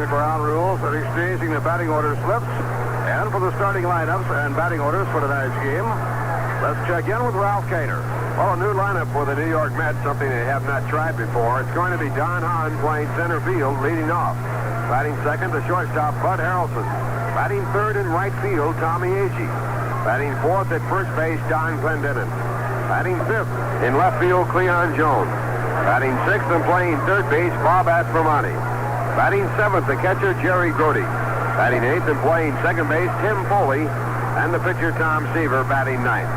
the ground rules and exchanging the batting order slips. And for the starting lineups and batting orders for tonight's game, let's check in with Ralph Kiner. Well, a new lineup for the New York Mets, something they have not tried before. It's going to be Don Hahn playing center field, leading off. Batting second, the shortstop, Bud Harrelson. Batting third in right field, Tommy Agee. Batting fourth at first base, Don Clendenin. Batting fifth in left field, Cleon Jones. Batting sixth and playing third base, Bob Aspromonte. Batting seventh, the catcher, Jerry Grody. Batting eighth and playing second base, Tim Foley. And the pitcher, Tom Seaver, batting ninth.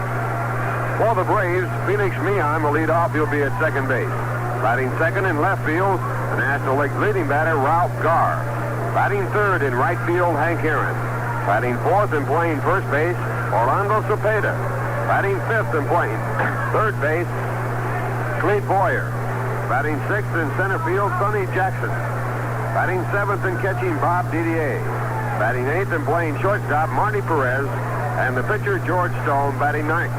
For the Braves, Felix Meehan will lead off. He'll be at second base. Batting second in left field, the National League leading batter, Ralph Garr. Batting third in right field, Hank Aaron. Batting fourth and playing first base, Orlando Cepeda. Batting fifth and playing third base, Clete Boyer. Batting sixth in center field, Sonny Jackson. Batting seventh and catching, Bob Didier. Batting eighth and playing shortstop, Marty Perez. And the pitcher, George Stone, batting ninth.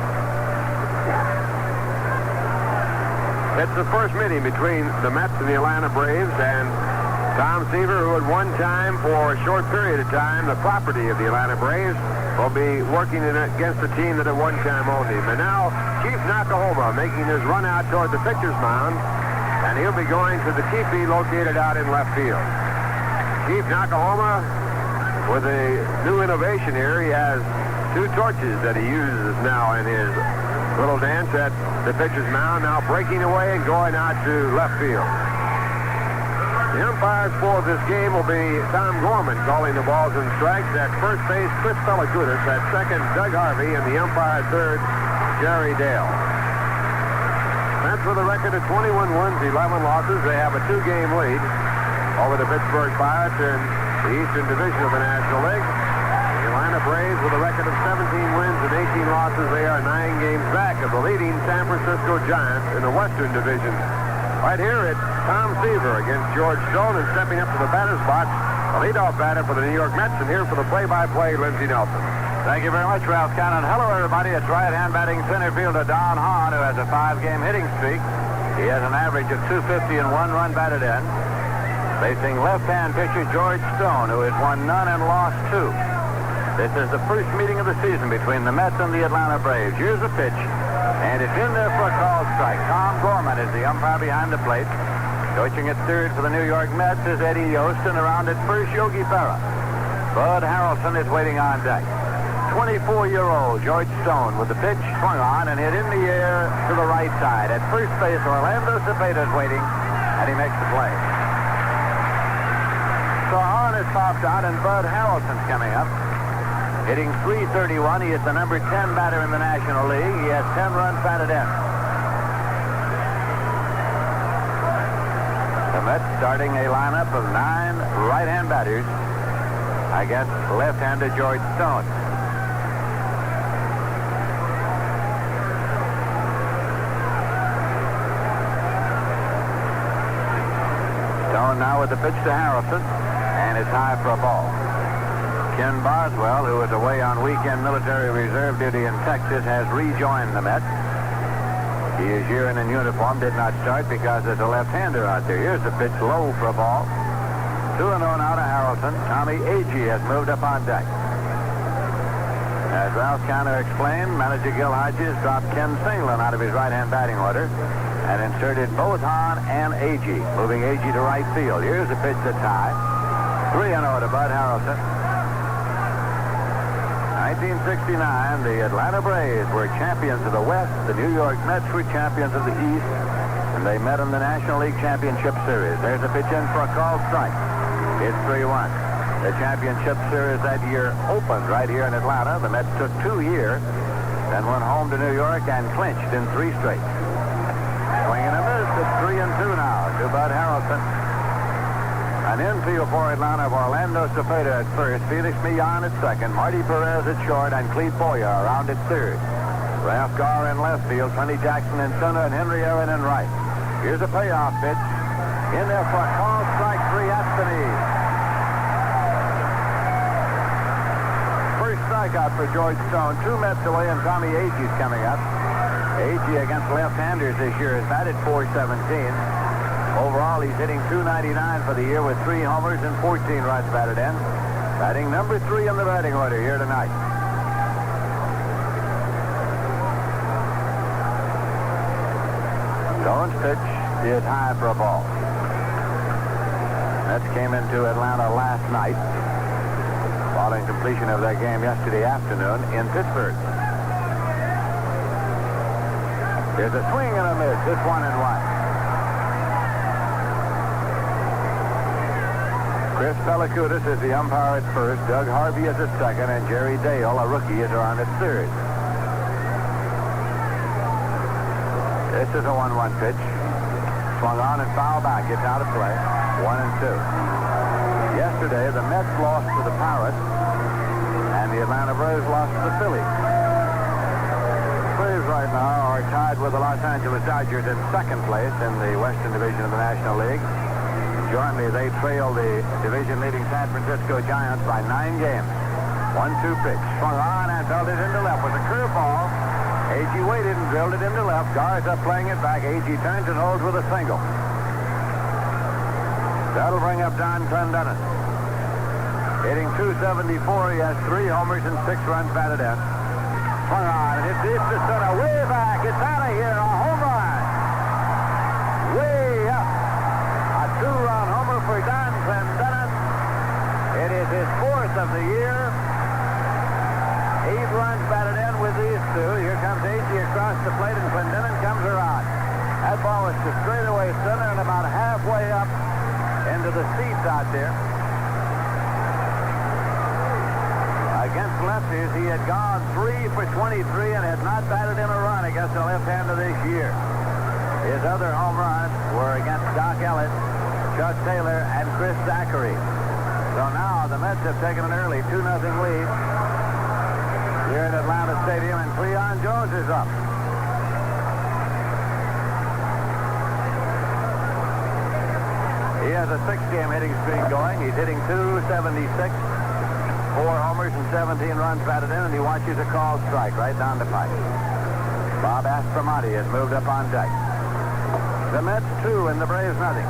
It's the first meeting between the Mets and the Atlanta Braves, and Tom Seaver, who at one time, for a short period of time, the property of the Atlanta Braves, will be working against the team that at one time owned him. And now, Chief Nakahoma making his run out toward the pitcher's mound, and he'll be going to the teepee located out in left field. Chief Nakahoma, with a new innovation here, he has two torches that he uses now in his little dance at the pitcher's mound, now breaking away and going out to left field. The umpires for this game will be Tom Gorman calling the balls and strikes. At first base, Chris Pelagudis. At second, Doug Harvey. And the umpire at third, Jerry Dale. Mets with a record of 21 wins, 11 losses. They have a two-game lead over the Pittsburgh Pirates in the Eastern Division of the National League. The Atlanta Braves with a record of 17 wins and 18 losses. They are 9 games back of the leading San Francisco Giants in the Western Division. Right here, it's Tom Seaver against George Stone, and stepping up to the batter's box, the leadoff batter for the New York Mets, and here for the play-by-play, Lindsey Nelson. Thank you very much, Ralph Cannon. Hello, everybody. It's right-hand batting center fielder Don Hahn, who has a 5-game hitting streak. He has an average of .250 and 1 run batted in. Facing left-hand pitcher George Stone, who has won none and lost 2. This is the first meeting of the season between the Mets and the Atlanta Braves. Here's the pitch, and it's in there for a called strike. Tom Gorman is the umpire behind the plate. Coaching at third for the New York Mets is Eddie Yost, and around at first, Yogi Berra. Bud Harrelson is waiting on deck. 24-year-old George Stone with the pitch swung on and hit in the air to the right side. At first base, Orlando Cepeda is waiting, and he makes the play. So Hahn has popped out, and Bud Harrelson's coming up. Hitting .331. He is the number 10 batter in the National League. He has 10 runs batted in. The Mets starting a lineup of 9 right-hand batters against left-hander George Stone. Stone now with the pitch to Harrelson, and it's high for a ball. Ken Boswell, who is away on weekend military reserve duty in Texas, has rejoined the Mets. He is here in uniform, did not start because there's a left-hander out there. Here's the pitch, low for a ball. 2-0 now to Harrelson. Tommy Agee has moved up on deck. As Ralph Canner explained, manager Gil Hodges dropped Ken Singleton out of his right-hand batting order and inserted both Hahn and Agee, moving Agee to right field. Here's the pitch that's high. 3-0 to Bud Harrelson. 1969, the Atlanta Braves were champions of the West. The New York Mets were champions of the East, and they met in the National League Championship Series. There's a pitch in for a called strike. It's 3-1. The Championship Series that year opened right here in Atlanta. The Mets took 2 years, then went home to New York and clinched in 3 straight. Swing and a miss. It's 3-2 now to Bud Harrelson. An infield for Atlanta of Orlando Cepeda at first, Felix Millan at second, Marty Perez at short, and Clete Boyer around at third. Ralph Garr in left field, Sonny Jackson in center, and Henry Aaron in right. Here's a payoff pitch. In there for a call strike, 3 Espinese. First strikeout for George Stone. 2 Mets away, and Tommy Agee's coming up. Agee against left-handers this year is batted .417. Overall, he's hitting .299 for the year with 3 homers and 14 runs batted in. Batting number 3 in the batting order here tonight. Stone's pitch is high for a ball. Mets came into Atlanta last night following completion of their game yesterday afternoon in Pittsburgh. There's a swing and a miss. It's 1-1. Chris Pellicudis is the umpire at first. Doug Harvey is at second, and Jerry Dale, a rookie, is on at third. This is a 1-1 pitch. Swung on and foul back. It's out of play. 1-2. Yesterday, the Mets lost to the Pirates, and the Atlanta Braves lost to the Phillies. The Braves right now are tied with the Los Angeles Dodgers in second place in the Western Division of the National League. Jointly, they trail the division-leading San Francisco Giants by 9 games. 1-2 pitch. Swung on and felled it into left with a curveball. Agee waited and drilled it into left. Garza playing it back. Agee turns and holds with a single. That'll bring up Don Clendenon. Hitting .274. He has 3 homers and 6 runs batted in. Swung on and it's deep to center. Way back. It's out of here. A home run. Way up. A 2-run homer for Don Clendenon. It is his 4th of the year. 8 runs batted in with these 2. Here comes Agee across the plate, and Clendenon comes around. That ball was to straightaway center and about halfway up into the seats out there. Against lefties, he had gone 3 for 23 and had not batted in a run against the left-hander this year. His other home runs were against Doc Ellis, Chuck Taylor, and Chris Zachary. So now the Mets have taken an early 2-0 lead here at Atlanta Stadium, and Cleon Jones is up. He has a 6-game hitting streak going. He's hitting .276, 4 homers and 17 runs batted in, and he watches a called strike right down the pipe. Bob Aspromonte has moved up on deck. The Mets 2 and the Braves nothing.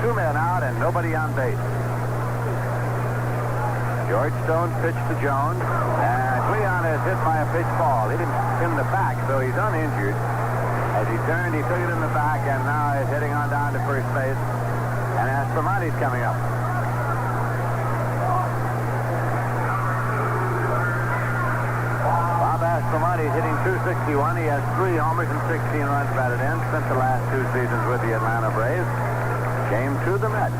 2 men out and nobody on base. George Stone pitched to Jones, and Cleon is hit by a pitch ball. Hit him in the back, so he's uninjured. As he turned, he took it in the back, and now he's heading on down to first base. And Aspromonte's coming up. Bob Aspromonte is hitting .261. He has 3 homers and 16 runs batted in. Spent the last 2 seasons with the Atlanta Braves. Came to the Mets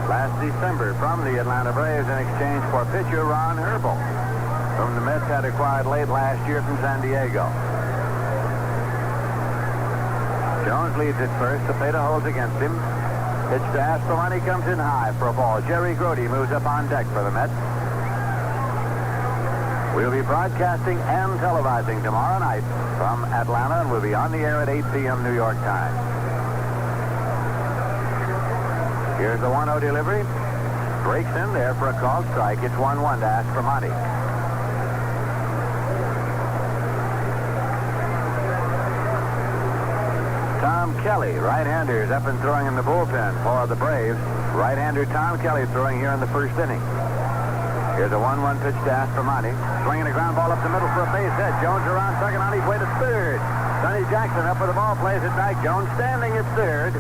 last December from the Atlanta Braves in exchange for pitcher Ron Herbel, whom the Mets had acquired late last year from San Diego. Jones leads at first. Cepeda holds against him. Pitch to Aspromonte comes in high for a ball. Jerry Grody moves up on deck for the Mets. We'll be broadcasting and televising tomorrow night from Atlanta, and we'll be on the air at 8 p.m. New York time. Here's the 1-0 delivery. Breaks in there for a called strike. It's 1-1 to Aspromonte. Tom Kelly, right-hander, is up and throwing in the bullpen for the Braves. Right-hander Tom Kelly throwing here in the first inning. Here's a 1-1 pitch to Aspromonte. Swinging a ground ball up the middle for a base hit. Jones around second on his way to third. Sonny Jackson up with the ball, plays it back. Jones standing at third.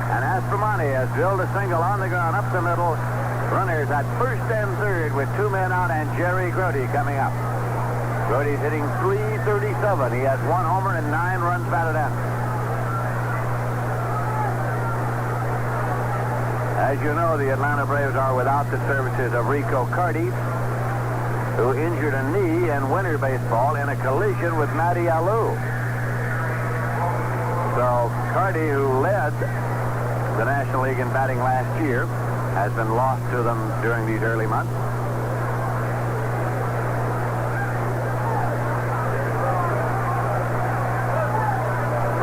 And Aspromonte has drilled a single on the ground up the middle. Runners at first and third with 2 men out, and Jerry Grody coming up. Grody's hitting .337. He has 1 homer and 9 runs batted in. As you know, the Atlanta Braves are without the services of Rico Carty, who injured a knee in winter baseball in a collision with Matty Alou. So Carty, who led the National League in batting last year, has been lost to them during these early months.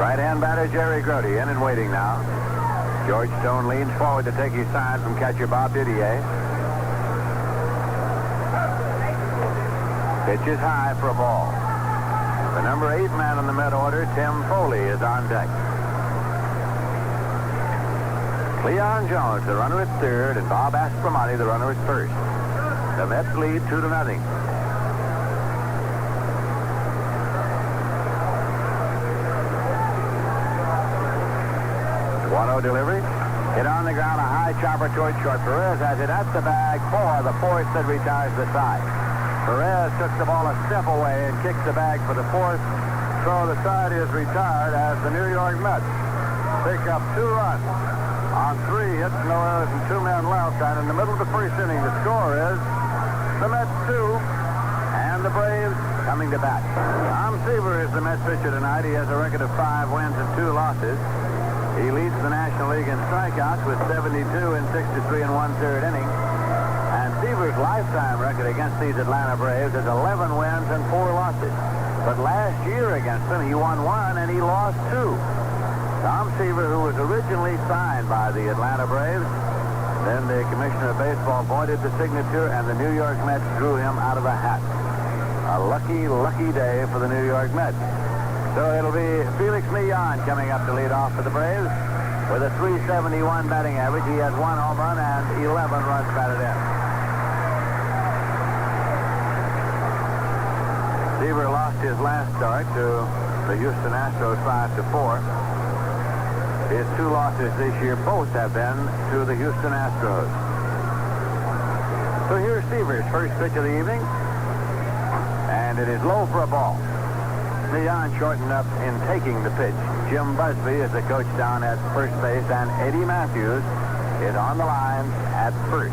Right-hand batter Jerry Grody in and waiting now. George Stone leans forward to take his side from catcher Bob Didier. Pitch is high for a ball. The number 8 man in the Met order, Tim Foley, is on deck. Leon Jones, the runner at third, and Bob Aspromonte, the runner at first. The Mets lead 2-0. Delivery. Hit on the ground, a high chopper toward short. Perez has it at the bag for the fourth that retires the side. Perez took the ball a step away and kicked the bag for the fourth. So the side is retired as the New York Mets pick up 2 runs on 3 hits, no errors, and 2 men left. And in the middle of the first inning, the score is the Mets 2 and the Braves coming to bat. Tom Seaver is the Mets pitcher tonight. He has a record of 5 wins and 2 losses. He leads the National League in strikeouts with 72 in 63 and 1/3 innings. And Seaver's lifetime record against these Atlanta Braves is 11 wins and 4 losses. But last year against them, he won 1 and he lost 2. Tom Seaver, who was originally signed by the Atlanta Braves, then the Commissioner of Baseball voided the signature, and the New York Mets drew him out of a hat. A lucky, lucky day for the New York Mets. So it'll be Felix Millan coming up to lead off for the Braves with a .371 batting average. He has 1 home run and 11 runs batted in. Seaver lost his last start to the Houston Astros 5-4. His 2 losses this year both have been to the Houston Astros. So here's Seaver's first pitch of the evening, and it is low for a ball. Millan shortened up in taking the pitch. Jim Busby is the coach down at first base, and Eddie Matthews is on the line at first.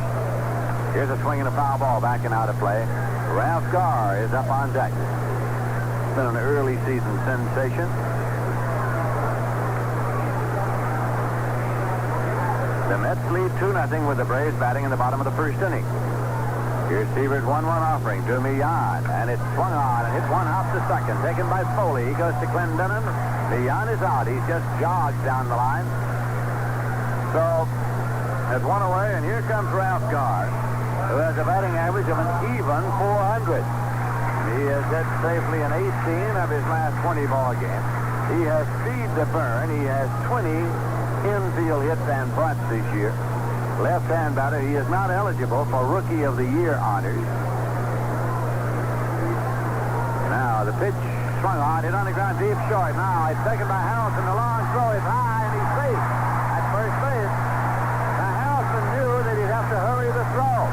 Here's a swing and a foul ball backing out of play. Ralph Garr is up on deck. It's been an early season sensation. The Mets lead 2-0 with the Braves batting in the bottom of the first inning. Here's Seaver's 1-1 offering to Millan, and it's swung on and hits one hop to second, taken by Foley. He goes to Clendenon. Millan is out. He's just jogged down the line. So there's 1 away, and here comes Ralph Garr, who has a batting average of an even .400. He has hit safely in 18 of his last 20 ball games. He has speed to burn. He has 20 infield hits and bunts this year. Left-hand batter, he is not eligible for Rookie of the Year honors. Now, the pitch swung on, hit on the ground deep short. Now, it's taken by Harrelson. The long throw is high, and he's safe at first base. Now, Harrelson knew that he'd have to hurry the throw.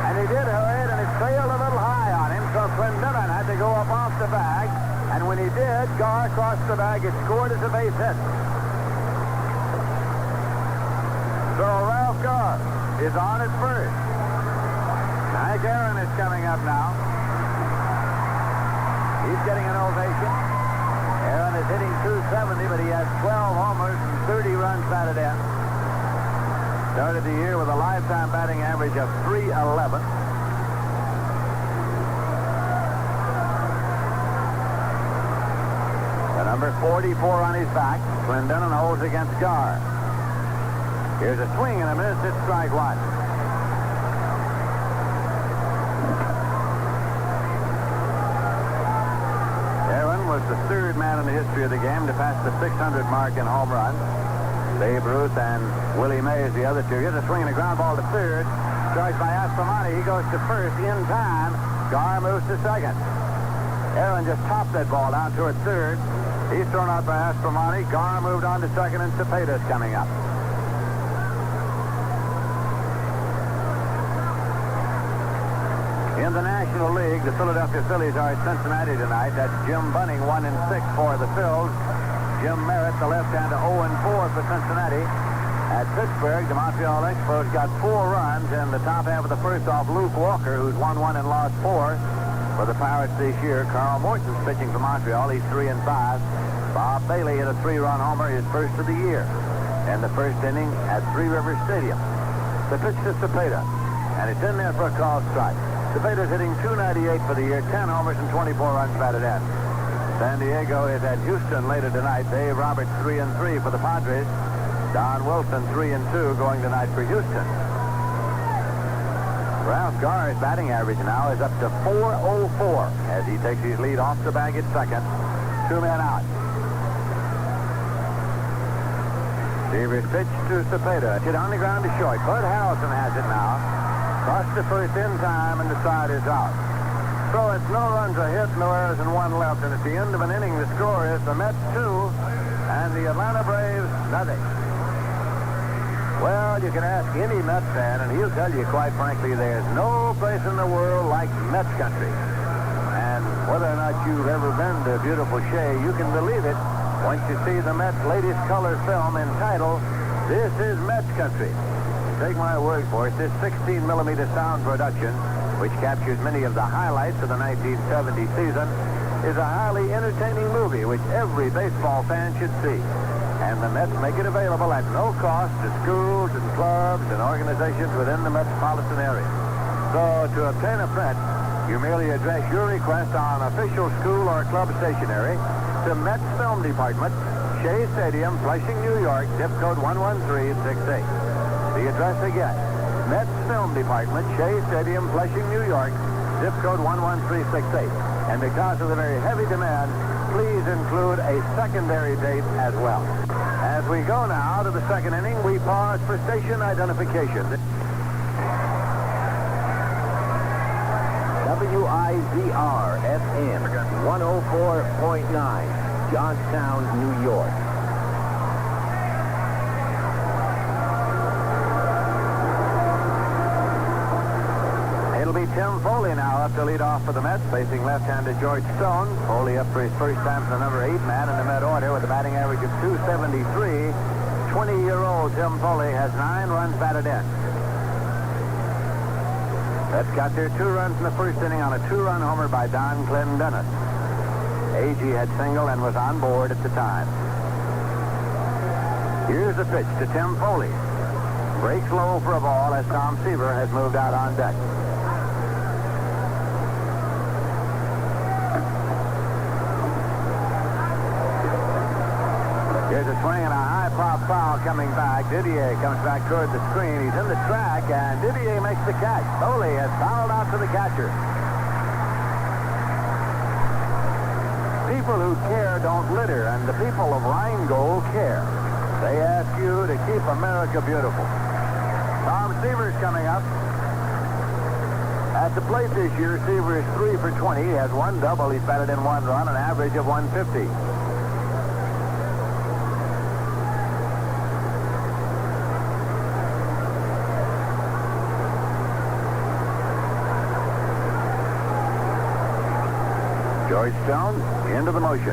And he did hurry it, and it sailed a little high on him, so Clendenon had to go up off the bag. And when he did, Garr crossed the bag. It scored as a base hit. So Ralph Garr is on at first. Mike Aaron is coming up now. He's getting an ovation. Aaron is hitting .270, but he has 12 homers and 30 runs batted in. Started the year with a lifetime batting average of .311. The number 44 on his back. Clendenon holds against Garr. Here's a swing and a miss. It's strike 1. Aaron was the 3rd man in the history of the game to pass the 600 mark in home runs. Babe Ruth and Willie Mays, the other 2. Here's a swing and a ground ball to 3rd. Charged by Aspromonte. He goes to 1st in time. Garr moves to 2nd. Aaron just topped that ball down toward 3rd. He's thrown out by Aspromonte. Garr moved on to 2nd, and Cepeda's coming up. In the National League, the Philadelphia Phillies are at Cincinnati tonight. That's Jim Bunning, 1-6 for the Phils. Jim Merritt, the left-hander, 0-4 for Cincinnati. At Pittsburgh, the Montreal Expos got 4 runs in the top half of the first off Luke Walker, who's won 1 and lost 4 for the Pirates this year. Carl Morton's pitching for Montreal. He's 3-5. Bob Bailey hit a 3-run homer, his first of the year, in the first inning at Three Rivers Stadium. The pitch to Cepeda, and it's in there for a called strike. Cepeda's hitting .298 for the year, 10 homers and 24 runs batted in. San Diego is at Houston later tonight. Dave Roberts 3-3 for the Padres. Don Wilson 3-2 going tonight for Houston. Ralph Garr's batting average now is up to .404 as he takes his lead off the bag at 2nd. 2 men out. Seaver's pitch to Cepeda. Hit on the ground to short. Bud Harrelson has it now. Crossed the first in time, and the side is out. So it's no runs a hit, no errors, and one left. And at the end of an inning, the score is the Mets 2 and the Atlanta Braves nothing. Well, you can ask any Mets fan, and he'll tell you, quite frankly, there's no place in the world like Mets country. And whether or not you've ever been to beautiful Shea, you can believe it once you see the Mets' latest color film entitled, This is Mets Country. Take my word for it, this 16-millimeter sound production, which captures many of the highlights of the 1970 season, is a highly entertaining movie which every baseball fan should see. And the Mets make it available at no cost to schools and clubs and organizations within the metropolitan area. So to obtain a print, you merely address your request on official school or club stationery to Mets Film Department, Shea Stadium, Flushing, New York, zip code 11368. The address again, Mets Film Department, Shea Stadium, Flushing, New York, zip code 11368. And because of the very heavy demand, please include a secondary date as well. As we go now to the second inning, we pause for station identification. WIZR FM 104.9, Johnstown, New York. It'll be Tim Foley now up to lead off for the Mets, facing left-handed George Stone. Foley up for his first time as the number 8 man in the Met order with a batting average of .273. 20-year-old Tim Foley has 9 runs batted in. Mets got their 2 runs in the first inning on a 2-run homer by Don Clendenis. Agee had singled and was on board at the time. Here's the pitch to Tim Foley. Breaks low for a ball as Tom Seaver has moved out on deck. Here's a swing and a high-pop foul coming back. Didier comes back toward the screen. He's in the track, and Didier makes the catch. Foley has fouled out to the catcher. People who care don't litter, and the people of Rheingold care. They ask you to keep America beautiful. Tom Seaver's coming up. At the plate this year, Seaver is 3 for 20. He has 1 double. He's batted in 1 run, an average of 150. George Stone into the motion.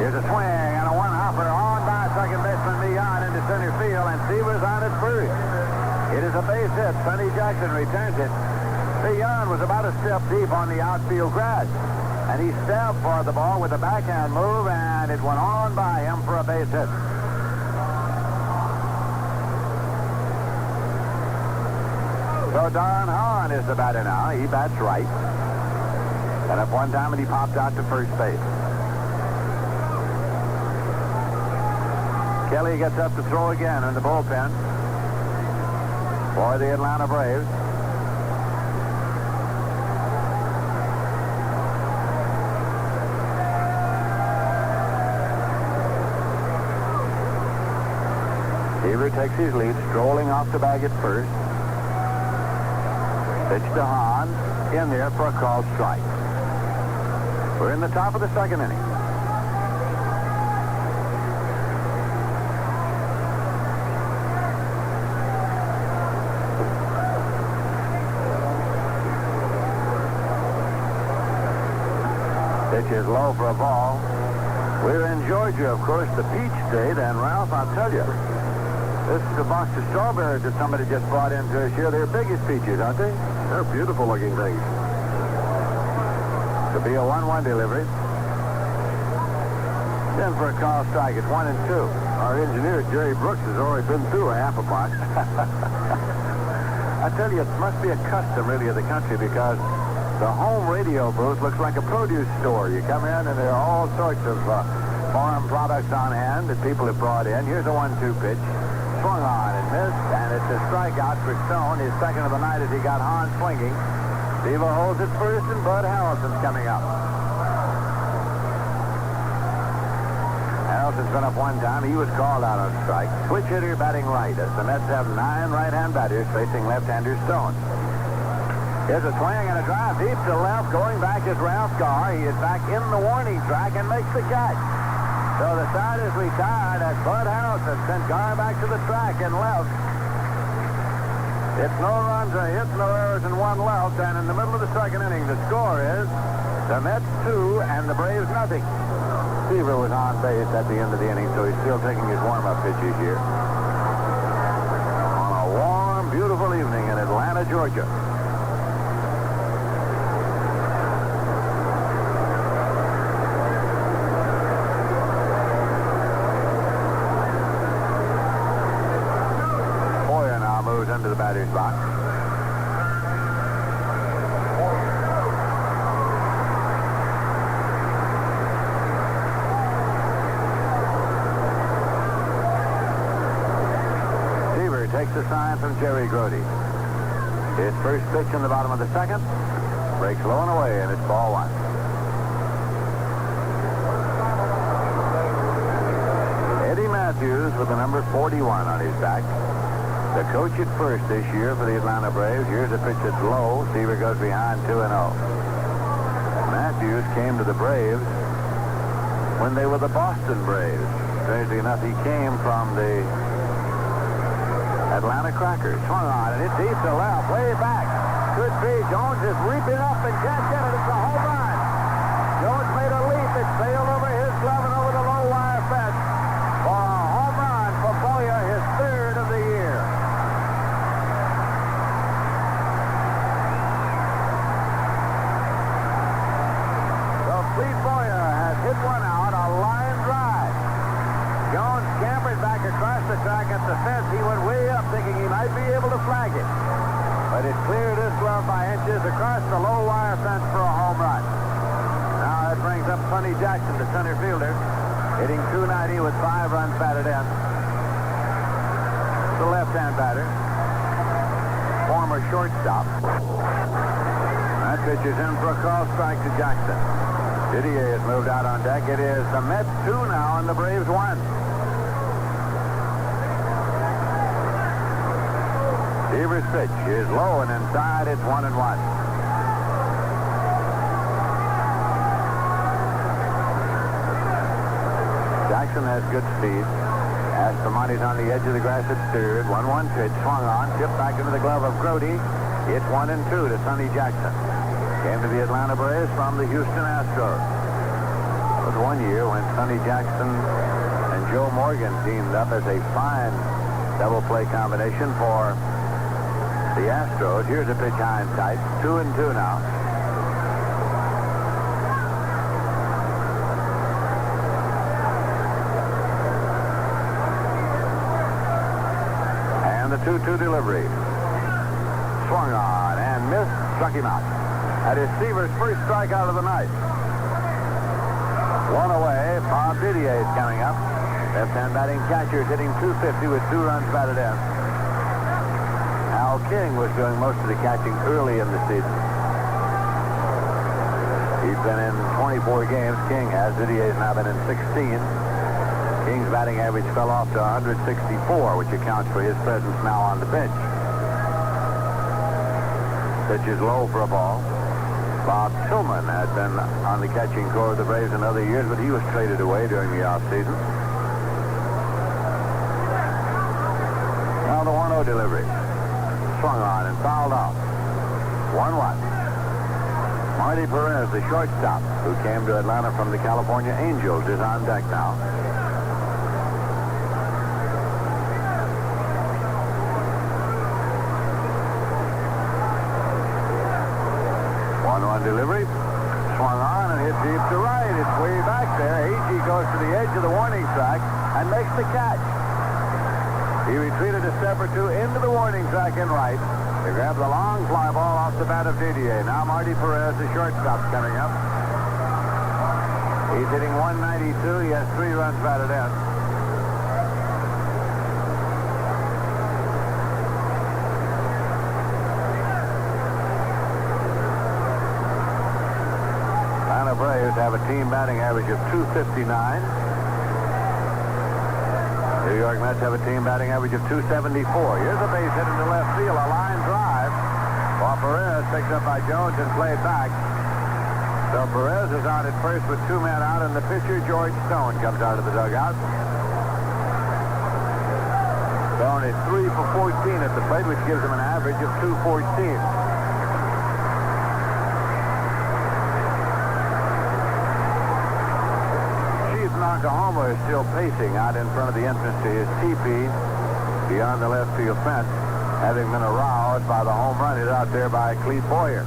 Here's a swing and a one-hopper on by second baseman Millan into center field, and Seaver's on at first. It is a base hit. Sonny Jackson returns it. Millan was about a step deep on the outfield grass, and he stabbed for the ball with a backhand move, and it went on by him for a base hit. So Don Hahn is the batter now. He bats right. And up one time, and he popped out to first base. Kelly gets up to throw again in the bullpen for the Atlanta Braves. Seaver takes his lead, strolling off the bag at first. Pitch to Hahn, in there for a called strike. We're in the top of the second inning. Pitch is low for a ball. We're in Georgia, of course, the peach state, and Ralph, I'll tell you, this is a box of strawberries that somebody just brought into us here. They're biggest peaches, aren't they? They're beautiful looking things. To be a 1-1 delivery. Then for a call strike at 1 and 2. Our engineer, Jerry Brooks, has already been through a half a box. I tell you, it must be a custom, really, of the country, because the home radio booth looks like a produce store. You come in, and there are all sorts of farm products on hand that people have brought in. Here's a 1-2 pitch. Swung on and missed, and it's a strikeout for Stone, his second of the night as he got Hahn swinging. Seaver holds it first, and Bud Harrelson's coming up. Miles has been up one time. He was called out on strike. Switch hitter batting right as the Mets have 9 right-hand batters facing left-hander Stone. Here's a swing and a drive deep to left. Going back is Ralph Garr. He is back in the warning track and makes the catch. So the side is retired as Bud Harrelson sent Garr back to the track and left. It's no runs, a hit, no errors, and 1 left. And in the middle of the second inning, the score is the Mets 2 and the Braves nothing. Seaver was on base at the end of the inning, so he's still taking his warm-up pitches here. On a warm, beautiful evening in Atlanta, Georgia. Boyer now moves into the batter's box. Takes a sign from Jerry Grote. His first pitch in the bottom of the second. Breaks low and away, and it's ball 1. Eddie Matthews with the number 41 on his back. The coach at first this year for the Atlanta Braves. Here's a pitch that's low. Seaver goes behind 2-0. Matthews came to the Braves when they were the Boston Braves. Strangely enough, he came from the Atlanta Crackers. Swung on and it's deep to left, way back. Could be. Jones is leaping up and can't get it. It's a home run. Jones made a leap. It sailed over his glove and over the low wire fence for a home run for Boyer, his 3rd of the year. So Clete Boyer has hit one out, a line drive. Jones scampered back across the track at the fence. He went way up thinking he might be able to flag it. But it cleared his glove by inches across the low wire fence for a home run. Now that brings up Sonny Jackson, the center fielder, hitting .290 with 5 runs batted in. The left-hand batter, former shortstop. That pitch is in for a call strike to Jackson. Didier has moved out on deck. It is the Mets 2 now and the Braves 1. Seaver's pitch is low and inside. It's 1-1. Jackson has good speed. Astromonti's on the edge of the grass at third. 1-1 pitch swung on, tipped back into the glove of Grote. It's 1-2 to Sonny Jackson. Came to the Atlanta Braves from the Houston Astros. It was one year when Sonny Jackson and Joe Morgan teamed up as a fine double play combination for the Astros. Here's a pitch high and tight. 2-2 now. And the 2-2 delivery. Swung on and missed. Struck him out. That is Seaver's first strikeout of the night. 1 away. Bob Didier is coming up. Left-hand batting catcher is hitting .250 with 2 runs batted in. Al King was doing most of the catching early in the season. He's been in 24 games. King has. Didier's now been in 16. King's batting average fell off to 164, which accounts for his presence now on the bench. Pitch is low for a ball. Bob Tillman had been on the catching corps of the Braves in other years, but he was traded away during the offseason. Now the 1-0 delivery. Swung on and fouled off. 1-1. Marty Perez, the shortstop, who came to Atlanta from the California Angels, is on deck now. Delivery. Swung on and hit deep to right. It's way back there. Agee goes to the edge of the warning track and makes the catch. He retreated a step or two into the warning track in right to grab the long fly ball off the bat of Didier. Now Marty Perez, the shortstop, coming up. He's hitting .192. He has 3 runs batted in. Braves have a team batting average of .259. New York Mets have a team batting average of .274. Here's a base hit into left field, a line drive. Ball Perez picked up by Jones and played back. So Perez is out at first with 2 men out, and the pitcher, George Stone, comes out of the dugout. Stone is 3 for 14 at the plate, which gives him an average of .214. Nakahama is still pacing out in front of the entrance to his teepee beyond the left field fence, having been aroused by the home run hit out there by Clete Boyer.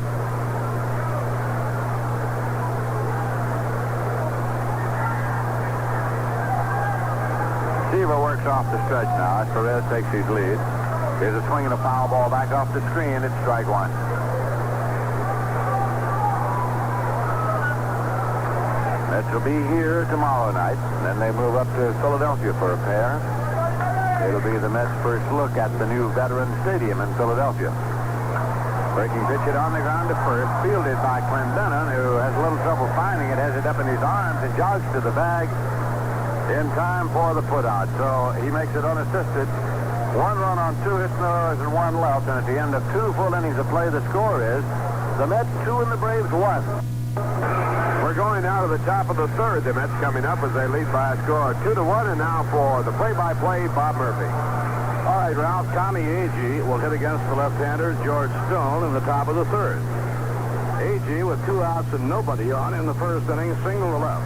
Seaver works off the stretch now as Perez takes his lead. Here's a swing and a foul ball back off the screen. It's strike one. Mets will be here tomorrow night, and then they move up to Philadelphia for a pair. It'll be the Mets' first look at the new Veterans Stadium in Philadelphia. Breaking pitch hit on the ground to first, fielded by Clendenon, who has a little trouble finding it, has it up in his arms and jogs to the bag in time for the putout. So he makes it unassisted. 1 run on 2 hits, no errors, and 1 left. And at the end of 2 full innings of play, the score is the Mets 2 and the Braves 1. We're going now to the top of the third. The Mets coming up as they lead by a score of 2-1. And now for the play-by-play, Bob Murphy. All right, Ralph, Tommy Agee will hit against the left-hander George Stone in the top of the third. Agee with 2 outs and nobody on in the first inning, single to left.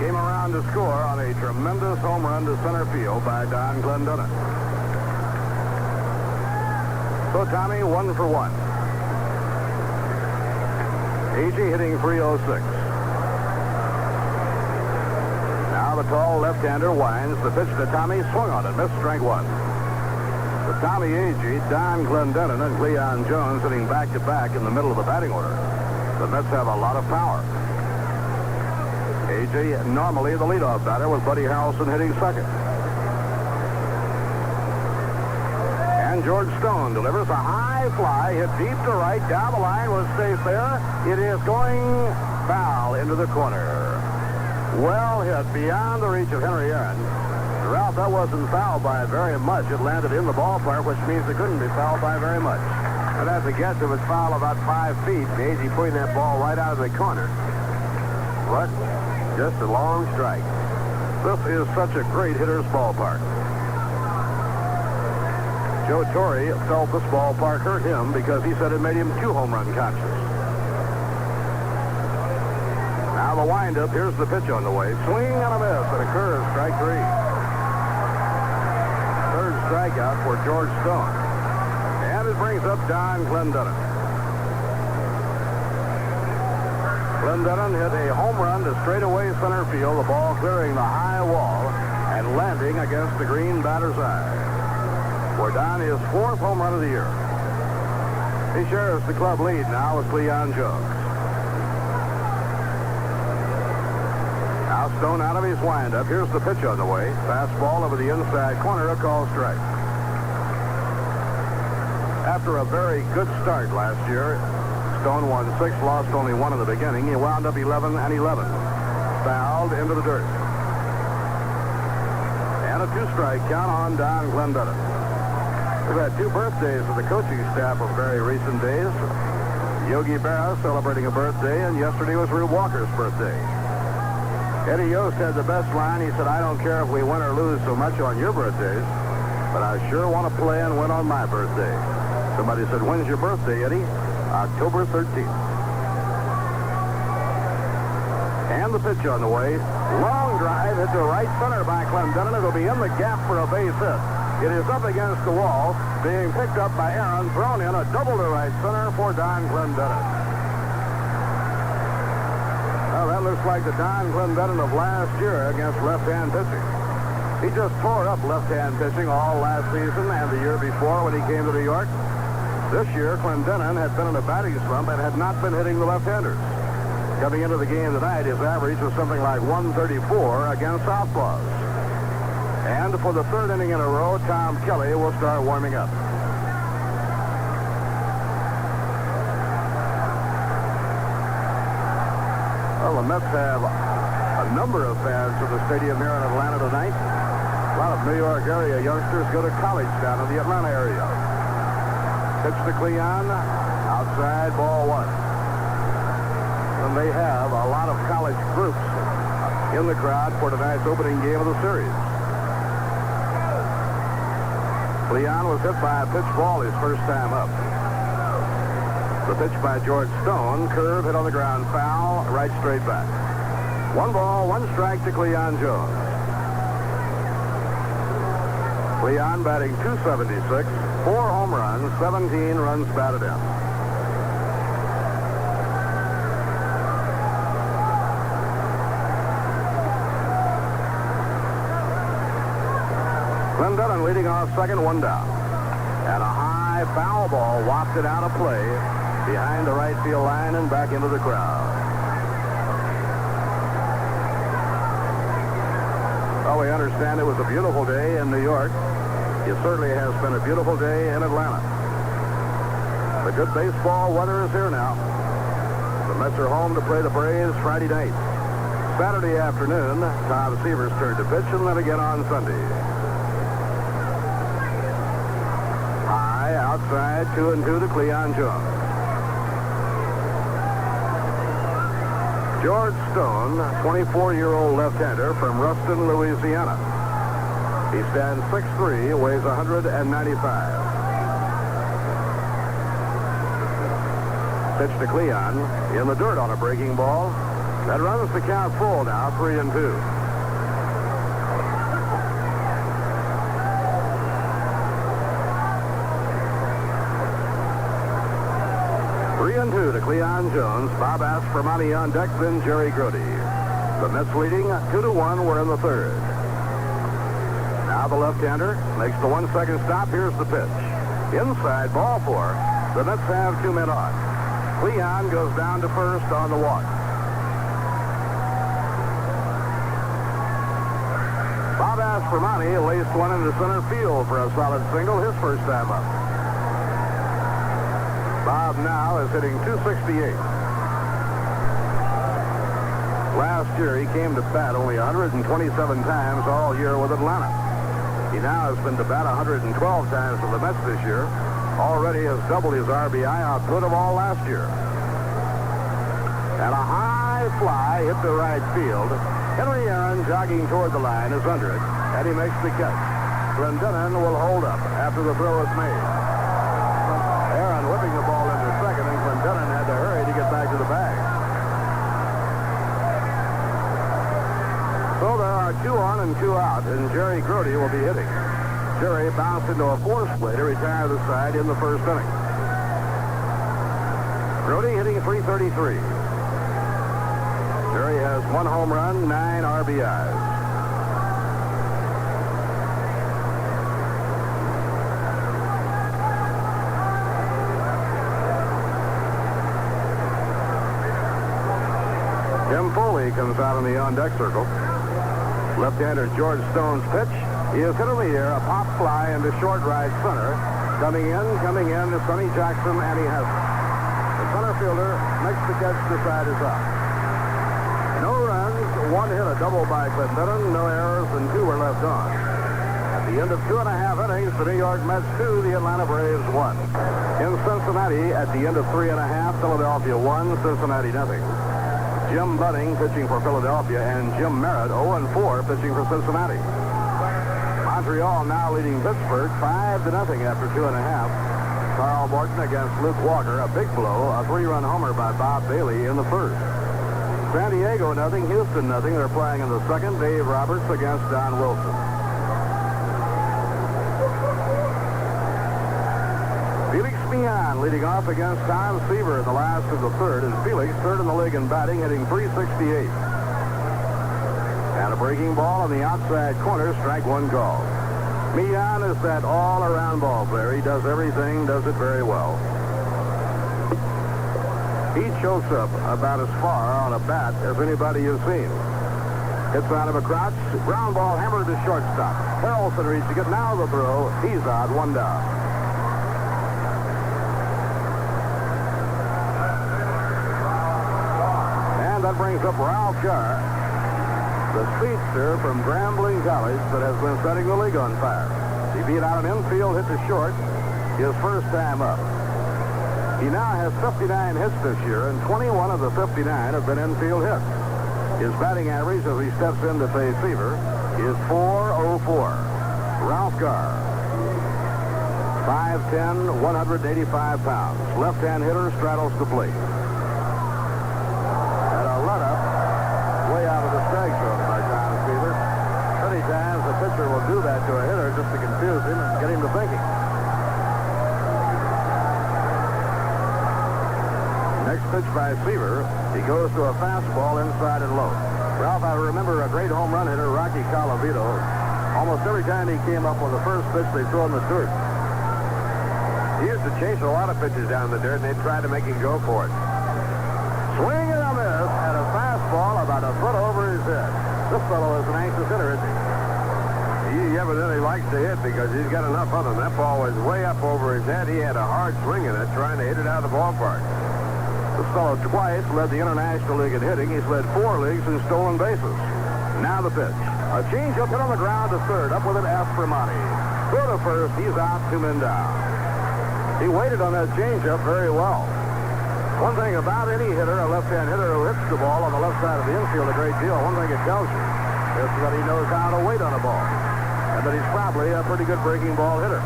Came around to score on a tremendous home run to center field by Don Clendenon. So Tommy 1 for 1. Agee hitting .306. Now the tall left-hander winds. The pitch to Tommy, swung on it, missed, strike 1. With Tommy Agee, Don Clendenon, and Leon Jones hitting back-to-back in the middle of the batting order. The Mets have a lot of power. Agee, normally the leadoff batter, with Buddy Harrelson hitting second. And George Stone delivers a high fly, hit deep to right, down the line, was safe there. It is going foul into the corner. Well hit, beyond the reach of Henry Aaron. Ralph, that wasn't fouled by very much. It landed in the ballpark, which means it couldn't be fouled by very much. I'd have to guess it was foul about 5 feet. Agee putting that ball right out of the corner. But just a long strike. This is such a great hitter's ballpark. Joe Torre felt this ballpark hurt him because he said it made him too home run conscious. Now the windup. Here's the pitch on the way. Swing and a miss and a curve. Strike 3. Third strikeout for George Stone. And it brings up Don Clendenon. Clendenon hit a home run to straightaway center field. The ball clearing the high wall and landing against the green batter's eye. For Don, his 4th home run of the year. He shares the club lead now with Leon Jones. Now Stone out of his windup. Here's the pitch on the way. Fastball over the inside corner, a call strike. After a very good start last year, Stone won 6, lost only 1 in the beginning. He wound up 11-11. Fouled into the dirt. And a 2-strike count on Don Clendenon. We've had 2 birthdays of the coaching staff of very recent days. Yogi Berra celebrating a birthday, and yesterday was Rube Walker's birthday. Eddie Yost had the best line. He said, "I don't care if we win or lose so much on your birthdays, but I sure want to play and win on my birthday." Somebody said, "When's your birthday, Eddie?" October 13th. And the pitch on the way. Long drive hit to right center by Clendenon. It'll be in the gap for a base hit. It is up against the wall, being picked up by Aaron, thrown in a double to right center for Don Clendenon. Well, that looks like the Don Clendenon of last year against left-hand pitching. He just tore up left-hand pitching all last season and the year before when he came to New York. This year, Clendenon had been in a batting slump and had not been hitting the left-handers. Coming into the game tonight, his average was something like 134 against southpaws. And for the 3rd inning in a row, Tom Kelly will start warming up. Well, the Mets have a number of fans to the stadium here in Atlanta tonight. A lot of New York area youngsters go to college down in the Atlanta area. Pitch to Cleon. Outside, ball one. And they have a lot of college groups in the crowd for tonight's opening game of the series. Cleon was hit by a pitch ball his first time up. The pitch by George Stone, curve hit on the ground, foul, right straight back. 1 ball, 1 strike to Cleon Jones. Cleon batting .276, 4 home runs, 17 runs batted in. Clendenon leading off second, 1 down. And a high foul ball wafted out of play behind the right field line and back into the crowd. Well, we understand it was a beautiful day in New York. It certainly has been a beautiful day in Atlanta. The good baseball weather is here now. The Mets are home to play the Braves Friday night. Saturday afternoon, Tom Seaver's turn to pitch, and then again on Sunday. High outside, 2-2 to Cleon Jones. George Stone, 24-year-old left-hander from Ruston, Louisiana. He stands 6'3", weighs 195. Pitch to Cleon in the dirt on a breaking ball. That runs the count full now, 3-2. To Cleon Jones. Bob Aspromonte on deck, then Jerry Grote. The Mets leading 2-1. We're in the third. Now the left-hander makes the 1-second stop. Here's the pitch. Inside, ball 4. The Mets have 2 men on. Cleon goes down to first on the walk. Bob Aspromonte laced one into center field for a solid single his first time up. Bob now is hitting .268. Last year, he came to bat only 127 times all year with Atlanta. He now has been to bat 112 times with the Mets this year. Already has doubled his RBI output of all last year. And a high fly hit to right field. Henry Aaron, jogging toward the line, is under it, and he makes the catch. Clendenon will hold up after the throw is made. Aaron whipping the ball into second, and Clendenon had to hurry to get back to the bag. So there are 2 on and 2 out, and Jerry Grote will be hitting. Jerry bounced into a force play to retire the side in the first inning. Grote hitting .333. Jerry has 1 home run, 9 RBIs. Jim Foley comes out in the on-deck circle. Left-hander George Stone's pitch. He is hit in the air, a pop fly into short right center. Coming in to Sonny Jackson, and he has it. The center fielder makes the catch, the side is up. No runs, 1 hit, a double by Clendenon, no errors, and 2 were left on. At the end of 2.5 innings, the New York Mets 2, the Atlanta Braves 1. In Cincinnati, at the end of 3.5, Philadelphia 1, Cincinnati nothing. Jim Budding pitching for Philadelphia, and Jim Merritt 0-4 pitching for Cincinnati. Montreal now leading Pittsburgh 5-0 after 2.5. Carl Morton against Luke Walker, a big blow, a 3-run homer by Bob Bailey in the first. San Diego nothing, Houston nothing. They're playing in the second. Dave Roberts against Don Wilson. Felix Millan leading off against Tom Seaver in the last of the third, and Felix third in the league in batting, hitting .368. And a breaking ball on the outside corner, strike 1 call. Millan is that all-around ball player. He does everything, does it very well. He chokes up about as far on a bat as anybody you've seen. Hits out of a crouch, ground ball hammered to shortstop. Harrelson reaching it, now the throw. He's out, 1 down. And that brings up Ralph Garr. the speedster from Grambling College that has been setting the league on fire. He beat out an infield hit to short his first time up. He now has 59 hits this year, and 21 of the 59 have been infield hits. His batting average as he steps in to face Seaver is .404. Ralph Garr, 5'10", 185 pounds. Left-hand hitter, straddles the plate. And a run-up way out of the strike zone by John Seaver. Many times the pitcher will do that to a hitter just to confuse him and get him to thinking. Next pitch by Seaver, he goes to a fastball inside and low. Ralph, I remember a great home run hitter, Rocky Colavito. Almost every time he came up with the first pitch, they throw in the dirt. He used to chase a lot of pitches down the dirt, and they'd try to make him go for it. Swing and a miss, and a fastball about a foot over his head. This fellow is an anxious hitter, isn't he? He evidently likes to hit because he's got enough of them. That ball was way up over his head. He had a hard swing in it, trying to hit it out of the ballpark. This fellow twice led the International League in hitting. He's led 4 leagues in stolen bases. Now the pitch. A changeup hit on the ground to third. Up with an F for Monty. Throw to first. He's out, 2 men down. He waited on that changeup very well. One thing about any hitter, a left-hand hitter who hits the ball on the left side of the infield a great deal, one thing it tells you is that he knows how to wait on a ball. And that he's probably a pretty good breaking ball hitter.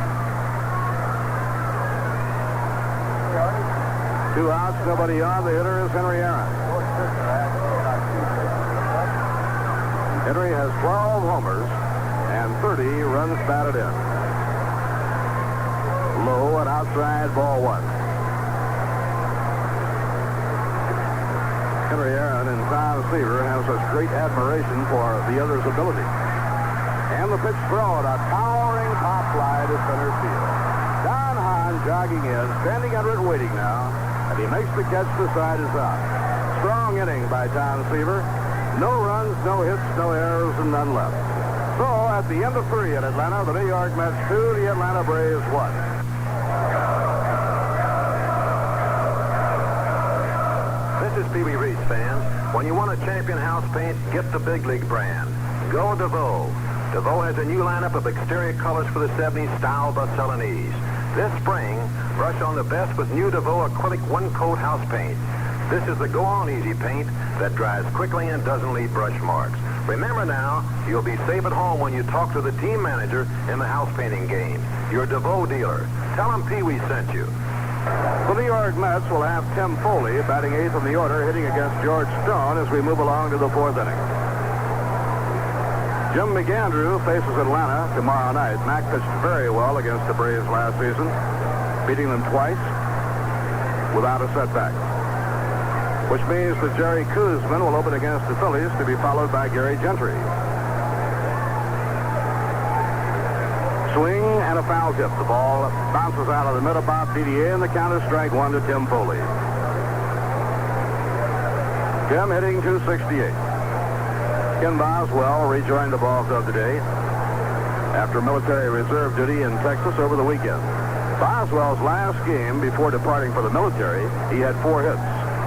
2 outs, nobody on. The hitter is Henry Aaron. Henry has 12 homers and 30 runs batted in. Low and outside, ball 1. Henry Aaron and Tom Seaver have such great admiration for the other's ability. And the pitch thrown, a towering pop fly to center field. Don Hahn jogging in, standing under it waiting now. And he makes the catch, the side is out. Strong inning by Tom Seaver. No runs, no hits, no errors, and none left. So, at the end of 3 in Atlanta, the New York Mets 2, the Atlanta Braves 1. This is Pee Wee Reese, fans. When you want a champion house paint, get the Big League brand. Go DeVoe. DeVoe has a new lineup of exterior colors for the 70s style Bacelanese. This spring, brush on the best with new DeVoe acrylic one-coat house paint. This is the go-on-easy paint that dries quickly and doesn't leave brush marks. Remember now, you'll be safe at home when you talk to the team manager in the house painting game. Your DeVoe dealer. Tell him Pee Wee sent you. The New York Mets will have Tim Foley batting 8th in the order, hitting against George Stone as we move along to the 4th inning. Jim McAndrew faces Atlanta tomorrow night. Mac pitched very well against the Braves last season, beating them twice without a setback. Which means that Jerry Koosman will open against the Phillies, to be followed by Gary Gentry. Swing and a foul tip. The ball bounces out of the middle, Bob PDA, and the count is strike 1 to Tim Foley. Tim hitting .268. Ken Boswell rejoined the ball club today after military reserve duty in Texas over the weekend. Boswell's last game before departing for the military, he had 4 hits.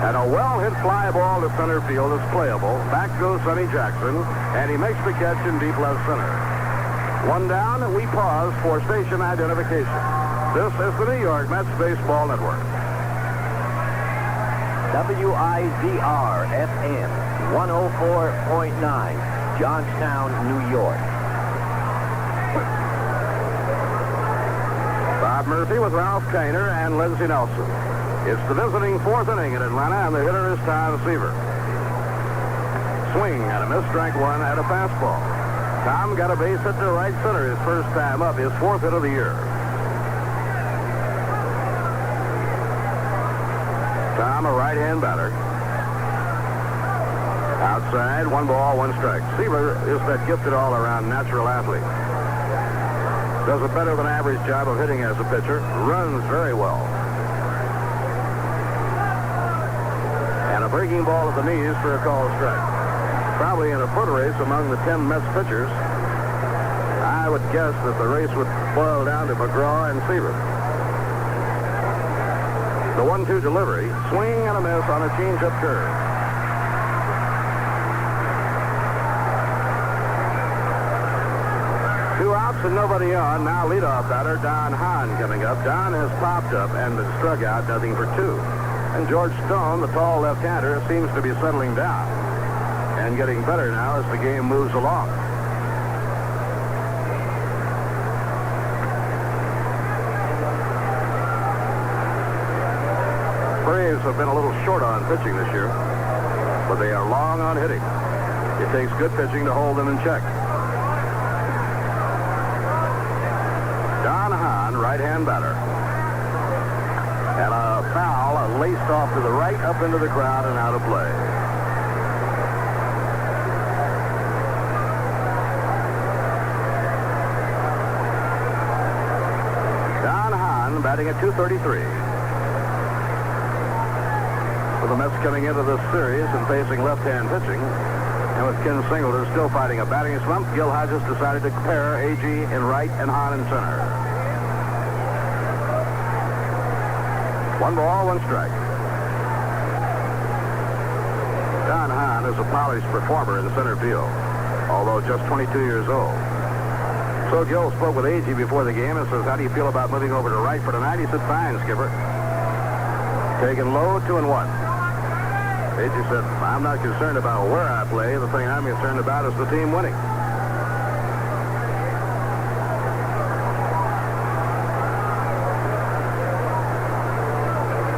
And a well-hit fly ball to center field is playable. Back goes Sonny Jackson, and he makes the catch in deep left center. 1 down, we pause for station identification. This is the New York Mets Baseball Network. WIZR-FM 104.9, Johnstown, New York. Bob Murphy with Ralph Kiner and Lindsey Nelson. It's the visiting 4th inning in Atlanta, and the hitter is Tom Seaver. Swing and a miss, strike 1 at a fastball. Tom got a base hit to right center his first time up, his 4th hit of the year. Tom, a right-hand batter. Outside, 1 ball, 1 strike. Seaver is that gifted all-around natural athlete. Does a better than average job of hitting as a pitcher. Runs very well. And a breaking ball at the knees for a called strike. Probably in a foot race among the 10 Mets pitchers, I would guess that the race would boil down to McGraw and Seaver. The 1-2 delivery, swing and a miss on a changeup curve. outs and nobody on. Now leadoff batter Don Hahn coming up. Don has popped up and been struck out, nothing for 2. And George Stone, the tall left-hander, seems to be settling down and getting better now as the game moves along. Braves have been a little short on pitching this year, but they are long on hitting. It takes good pitching to hold them in check. Don Hahn, right-hand batter. And a foul laced off to the right, up into the crowd, and out of play. Don Hahn batting at .233. With the Mets coming into this series and facing left-hand pitching, and with Ken Singleton still fighting a batting slump, Gil Hodges decided to pair Agee in right and Hahn in center. 1 ball, 1 strike. Don Hahn is a polished performer in center field, although just 22 years old. So Gil spoke with Agee before the game and says, "How do you feel about moving over to right for tonight?" He said, "Fine, Skipper." Taken low, 2-1. Agee said, "I'm not concerned about where I play. The thing I'm concerned about is the team winning."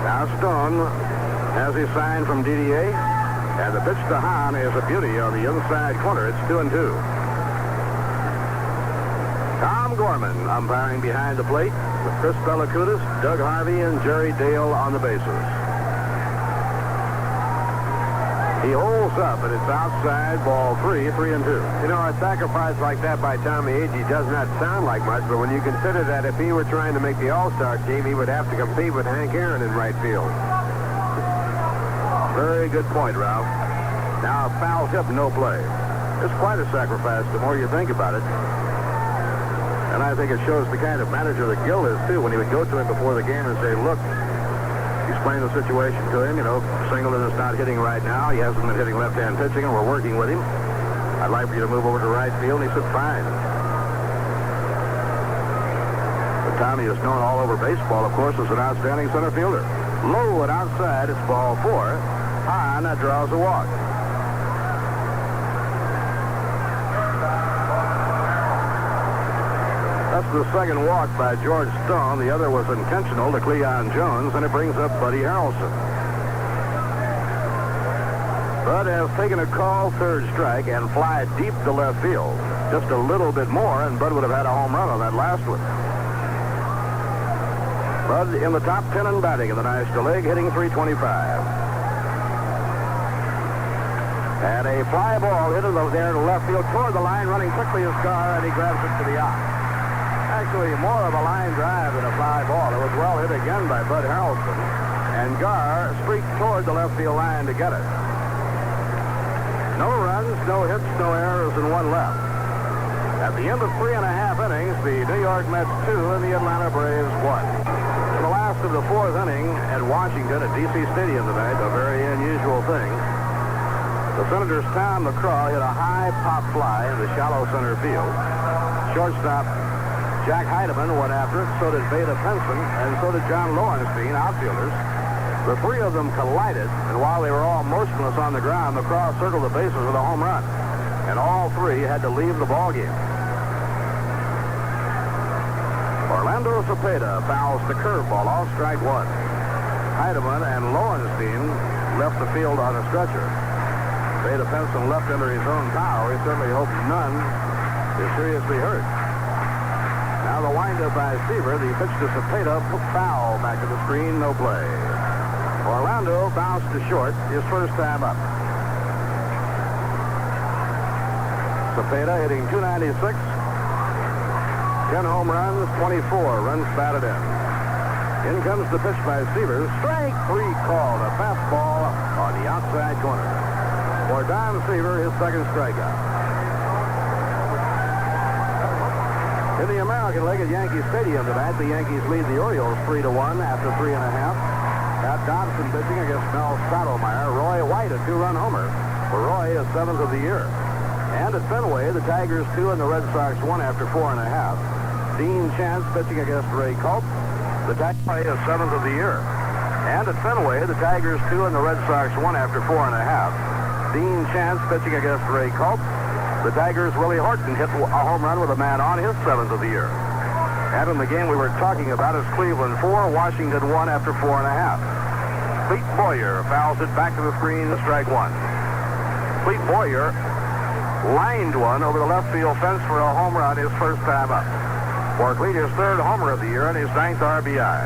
Now Stone has his sign from DDA, and the pitch to Hahn is a beauty on the inside corner. It's 2-2. Tom Gorman umpiring behind the plate with Chris Belacutis, Doug Harvey, and Jerry Dale on the bases. He holds up, and it's outside, ball 3, 3-2. You know, a sacrifice like that by Tommy Agee does not sound like much, but when you consider that if he were trying to make the All-Star team, he would have to compete with Hank Aaron in right field. Very good point, Ralph. Now, foul tip, no play. It's quite a sacrifice the more you think about it. And I think it shows the kind of manager that Gil is, too, when he would go to him before the game and say, "Look," explain the situation to him. You know, Singleton is not hitting right now. He hasn't been hitting left-hand pitching, and we're working with him. I'd like for you to move over to right field. And he said, "Fine." But Tommy is known all over baseball, of course, as an outstanding center fielder. Low and outside, it's ball 4. Hahn draws a walk. That's the second walk by George Stone. The other was intentional to Cleon Jones, and it brings up Buddy Harrelson. Bud has taken a call, third strike, and fly deep to left field. Just a little bit more, and Bud would have had a home run on that last one. Bud in the top 10 in batting in the National League, hitting .325. And a fly ball hit there to left field toward the line, running quickly as Gar, and he grabs it to the out. Actually, more of a line drive than a fly ball. It was well hit again by Bud Harrelson, and Gar streaked toward the left field line to get it. No runs, no hits, no errors, and 1 left. At the end of 3.5 innings, the New York Mets 2 and the Atlanta Braves 1. In the last of the 4th inning at Washington at D.C. Stadium tonight, a very unusual thing. The Senators' Tom McCraw hit a high pop fly in the shallow center field. Shortstop Jack Heidemann went after it, so did Veda Pinson, and so did John Lowenstein, outfielders. The 3 of them collided, and while they were all motionless on the ground, McCraw circled the bases with a home run. And all 3 had to leave the ballgame. Orlando Cepeda fouls the curveball off strike 1. Heidemann and Lowenstein left the field on a stretcher. Veda Pinson left under his own power. He certainly hopes none is seriously hurt. Now the windup by Seaver, the pitch to Cepeda, foul back to the screen, no play. Orlando bounced to short, his first time up. Cepeda hitting .296, 10 home runs, 24 runs batted in. In comes the pitch by Seaver, strike 3 called, a fastball on the outside corner. For Don Seaver, his second strikeout. In the American League at Yankee Stadium tonight, the Yankees lead the Orioles 3-1 after 3.5. Pat Dobson pitching against Mel Stottlemyre. Roy White, a 2-run homer. For Roy, his 7th of the year. And at Fenway, the Tigers 2 and the Red Sox 1 after 4 1/2. Dean Chance pitching against Ray Culp. The Tigers is 7th of the year. And at Fenway, the Tigers 2 and the Red Sox 1 after 4 1/2. Dean Chance pitching against Ray Culp. The Tigers' Willie Horton hit a home run with a man on, his 7th of the year. And in the game we were talking about is Cleveland 4, Washington 1 after 4 1/2. Clete Boyer fouls it back to the screen, strike one. Clete Boyer lined one over the left field fence for a home run his first time up. For Clete, his 3rd homer of the year and his 9th RBI.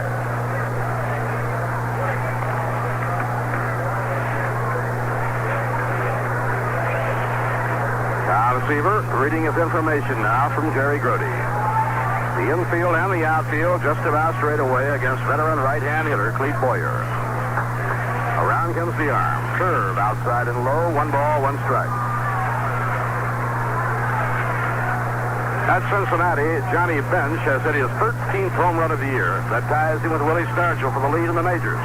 Tom Seaver reading his information now from Jerry Grody. The infield and the outfield just about straight away against veteran right-hand hitter Clete Boyer. Around comes the arm. Curve outside and low. 1 ball, 1 strike. At Cincinnati, Johnny Bench has hit his 13th home run of the year. That ties him with Willie Stargell for the lead in the majors.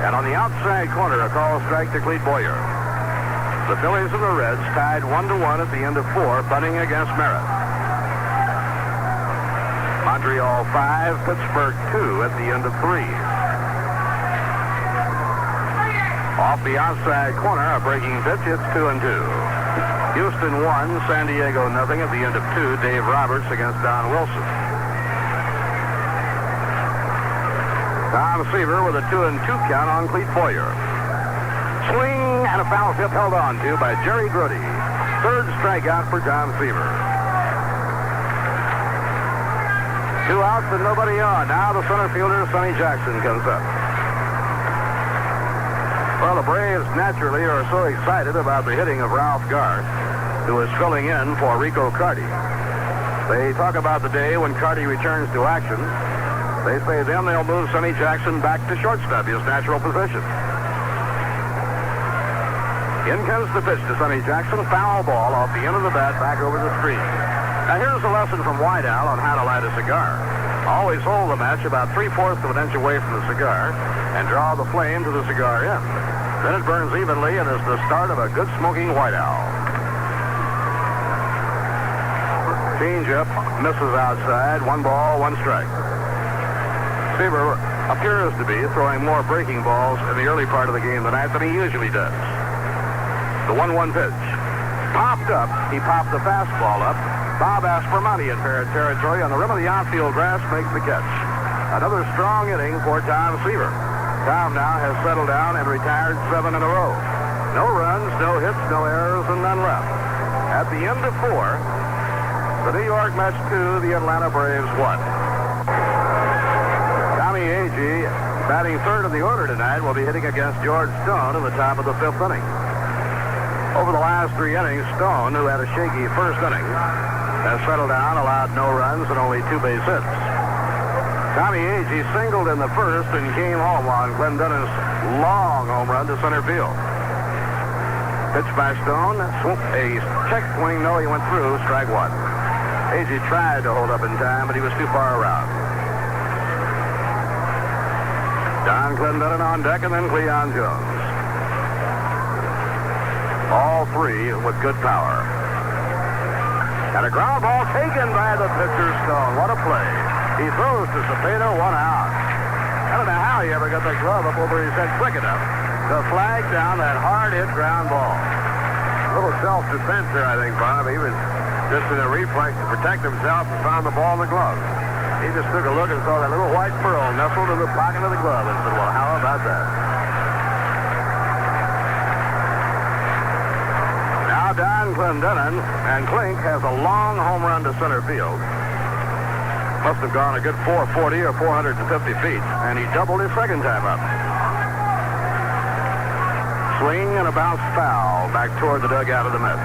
And on the outside corner, a call strike to Clete Boyer. The Phillies and the Reds tied 1-1 at the end of 4, bunting against Merritt. Montreal 5, Pittsburgh 2 at the end of 3. Off the outside corner, a breaking pitch. It's 2-2. Houston 1, San Diego 0 at the end of 2. Dave Roberts against Don Wilson. Tom Seaver with a 2-2 count on Clete Boyer. Swing and a foul tip held on to by Jerry Grody. 3rd strikeout for Tom Seaver. 2 outs and nobody on. Now the center fielder, Sonny Jackson, comes up. Well, the Braves naturally are so excited about the hitting of Ralph Garth, who is filling in for Rico Carty. They talk about the day when Carty returns to action. They say then they'll move Sonny Jackson back to shortstop, his natural position. In comes the pitch to Sonny Jackson. Foul ball off the end of the bat back over the screen. Now here's a lesson from White Owl on how to light a cigar. Always hold the match about 3/4 of an inch away from the cigar and draw the flame to the cigar end. Then it burns evenly and is the start of a good smoking White Owl. Changeup misses outside. 1 ball, 1 strike. Seaver appears to be throwing more breaking balls in the early part of the game tonight than he usually does. The 1-1 pitch. Popped up. He popped the fastball up. Bob Aspromonte in fair territory on the rim of the outfield grass makes the catch. Another strong inning for Tom Seaver. Tom now has settled down and retired 7 in a row. No runs, no hits, no errors, and none left. At the end of 4, the New York Mets 2, the Atlanta Braves 1. Tommy Agee, batting 3rd in the order tonight, will be hitting against George Stone in the top of the 5th inning. Over the last 3 innings, Stone, who had a shaky first inning, has settled down, allowed no runs, and only 2 base hits. Tommy Agee singled in the first and came home on Clendonen's long home run to center field. Pitch by Stone, a check swing, no, he went through, strike 1. Agee tried to hold up in time, but he was too far around. Don Clendenon on deck, and then Cleon Jones. All 3 with good power. And a ground ball taken by the pitcher, Stone. What a play. He throws to Cepeda, 1 out. I don't know how he ever got that glove up over his head quick enough to flag down that hard-hit ground ball. A little self-defense there, I think, Bob. He was just in a reflex to protect himself and found the ball in the glove. He just took a look and saw that little white pearl nestled in the pocket of the glove and said, well, how about that? Now Don Clendenon, and Klink has a long home run to center field. Must have gone a good 440 or 450 feet, and he doubled his second time up. Swing and a bounce foul back toward the dugout of the Mets.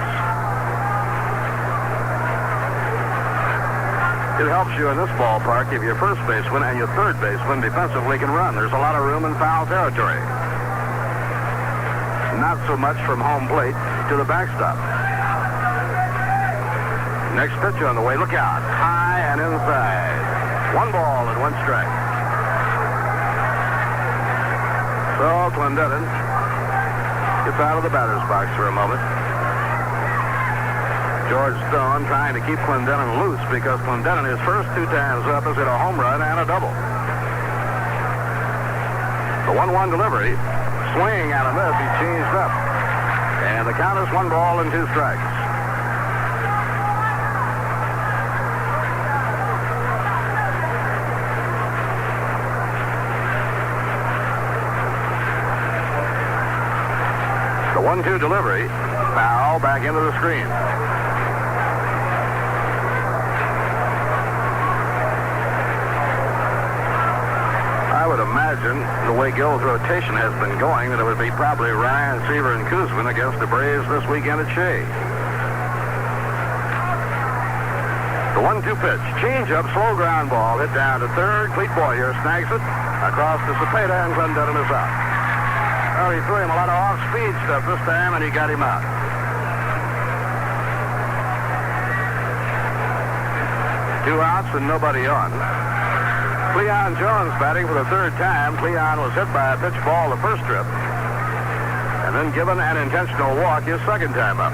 It helps you in this ballpark if your first baseman and your third baseman defensively can run. There's a lot of room in foul territory. Not so much from home plate to the backstop. Next pitch on the way. Look out. High and inside. 1 ball and 1 strike. So Clendenon gets out of the batter's box for a moment. George Stone trying to keep Clendenin loose because Clendenin, his first 2 times up, has hit a home run and a double. The 1-1 delivery. Swing out of this. He changed up. And the count is 1 ball and 2 strikes. The 1-2 delivery. Foul back into the screen. I would imagine the way Gill's rotation has been going that it would be probably Ryan, Seaver, and Koosman against the Braves this weekend at Shea. The 1-2 pitch. Change up, slow ground ball. Hit down to third. Clete Boyer snags it across to Cepeda, and Clendenin is out. Well, he threw him a lot of off-speed stuff this time, and he got him out. Two outs and nobody on. Cleon Jones batting for the 3rd time. Cleon was hit by a pitch ball the first trip, and then given an intentional walk his 2nd time up.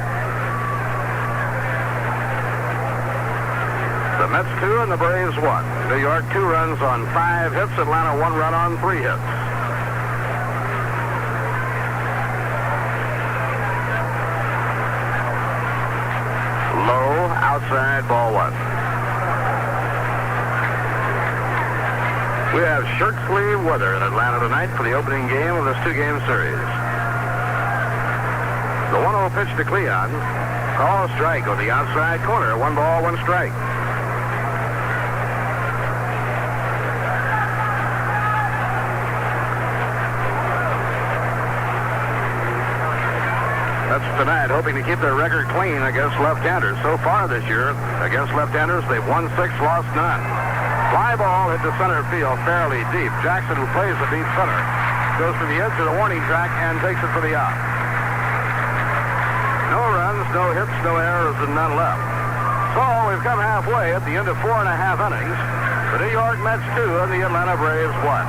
The Mets 2 and the Braves 1. New York 2 runs on 5 hits. Atlanta 1 run on 3 hits. Low, outside, ball 1. We have shirt sleeve weather in Atlanta tonight for the opening game of this 2-game series. The 1-0 pitch to Cleon. Call a strike on the outside corner. 1 ball, 1 strike. That's tonight, hoping to keep their record clean against left-handers. So far this year, against left-handers, they've won 6, lost none. Fly ball hit to center field fairly deep. Jackson, who plays the deep center, goes to the edge of the warning track and takes it for the out. No runs, no hits, no errors, and none left. So we've come halfway at the end of 4.5 innings. The New York Mets 2 and the Atlanta Braves 1.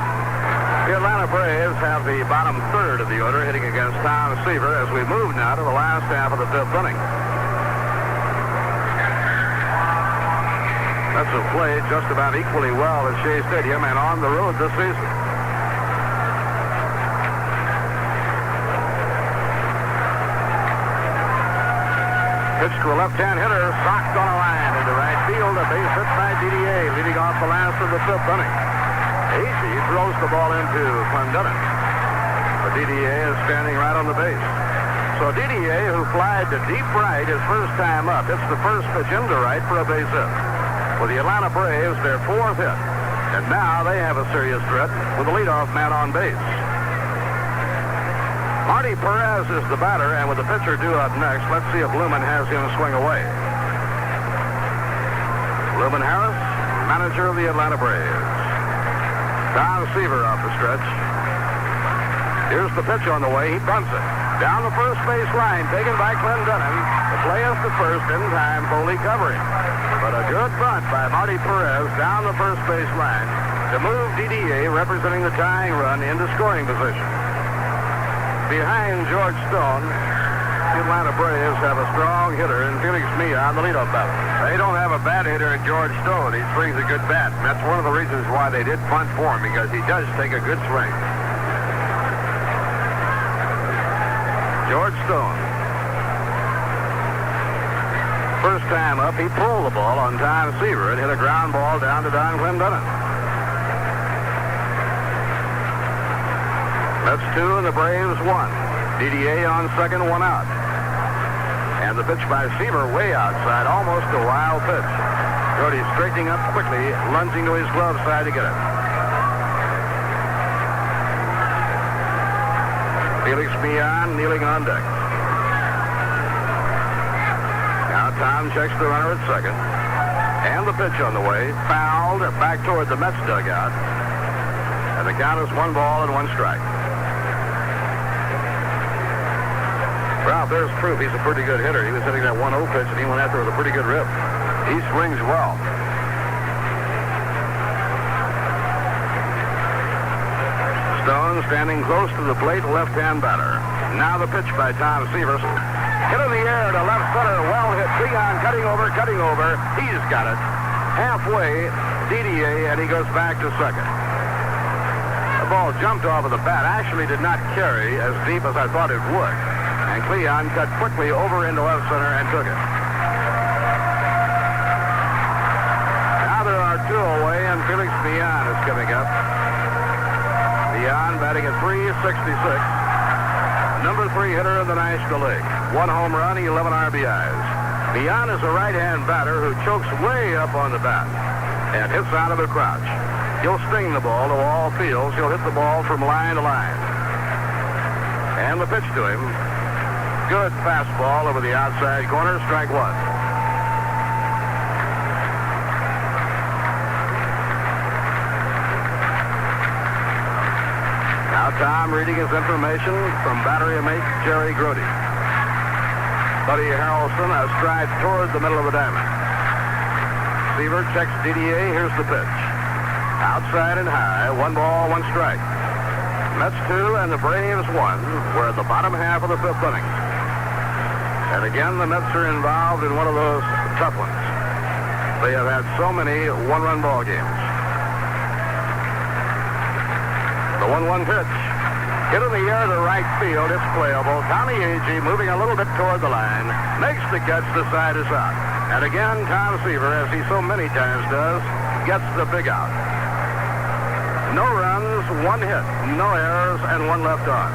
The Atlanta Braves have the bottom third of the order hitting against Tom Seaver as we move now to the last half of the 5th inning. Mets have played just about equally well at Shea Stadium and on the road this season. Pitch to a left-hand hitter, socked on a line into right field. A base hit by DDA, leading off the last of the 5th inning. Acey throws the ball into Clendenin. But DDA is standing right on the base. So DDA, who flied to deep right his first time up, hits the first pitch into right for a base hit. For the Atlanta Braves, their 4th hit. And now they have a serious threat with the leadoff man on base. Marty Perez is the batter, and with the pitcher due up next, let's see if Lumen has him swing away. Lumen Harris, manager of the Atlanta Braves. Tom Seaver off the stretch. Here's the pitch on the way. He bunts it. Down the first base line, taken by Clendenin. The play is to first in time, Foley covering. But a good bunt by Marty Perez down the first base line to move DDA, representing the tying run, into scoring position. Behind George Stone, the Atlanta Braves have a strong hitter in Felix Milla on the leadoff batter. They don't have a bad hitter in George Stone. He swings a good bat. And that's one of the reasons why they did bunt for him, because he does take a good swing. George Stone. First time up, he pulled the ball on Tom Seaver and hit a ground ball down to Don Clendenin. That's 2 and the Braves 1. DDA on second, 1 out. And the pitch by Seaver way outside, almost a wild pitch. Jordy straightening up quickly, lunging to his glove side to get it. Felix Millan kneeling on deck. Now Tom checks the runner at second. And the pitch on the way, fouled back toward the Mets dugout. And the count is 1 ball and 1 strike. Well, there's proof he's a pretty good hitter. He was hitting that 1-0 pitch, and he went after it with a pretty good rip. He swings well. Stone standing close to the plate, left-hand batter. Now the pitch by Tom Seaver. Hit in the air to left center. Well hit. Cleon cutting over. He's got it. Halfway, DDA, and he goes back to second. The ball jumped off of the bat. Actually did not carry as deep as I thought it would. And Cleon cut quickly over into left center and took it. Now there are two away, and Felix Millan is coming up. Millan batting at .366. Number 3 hitter in the National League. 1 home run, 11 RBIs. Millan is a right-hand batter who chokes way up on the bat and hits out of the crouch. He'll sting the ball to all fields. He'll hit the ball from line to line. And the pitch to him. Good fastball over the outside corner. Strike 1. Now Tom reading his information from battery mate Jerry Grote. Buddy Harrelson has stride toward the middle of the diamond. Seaver checks DDA. Here's the pitch. Outside and high. 1 ball, 1 strike. Mets 2 and the Braves 1. We're at the bottom half of the 5th inning. And again, the Mets are involved in one of those tough ones. They have had so many one-run ball games. The 1-1 pitch. Hit in the air to right field. It's playable. Tommy Agee moving a little bit toward the line. Makes the catch. The side is out. And again, Tom Seaver, as he so many times does, gets the big out. No runs, 1 hit, no errors, and 1 left on.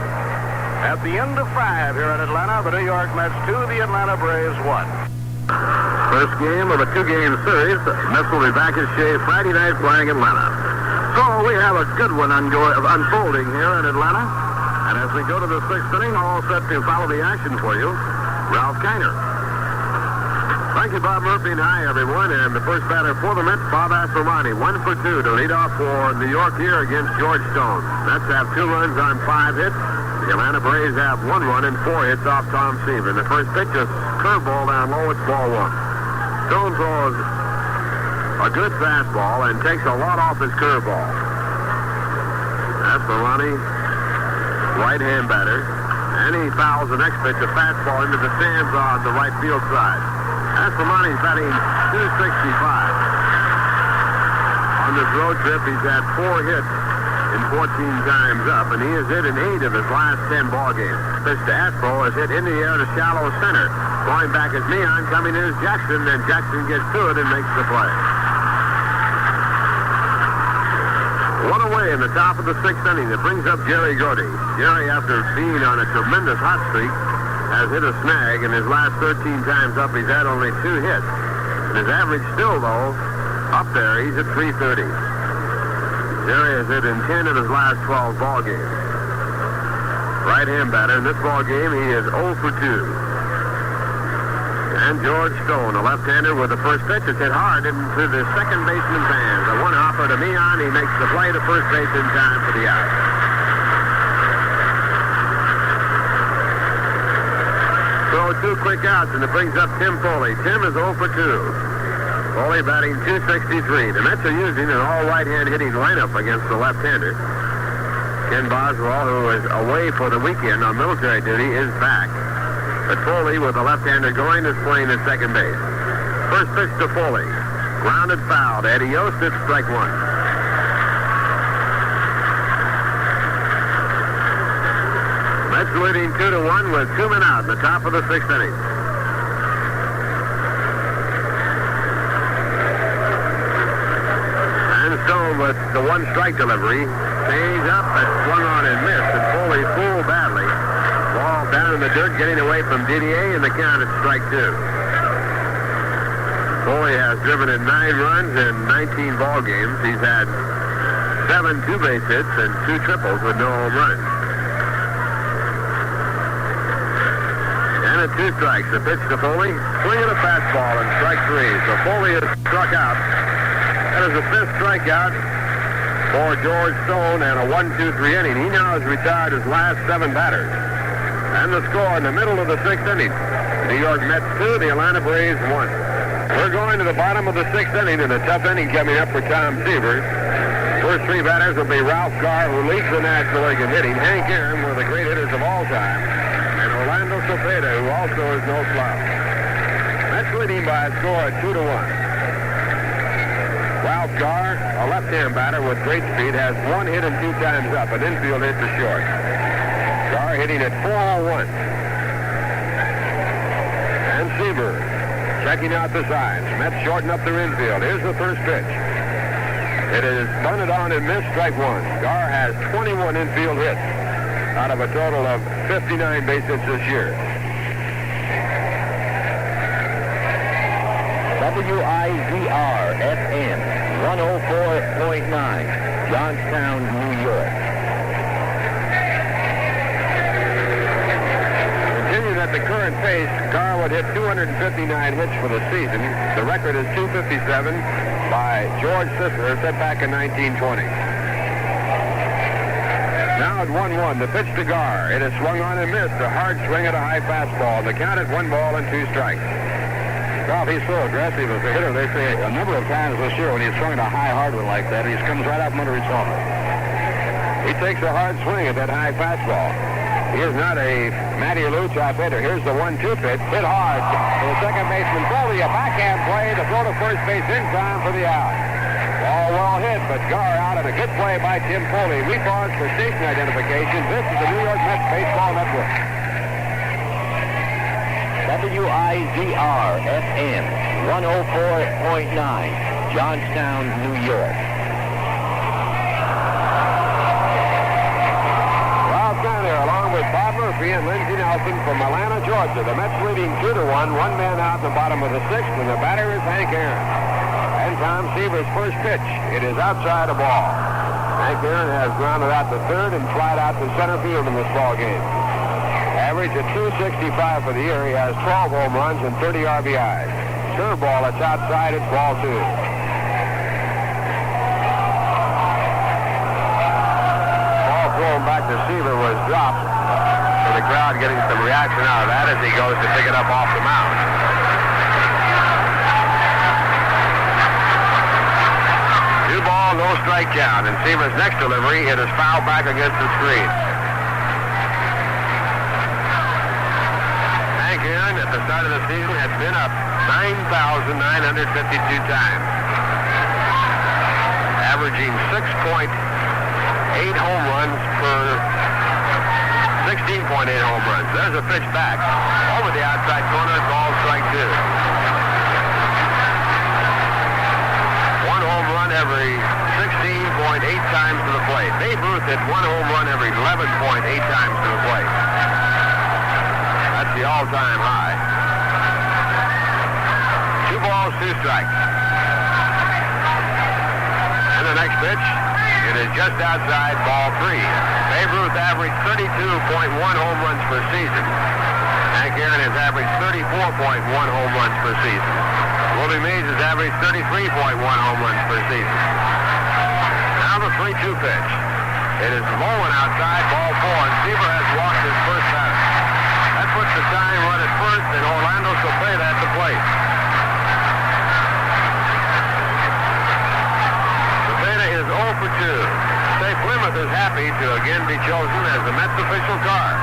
At the end of 5 here in Atlanta, the New York Mets 2, the Atlanta Braves 1. First game of a 2-game series. Mets will be back at Shea Friday night playing Atlanta. So we have a good one unfolding here in Atlanta. And as we go to the 6th inning, all set to follow the action for you, Ralph Kiner. Thank you, Bob Murphy, and hi, everyone. And the first batter for the Mets, Bob Aspermani, 1 for 2 to lead off for New York here against George Stone. Mets have 2 runs on 5 hits. The Atlanta Braves have 1 run and 4 hits off Tom Seaver. The first pitch is curveball down low. It's ball 1. Stone throws a good fastball and takes a lot off his curveball. Aspermani, right-hand batter, and he fouls the next pitch, a fastball into the stands on the right field side. Aspermani's batting .265. On this road trip, he's had 4 hits in 14 times up, and he has hit in 8 of his last 10 ball games. Pitch to Astro is hit in the air to shallow center. Going back is Millan, coming in is Jackson, and Jackson gets to it and makes the play. 1 away in the top of the 6th inning. That brings up Jerry Grote. Jerry, after being on a tremendous hot streak, has hit a snag. In his last 13 times up, he's had only 2 hits. And his average still, though, up there, he's at .330. Jerry has hit in 10 of his last 12 ball games. Right-hand batter. In this ball game, he is 0 for 2. And George Stone, a left-hander with the first pitch. It's hit hard into the second baseman's hands. A 1-hopper to Millan. He makes the play to first base in time for the out. So 2 quick outs, and it brings up Tim Foley. Tim is 0 for 2. Foley batting .263. The Mets are using an all right-hand hitting lineup against the left-hander. Ken Boswell, who is away for the weekend on military duty, is back. But Foley, with the left-hander going, is playing at second base. First pitch to Foley. Grounded foul to Eddie Yost. It's strike 1. Mets leading 2-1 with 2 men out in the top of the 6th inning. And Stone with the 1 strike delivery. Change up and swung on and missed. And Foley fooled badly. Ball down in the dirt, getting away from DDA, and the count is strike 2. Foley has driven in 9 runs in 19 ball games. He's had 7 two-base hits and 2 triples with no home runs. And at 2 strikes, the pitch to Foley, swing at a fastball and strike 3. So Foley is struck out. That is the 5th strikeout for George Stone and a 1-2-3 inning. He now has retired his last 7 batters. And the score in the middle of the 6th inning. The New York Mets 2, the Atlanta Braves 1. We're going to the bottom of the 6th inning, and a tough inning coming up for Tom Seaver. First 3 batters will be Ralph Carr, who leads the National League in hitting. Hank Aaron, one of the great hitters of all time. And Orlando Cepeda, who also is no slouch. Mets leading by a score of 2-1. Ralph Garr, a left-hand batter with great speed, has 1 hit and 2 times up, an infield hit to short. Garr hitting at .401. And Seaver checking out the signs. Mets shorten up their infield. Here's the first pitch. It is bunted on and missed, strike one. Garr has 21 infield hits out of a total of 59 base hits this year. WIZR-FM 104.9, Johnstown, New York. Continuing at the current pace, Garr would hit 259 hits for the season. The record is 257 by George Sisler, set back in 1920. Now at 1-1, the pitch to Garr. It is swung on and missed. A hard swing at a high fastball. The count at 1 ball and 2 strikes. Ralph, he's so aggressive as a hitter. They say a number of times this year when he's swung at a high hard one like that, he comes right up under his helmet. He takes a hard swing at that high fastball. He is not a Matty Lou type hitter. Here's the 1-2 pitch. Hit hard to the second baseman. Foley, a backhand play to throw to first base in time for the out. Ball well hit, but Garr out, and a good play by Tim Foley. We pause for station identification. This is the New York Mets Baseball Network. WIZR-FM 104.9, Johnstown, New York. Ralph Garner, along with Bob Murphy and Lindsey Nelson from Atlanta, Georgia. The Mets leading 2-1, 1 man out in the bottom of the 6th, and the batter is Hank Aaron. And Tom Seaver's first pitch. It is outside a ball. Hank Aaron has grounded out to third and flied out to center field in this ball game. Average at .265 for the year. He has 12 home runs and 30 RBIs. Curveball that's outside, it's ball 2. Ball thrown back to Seaver was dropped. So the crowd getting some reaction out of that as he goes to pick it up off the mound. 2 ball, no strike count. And Seaver's next delivery, it is fouled back against the screen. Hank Aaron at the start of the season had been up 9,952 times, averaging 6.8 home runs per 16.8 home runs. There's a pitch back over the outside corner, ball strike 2. 1 home run every 16.8 times to the plate. Babe Ruth hit 1 home run every 11.8 times to the plate. That's the all-time high. 2 balls, 2 strikes. And the next pitch, it is just outside, ball 3. Babe Ruth averaged 32.1 home runs per season. Hank Aaron has averaged 34.1 home runs per season. Willie Mays has averaged 33.1 home runs per season. Now the 3-2 pitch. It is low and outside, ball 4, and Seaver has walked his first batter. That puts the tying run at first, and Orlando Cepeda at the plate. Cepeda is 0 for 2. Say Plymouth is happy to again be chosen as the Mets official car.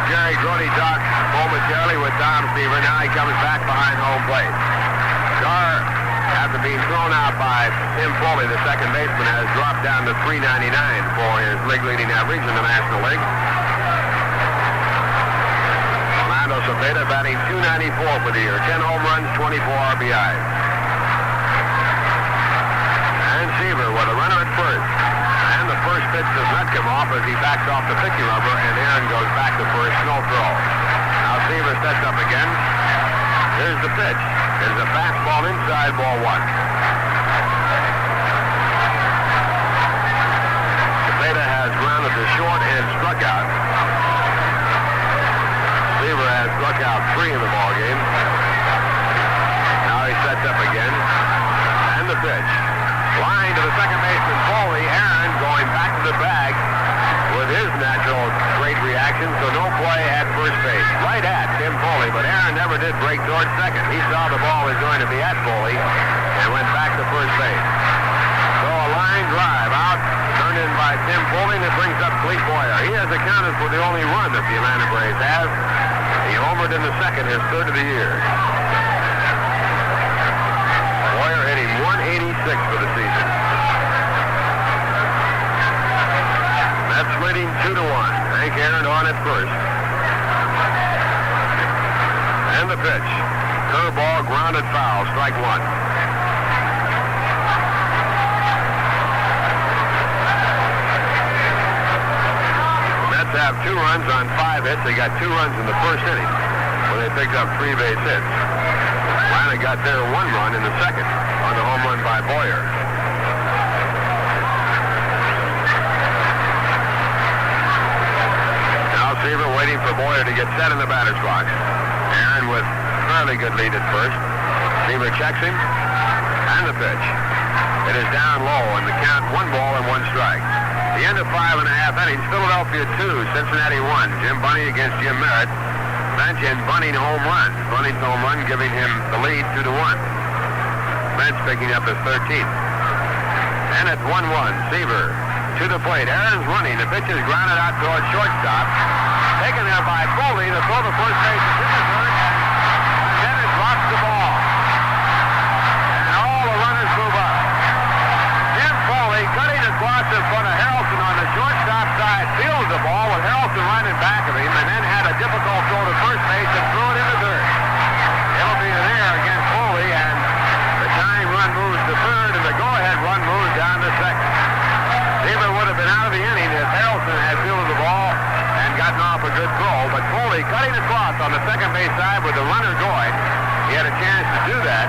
Jerry Grody talked momentarily with Tom Seaver. Now he comes back behind home plate. Garr, after being thrown out by Tim Foley, the second baseman, has dropped down to .399 for his league-leading average in the National League. Orlando Cepeda batting .294 for the year. 10 home runs, 24 RBIs. And Seaver with a runner at first. And the first pitch does not come off as he backs off the picking rubber, and Aaron goes back to first, no throw. Now Seaver sets up again. Here's the pitch. There's a fastball inside, ball 1. Cepeda has grounded to short and struck out. Seaver has struck out 3 in the ballgame. Now he sets up again. And the pitch. Line to the second baseman, Foley. Aaron going back to the bag with his natural great reaction, so no play at first base. Right at Tim Foley, but Aaron never did break towards second. He saw the ball was going to be at Foley and went back to first base. So a line drive out, turned in by Tim Foley, and it brings up Clete Boyer. He has accounted for the only run that the Atlanta Braves have. He homered in the second, his third of the year. Boyer hitting 186 for the season. Mets leading 2-1. Hank Aaron on at first. And the pitch. Curveball, grounded foul, strike one. Mets have 2 runs on 5 hits. They got 2 runs in the first inning when they picked up 3 base hits. Atlanta got their 1 run in the second on the home run by Boyer. Now Seaver waiting for Boyer to get set in the batter's box. Aaron with fairly good lead at first. Seaver checks him, and the pitch. It is down low, and the count 1 ball and 1 strike. The end of 5 1/2 innings. Philadelphia 2, Cincinnati 1. Jim Bunning against Jim Merritt. Bench and Bunning home run. Bunning's home run giving him the lead 2-1. Bench picking up his 13th. And it's 1-1. Seaver to the plate. Aaron's running. The pitch is grounded out towards shortstop. Taken there by Foley to throw the first base to Zimmerberg. And then it drops the ball. And all the runners move up. Jim Foley cutting across in front of Harrelson on the shortstop side. Fields the ball with Harrelson running back of him, and then had a difficult throw to first base and threw it into third. It'll be an error against Foley, and the tying run moves to third, and the go-ahead run moves down to second. Seaver would have been out of the inning if Harrelson had fielded the ball and gotten off a good throw, but Foley cutting across on the second base side with the runner going. He had a chance to do that,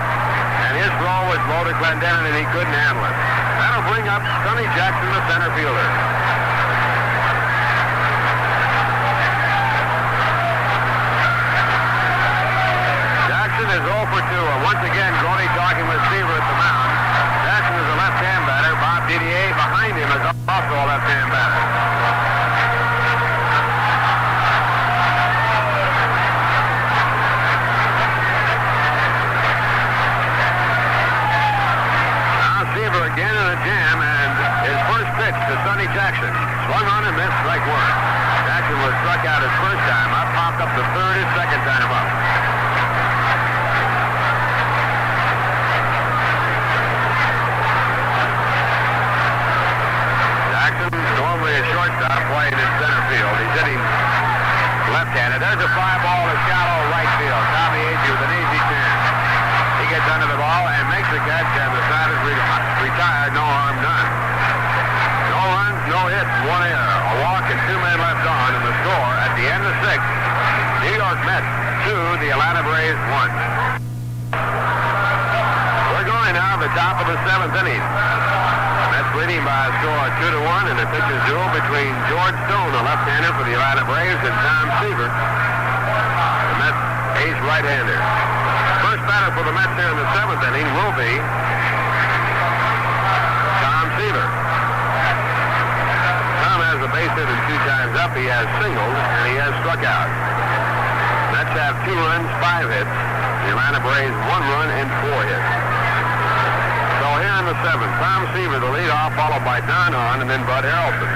and his throw was low to Clendenin, and he couldn't handle it. That'll bring up Sonny Jackson, the center fielder. Jackson is 0 for 2, and once again, Grote talking with Seaver at the mound. Jackson is a left-hand batter. Bob Didier behind him is also a left-hand batter. Again in a jam, and his first pitch to Sonny Jackson. Swung on and missed, strike one. Jackson was struck out his first time up, popped up the third, his second time up. Jackson, normally a shortstop, playing in center field. He's hitting left-handed. There's a fly ball to shallow right field. Tommy Agee with an easy chance. He gets under the ball and makes the catch, and the side is retired, no harm done. No runs, no hits, 1 error. A walk and 2 men left on, and the score at the end of 6, New York Mets 2, the Atlanta Braves 1. We're going now to the top of the 7th inning. Mets leading by a score of 2-1, and the pitcher's duel between George Stone, a left-hander for the Atlanta Braves, and Tom Seaver, the Mets ace right-hander. First batter for the Mets here in the 7th inning will be Tom Seaver. Tom has a base hit and 2 times up. He has singled, and he has struck out. Mets have 2 runs, 5 hits. The Atlanta Braves 1 run and 4 hits. So here in the 7th, Tom Seaver, the leadoff, followed by Don Hahn, and then Bud Harrelson.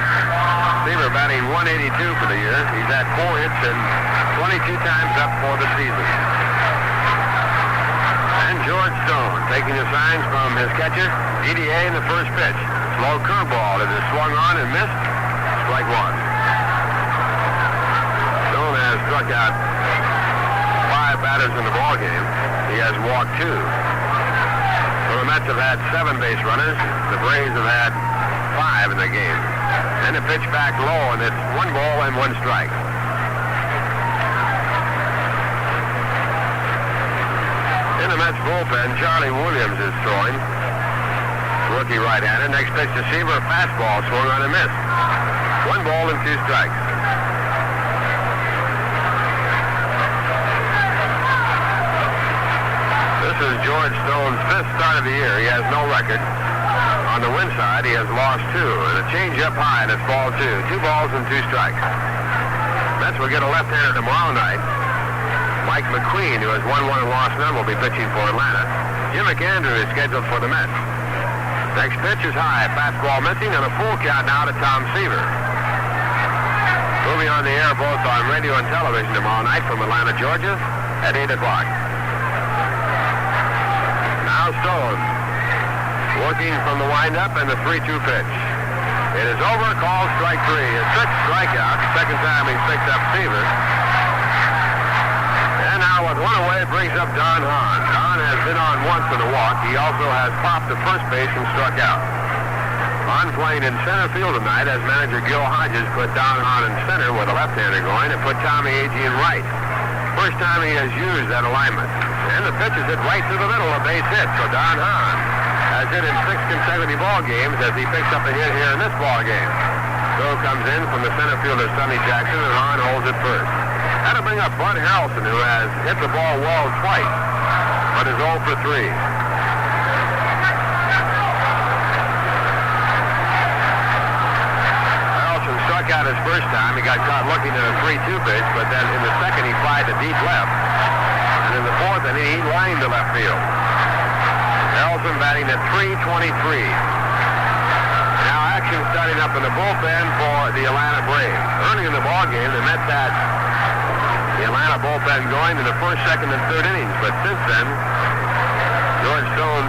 Seaver batting 182 for the year. He's had 4 hits and 22 times up for the season. And George Stone taking the signs from his catcher, DDA, in the first pitch. Slow curveball. It is swung on and missed. Strike one. Stone has struck out 5 batters in the ballgame. He has walked 2. So the Mets have had 7 base runners. The Braves have had 5 in the game. And the pitch back low, and it's 1 ball and 1 strike. In the Mets bullpen, Charlie Williams is throwing. Rookie right-hander. Next pitch to Seaver, a fastball swung on and missed. 1 ball and 2 strikes. This is George Stone's 5th start of the year. He has no record. On the win side, he has lost 2. And a change-up high, and it's ball 2. 2 balls and 2 strikes. Mets will get a left-hander tomorrow night. Mike McQueen, who has won one and lost none, will be pitching for Atlanta. Jim McAndrew is scheduled for the Mets. Next pitch is high. Fastball missing, and a full count now to Tom Seaver. We'll be on the air both on radio and television tomorrow night from Atlanta, Georgia at 8 o'clock. Now Stone working from the windup and the 3-2 pitch. It is over, called strike 3. A sixth strikeout, second time he's picked up Seaver. And now with one away brings up Don Hahn. Don has been on once in a walk. He also has popped to first base and struck out. Hahn playing in center field tonight as manager Gil Hodges put Don Hahn in center with a left-hander going and put Tommy Agee in right. First time he has used that alignment. And the pitch is hit right through the middle, a base hit. So Don Hahn has hit in 6 consecutive ball games as he picks up a hit here in this ball game. Throw comes in from the center fielder Sonny Jackson, and Hahn holds it first. That'll bring up Bud Harrelson, who has hit the ball well twice, but is 0 for 3. Harrelson struck out his first time. He got caught looking at a 3-2 pitch, but then in the second he flied to deep left. And in the fourth inning, he lined to left field. Harrelson batting at .323. Now action starting up in the bullpen for the Atlanta Braves. Early in the ball game, the Mets had the Atlanta bullpen going in the first, second, and third innings. But since then, George Stone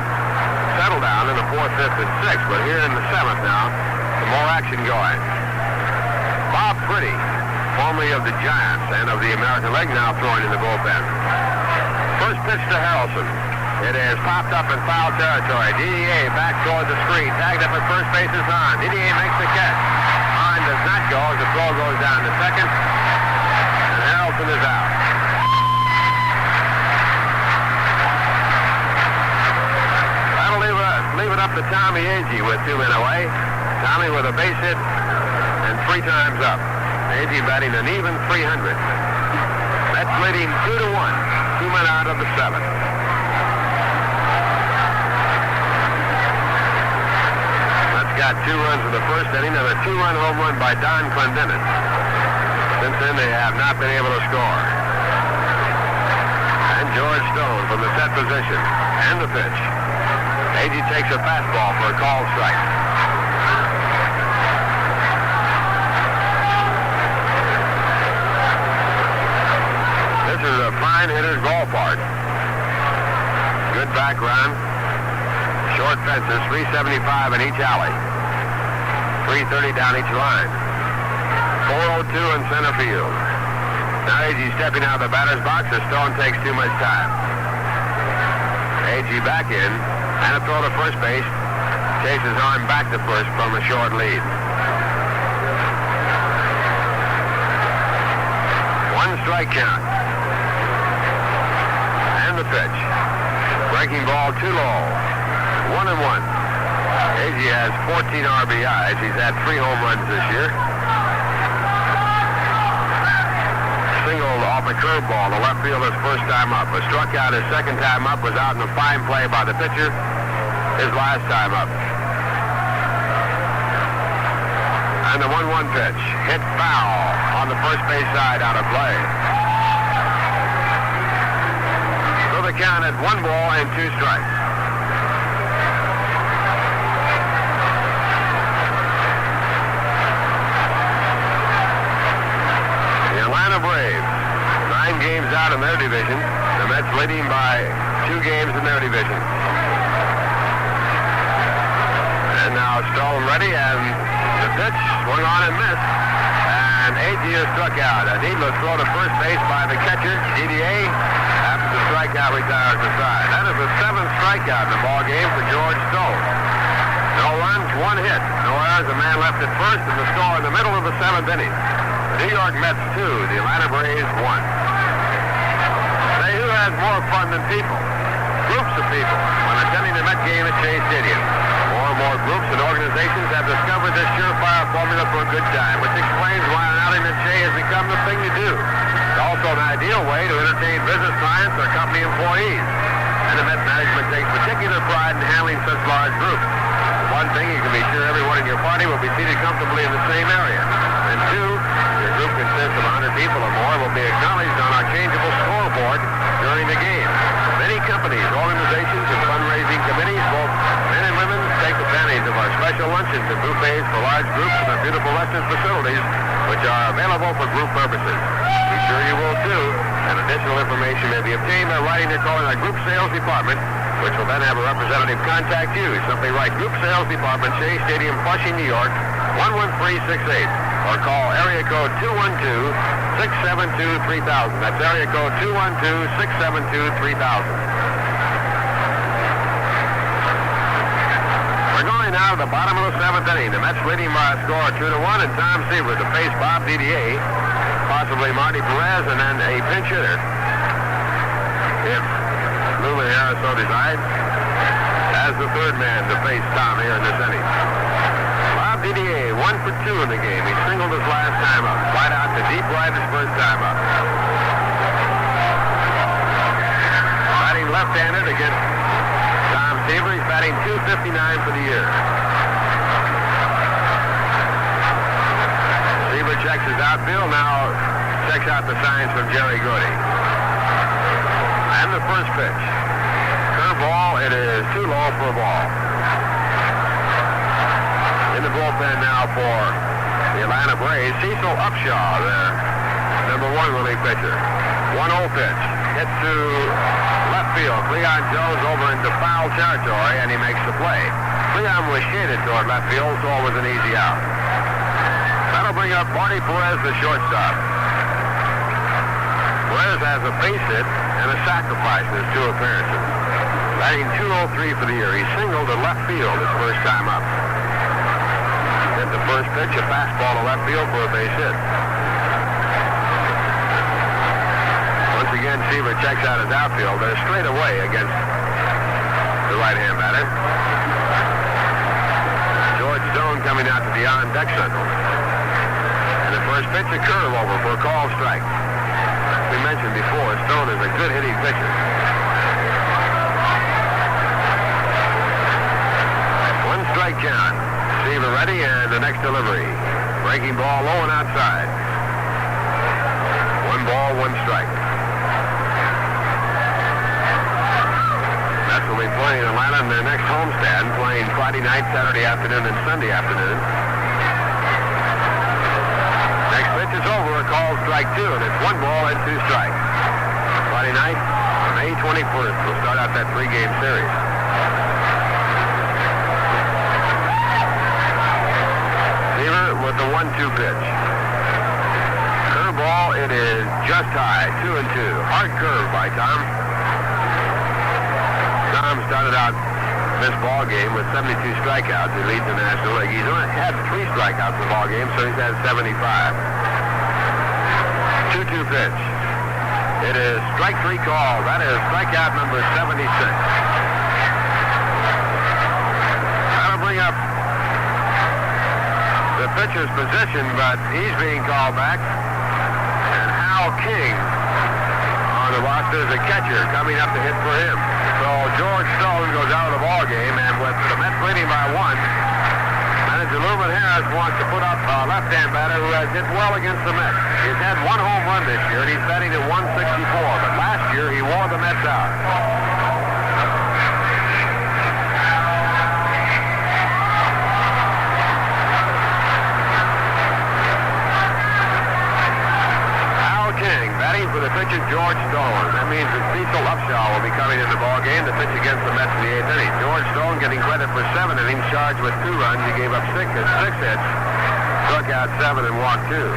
settled down in the fourth, fifth, and sixth. But here in the seventh now, some more action going. Bob Pretty, formerly of the Giants and of the American League, now throwing in the bullpen. First pitch to Harrelson. It is popped up in foul territory. DDA back toward the screen. Tagged up at first base is Hahn. DDA makes the catch. Hahn does not go as the throw goes down to second. And Harrelson is out. That'll leave it up to Tommy Agee with 2 men away. Tommy with a base hit and 3 times up. Agee batting an even .300. That's leading 2-1. 2 men out of the 7th. Got 2 runs in the first inning and a 2-run home run by Don Clendenin. Since then, they have not been able to score. And George Stone from the set position. And the pitch. Agee takes a fastball for a called strike. This is a fine hitter's ballpark. Good background. Short fences, 375 in each alley. 330 down each line. 402 in center field. Now Agee stepping out of the batter's box as Stone takes too much time. Agee back in, and a throw to first base. Chases Hahn back to first from a short lead. 1 strike count. And the pitch. Breaking ball too low. 1-1. Agee has 14 RBIs. He's had 3 home runs this year. Singled off a curveball. The left fielder's first time up. A struck out his second time up. Was out in a fine play by the pitcher his last time up. And the 1-1 pitch. Hit foul on the first base side out of play. So the count at 1 ball and 2 strikes. Braves, 9 games out in their division. The Mets leading by 2 games in their division. And now Stone ready, and the pitch swung on and missed. And Agee is struck out. A needless throw to first base by the catcher, DDA. After the strikeout, retires the side. That is the 7th strikeout in the ball game for George Stone. No runs, 1 hit. No errors, a man left at first, and the score in the middle of the 7th inning. New York Mets 2, the Atlanta Braves 1. Say, who has more fun than people? Groups of people when attending the Met game at Shea Stadium. More and more groups and organizations have discovered this surefire formula for a good time, which explains why an outing at Shea has become the thing to do. It's also an ideal way to entertain business clients or company employees. And the Met management takes particular pride in handling such large groups. One thing, you can be sure everyone in your party will be seated comfortably in the same area. And 2, your group consists of 100 people or more will be acknowledged on our changeable scoreboard for group purposes. Be sure you will too, and additional information may be obtained by writing or calling our group sales department, which will then have a representative contact you. Simply write Group Sales Department, Shea Stadium, Flushing, New York, 11368, or call area code 212-672-3000. That's area code 212-672-3000. We're going now to the bottom of the seventh inning. The Mets leading by a score of 2-1, and Tom Seaver to face Bob Didier, possibly Marty Perez, and then a pinch hitter, if Lou Harris so decides, as the third man to face Tom here in this inning. Bob Didier, 1 for 2 in the game. He singled his last time up. Flied out to deep right his first time up. Batting left-handed against Tom Seaver. He's batting .259 for the year. Seaver checks his outfield. Now checks out the signs from Jerry Gordy. And the first pitch. Curveball. It is too low for a ball. In the bullpen now for the Atlanta Braves, Cecil Upshaw, their number 1 relief pitcher. 1-0 pitch. Hits to left field. Cleon Jones over into foul territory, and he makes the play. Cleon was shaded toward left field, so it was an easy out. That'll bring up Marty Perez, the shortstop. Perez has a base hit and a sacrifice in his 2 appearances. Batting .203 for the year. He singled to left field his first time up. Hit the first pitch, a fastball to left field for a base hit. Once again, Seaver checks out his outfield. They're straight away against the right-hand batter. George Stone coming out to the on-deck circle. And the first pitch, a curve over for a called strike. We mentioned before, Stone is a good hitting pitcher. 1 strike count. Seaver ready, and the next delivery. Breaking ball low and outside. 1 ball, 1 strike. Mets will be playing in Atlanta in their next homestand, playing Friday night, Saturday afternoon, and Sunday afternoon. Next pitch is over, a called strike 2, and it's 1 ball and 2 strikes. Friday night, May 21st, we'll start out that 3-game series. Seaver with the 1-2 pitch. Curveball, it is just high, 2-2. Hard curve by Tom. Tom started out this ball game with 72 strikeouts. He leads the National League. He's only had 3 strikeouts in the ball game, so he's had 75. 2-2 pitch. It is strike 3 call. That is strikeout number 76. That'll bring up the pitcher's position, but he's being called back. And Hal King on the roster is a catcher coming up to hit for him. So George Stone goes out of the ball game, and with the Mets leading by 1, manager Leuben Harris wants to put up a left-hand batter who has hit well against the Mets. He's had 1 home run this year, and he's batting at 164. But last year he wore the Mets out. Batting for the pitcher George Stone. That means that Cecil Upshaw will be coming in the ball game to pitch against the Mets in the 8th inning. George Stone getting credit for 7 innings, charged with 2 runs. He gave up 6 hits, struck out 7 and walked 2.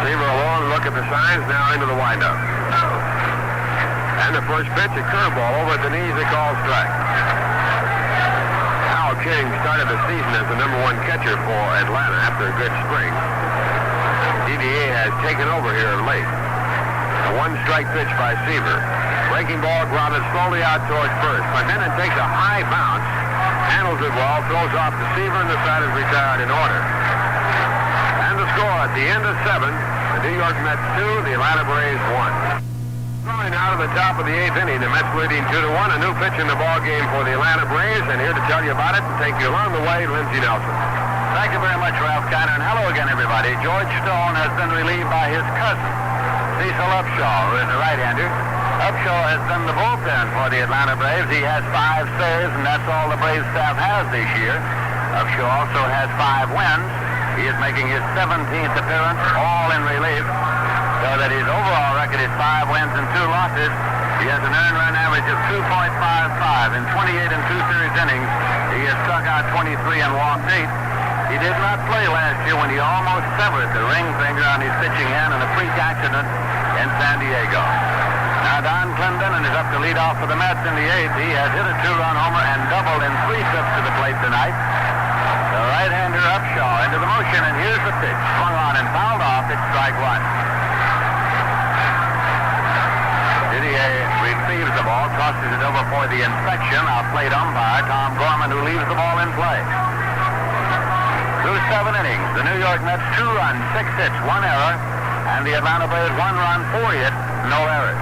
Seaver alone, look at the signs, now into the windup. And the first pitch, a curveball over at the knees, a called strike. King started the season as the number 1 catcher for Atlanta after a good spring. Didier has taken over here of late. A 1-strike pitch by Seaver. Breaking ball grounded slowly out towards first. McMahon takes a high bounce, handles it well, throws off to Seaver, and the side is retired in order. And the score at the end of 7, the New York Mets 2, the Atlanta Braves 1. Going out of the top of the 8th inning, the Mets leading 2-1. A new pitch in the ball game for the Atlanta Braves, and here to tell you about it and take you along the way, Lindsey Nelson. Thank you very much, Ralph Kiner, and hello again, everybody. George Stone has been relieved by his cousin, Cecil Upshaw, who is a right-hander. Upshaw has done the bullpen for the Atlanta Braves. He has 5 saves, and that's all the Braves staff has this year. Upshaw also has 5 wins. He is making his 17th appearance, all in relief, so that his overall record is 5 wins and 2 losses. He has an earned run average of 2.55. In 28 and 2/3 innings, he has struck out 23 and walked 8. He did not play last year when he almost severed the ring finger on his pitching hand in a freak accident in San Diego. Now Don Clendenon is up to lead off for the Mets in the 8th. He has hit a 2-run homer and doubled in 3 trips to the plate tonight. The right-hander Upshaw into the motion, and here's the pitch. Swung on and fouled off. It's strike 1. Didier retrieves the ball, tosses it over for the inspection. Our plate umpire, Tom Gorman, who leaves the ball in play. Through 7 innings, the New York Mets 2 runs, 6 hits, 1 error, and the Atlanta Braves 1 run, 4 hits, no errors.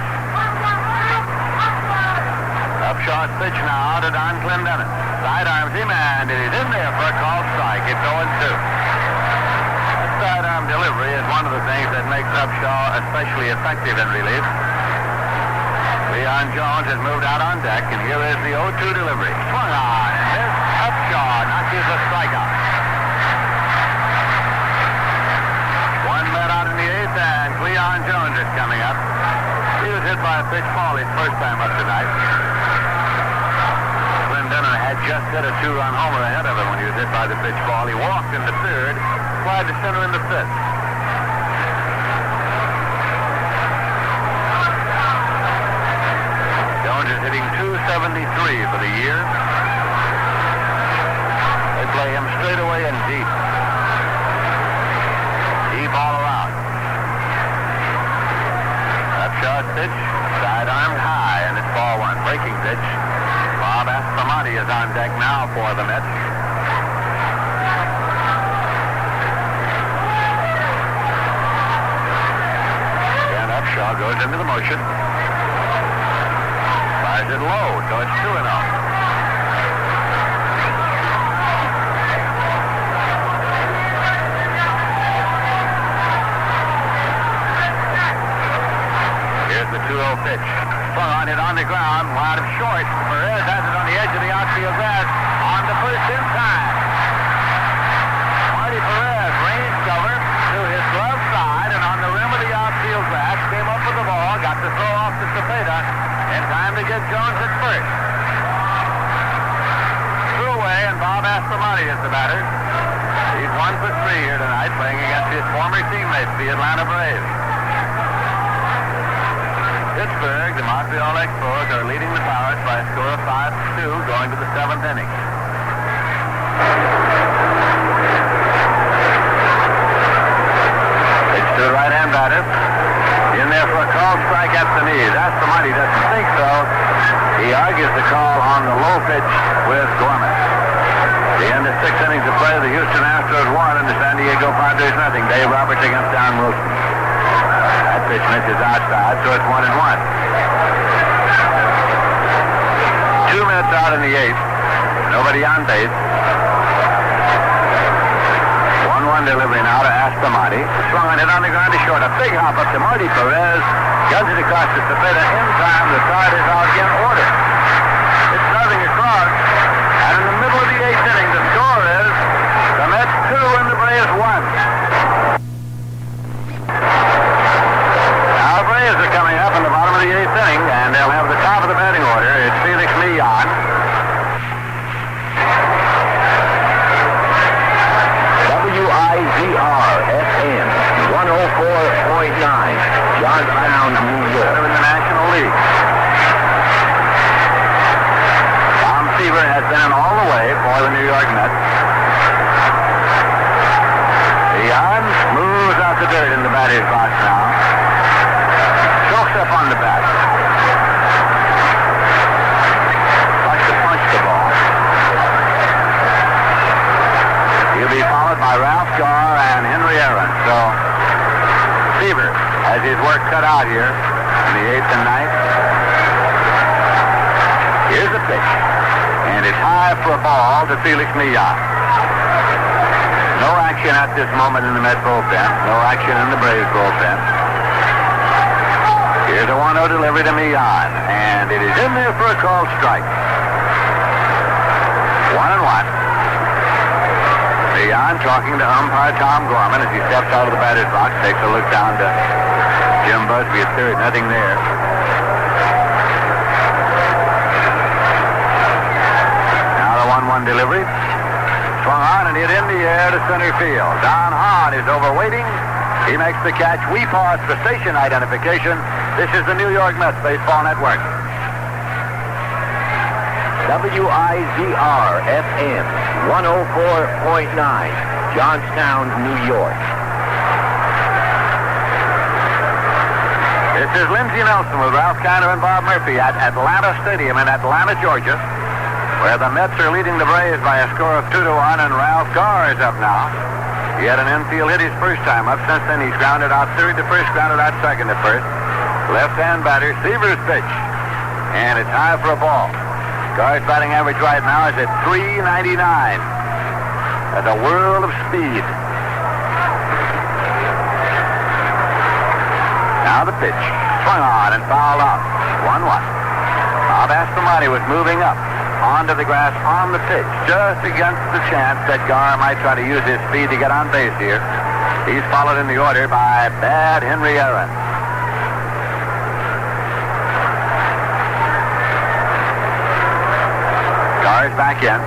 Upshaw's pitch now to Don Clendenon. Sidearms him, and it is in there for a called strike. It's 0-2. That sidearm delivery is one of the things that makes Upshaw especially effective in relief. Leon Jones has moved out on deck, and here is the 0-2 delivery. Swung on, and this Upshaw notches a strikeout. Out in the 8th, and Leon Jones is coming up. He was hit by a pitch ball his first time up tonight. Clendenon had just hit a 2-run homer ahead of him when he was hit by the pitch ball. He walked into 3rd, flied to center into 5th. Jones is hitting .273 for the year. They play him straight away and deep. Deep all around. Upshaw's pitch, sidearmed high, and it's ball 1. Breaking pitch. Bob Aspromonte is on deck now for the Mets. And Upshaw goes into the motion. Fires it low, so it's 2-0. The 2-0 pitch. Swung on it on the ground, wide of short. Perez has it on the edge of the outfield grass. On the first in time. Marty Perez range cover to his glove side, and on the rim of the outfield grass, came up with the ball, got to throw off to Cepeda in time to get Jones at first. Threw away, and Bob Aspromonte is the batter. He's 1 for 3 here tonight, playing against his former teammates, the Atlanta Braves. Pittsburgh, the Montreal Expos, are leading the Pirates by a score of 5-2 going to the 7th inning. Pitch to the right-hand batter. In there for a called strike at the knees. Aspromonte doesn't think so. He argues the call on the low pitch with Gorman. The end of 6 innings of play, the Houston Astros won, and the San Diego Padres nothing. Dave Roberts against Don Wilson. Pitch misses outside, so it's 1-1. 2 Mets out in the 8th. Nobody on base. 1-1 delivery now to Aspromonte. Swung on it on the ground to short. A big hop up to Marty Perez. Guns it across to Cepeda. In time, the start is out in order. It's driving across. And in the middle of the 8th inning, the score is the Mets 2 and the Braves 1. Braves are coming up in the bottom of the 8th inning, and they'll have the top of the batting order. It's Felix Millan. WIZR-FM 104.9, Johnstown, New York. In the National League. Tom Seaver has been all the way for the New York Mets. Millan moves out the dirt in the batter's box now. Up on the bat. Likes to punch the ball. He'll be followed by Ralph Garr and Henry Aaron. So Seaver has his work cut out here in the 8th and 9th. Here's the pitch. And it's high for a ball to Felix Millan. No action at this moment in the Met bullpen. No action in the Braves bullpen. Here's a 1-0 delivery to Millan, and it is in there for a called strike. 1-1. Leon talking to umpire Tom Gorman as he steps out of the batter's box, takes a look down to Jim Busby at third. Nothing there. Now the 1-1 delivery. Swung on and hit in the air to center field. Don Hahn is over waiting. He makes the catch. We pause for station identification. This is the New York Mets Baseball Network. WIZR FM 104.9, Johnstown, New York. This is Lindsey Nelson with Ralph Kiner and Bob Murphy at Atlanta Stadium in Atlanta, Georgia, where the Mets are leading the Braves by a score of 2-1, and Ralph Garr is up now. He had an infield hit his first time up. Since then, he's grounded out third to first, grounded out second to first. Left-hand batter, Seaver's pitch, and it's high for a ball. Garr's batting average right now is at .399. That's a world of speed. Now the pitch. Swung on and fouled out. 1-1. Bob Astomani was moving up onto the grass on the pitch, just against the chance that Garr might try to use his speed to get on base here. He's followed in the order by bad Henry Aaron. Garr's back in.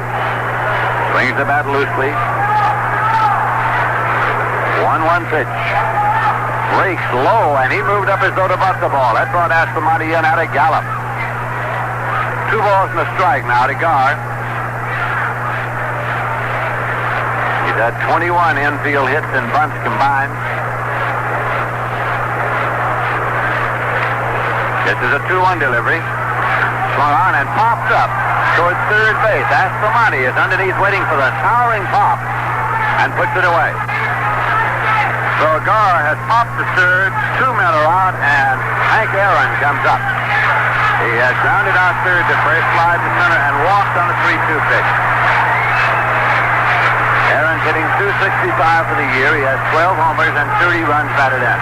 Swings the bat loosely. 1-1 pitch. Breaks low, and he moved up as though to butt the ball. That brought Astomani in at a gallop. 2 balls and a strike now to Garr. He's had 21 infield hits and bunts combined. This is a 2-1 delivery. Swung on and popped up towards third base. Astomani is underneath waiting for the towering pop and puts it away. So Garr has popped to third, 2 men are out, and Hank Aaron comes up. He has grounded out third to first, slide to center, and walked on a 3-2 pitch. Aaron's hitting .265 for the year. He has 12 homers and 30 runs batted in.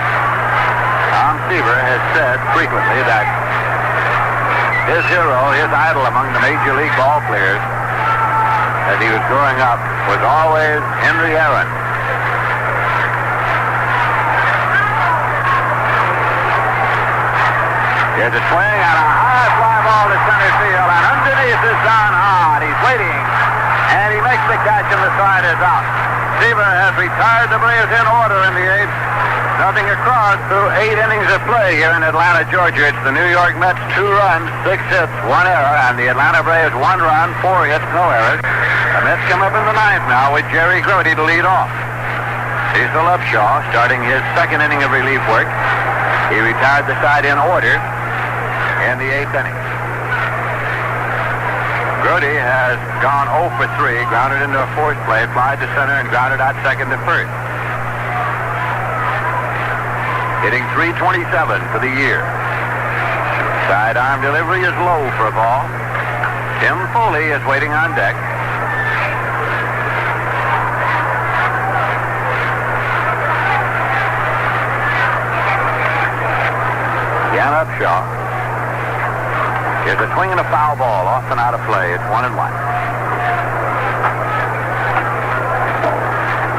Tom Seaver has said frequently that his hero, his idol among the major league ball players as he was growing up was always Henry Aaron. There's a swing and a high fly ball to center field, and underneath is Don Hahn. He's waiting, and he makes the catch, and the side is out. Seaver has retired the Braves in order in the 8th. Nothing across through 8 innings of play here in Atlanta, Georgia. It's the New York Mets 2 runs, 6 hits, 1 error, and the Atlanta Braves 1 run, 4 hits, no errors. The Mets come up in the 9th now with Jerry Grote to lead off. Cecil Upshaw starting his 2nd inning of relief work. He retired the side in order in the 8th inning. Grote has gone 0 for 3, grounded into a forced play, fly to center, and grounded out second to first. Hitting .327 for the year. Sidearm delivery is low for a ball. Tim Foley is waiting on deck. Jan Upshaw. Here's a swing and a foul ball, off and out of play. It's 1-1.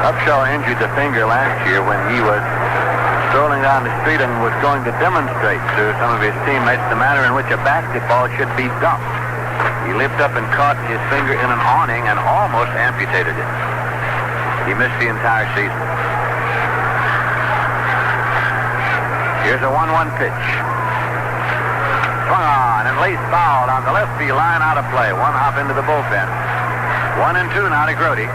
Upshaw injured the finger last year when he was strolling down the street and was going to demonstrate to some of his teammates the manner in which a basketball should be dunked. He lifted up and caught his finger in an awning and almost amputated it. He missed the entire season. Here's a 1-1 pitch. Swung on and laced foul on the left field line, out of play. 1 hop into the bullpen. 1-2 now to Grote.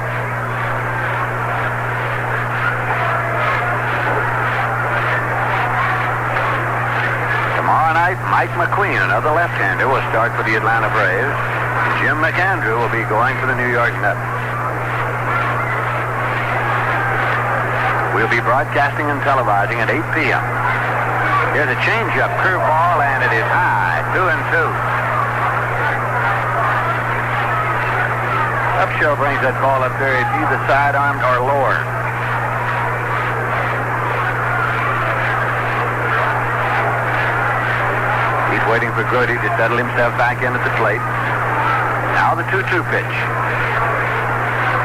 Tomorrow night, Mike McQueen, another left-hander, will start for the Atlanta Braves. Jim McAndrew will be going for the New York Mets. We'll be broadcasting and televising at 8 p.m. Here's a changeup curveball, and it is high. 2-2. Upshaw brings that ball up there. It's either sidearmed or lower. He's waiting for Grote to settle himself back in at the plate. Now the 2-2 pitch.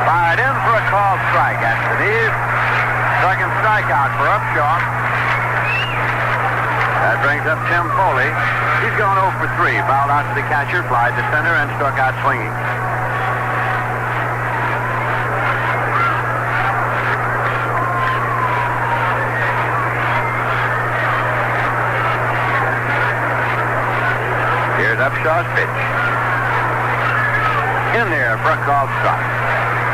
5 right in for a called strike. That's the knees. Second strikeout for Upshaw. That brings up Tim Foley. He's gone 0 for 3. Fouled out to the catcher, fly to center, and struck out swinging. Here's Upshaw's pitch. In there for a called strike.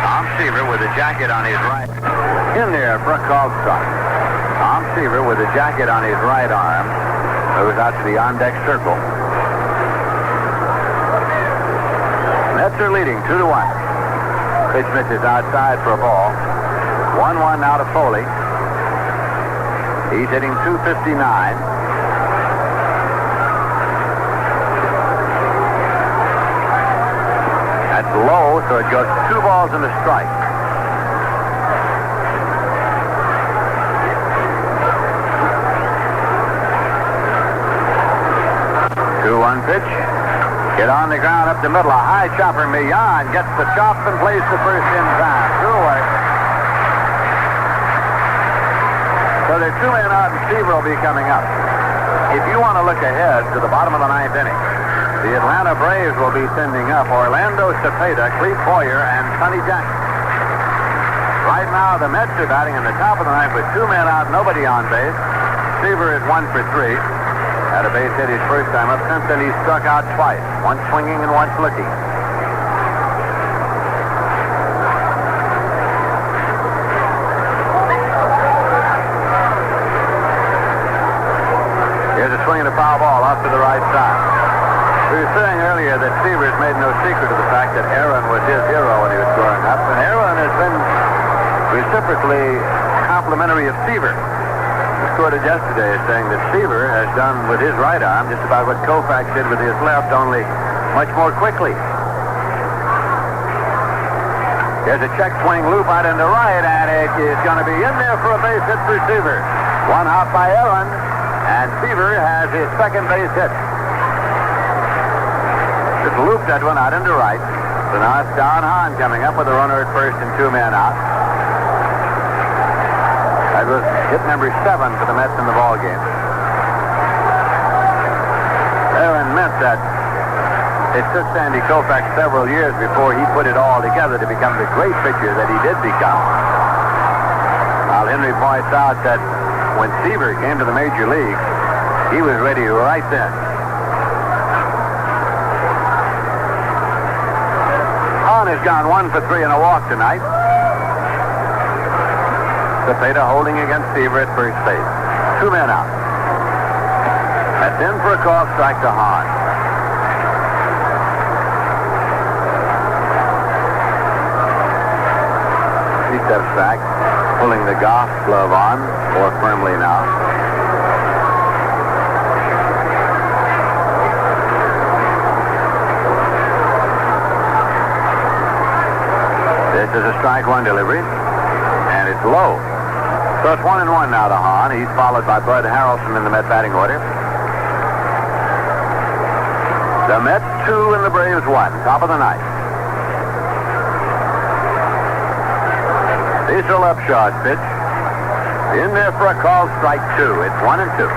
Tom Seaver with a jacket on his right. In there for a called strike. Tom Seaver with a jacket on his right arm moves out to the on-deck circle. Mets are leading 2-1. Pitch misses outside for a ball. 1-1 now to Foley. He's hitting .259. That's low, so it goes 2 balls and a strike. 2-1 pitch. Get on the ground up the middle. A high chopper. Millan gets the chop and plays the first in time. Threw away. So there's 2 men out and Seaver will be coming up. If you want to look ahead to the bottom of the 9th inning, the Atlanta Braves will be sending up Orlando Cepeda, Clete Boyer, and Sonny Jackson. Right now, the Mets are batting in the top of the 9th with 2 men out, nobody on base. Seaver is 1 for 3. Had a base hit his first time up. Since then, he's struck out twice. Once swinging and once looking. Here's a swing and a foul ball off to the right side. We were saying earlier that Seaver's made no secret of the fact that Aaron was his hero when he was growing up. And Aaron has been reciprocally complimentary of Seaver. Quoted yesterday as saying that Seaver has done with his right arm just about what Koufax did with his left, only much more quickly. There's a check swing loop out into right, and it is going to be in there for a base hit for Seaver. 1 hop by Aaron, and Seaver has his second base hit. Just looped that one out into right. So now it's Don Hahn coming up with a runner at first and 2 men out. That was hit number 7 for the Mets in the ball game. Aaron meant that it took Sandy Koufax several years before he put it all together to become the great pitcher that he did become. While Henry points out that when Seaver came to the major leagues, he was ready right then. Hahn has gone 1 for 3 and a walk tonight. Cepeda holding against Seaver at first base. 2 men out. That's in for a call strike to Hahn. He steps back, pulling the golf glove on more firmly now. This is a strike 1 delivery, and it's low. So it's 1-1 now to Hahn. He's followed by Bud Harrelson in the Met batting order. The Mets 2 and the Braves 1. Top of the 9th. Cecil Upshaw's pitch. In there for a call strike 2. It's 1-2.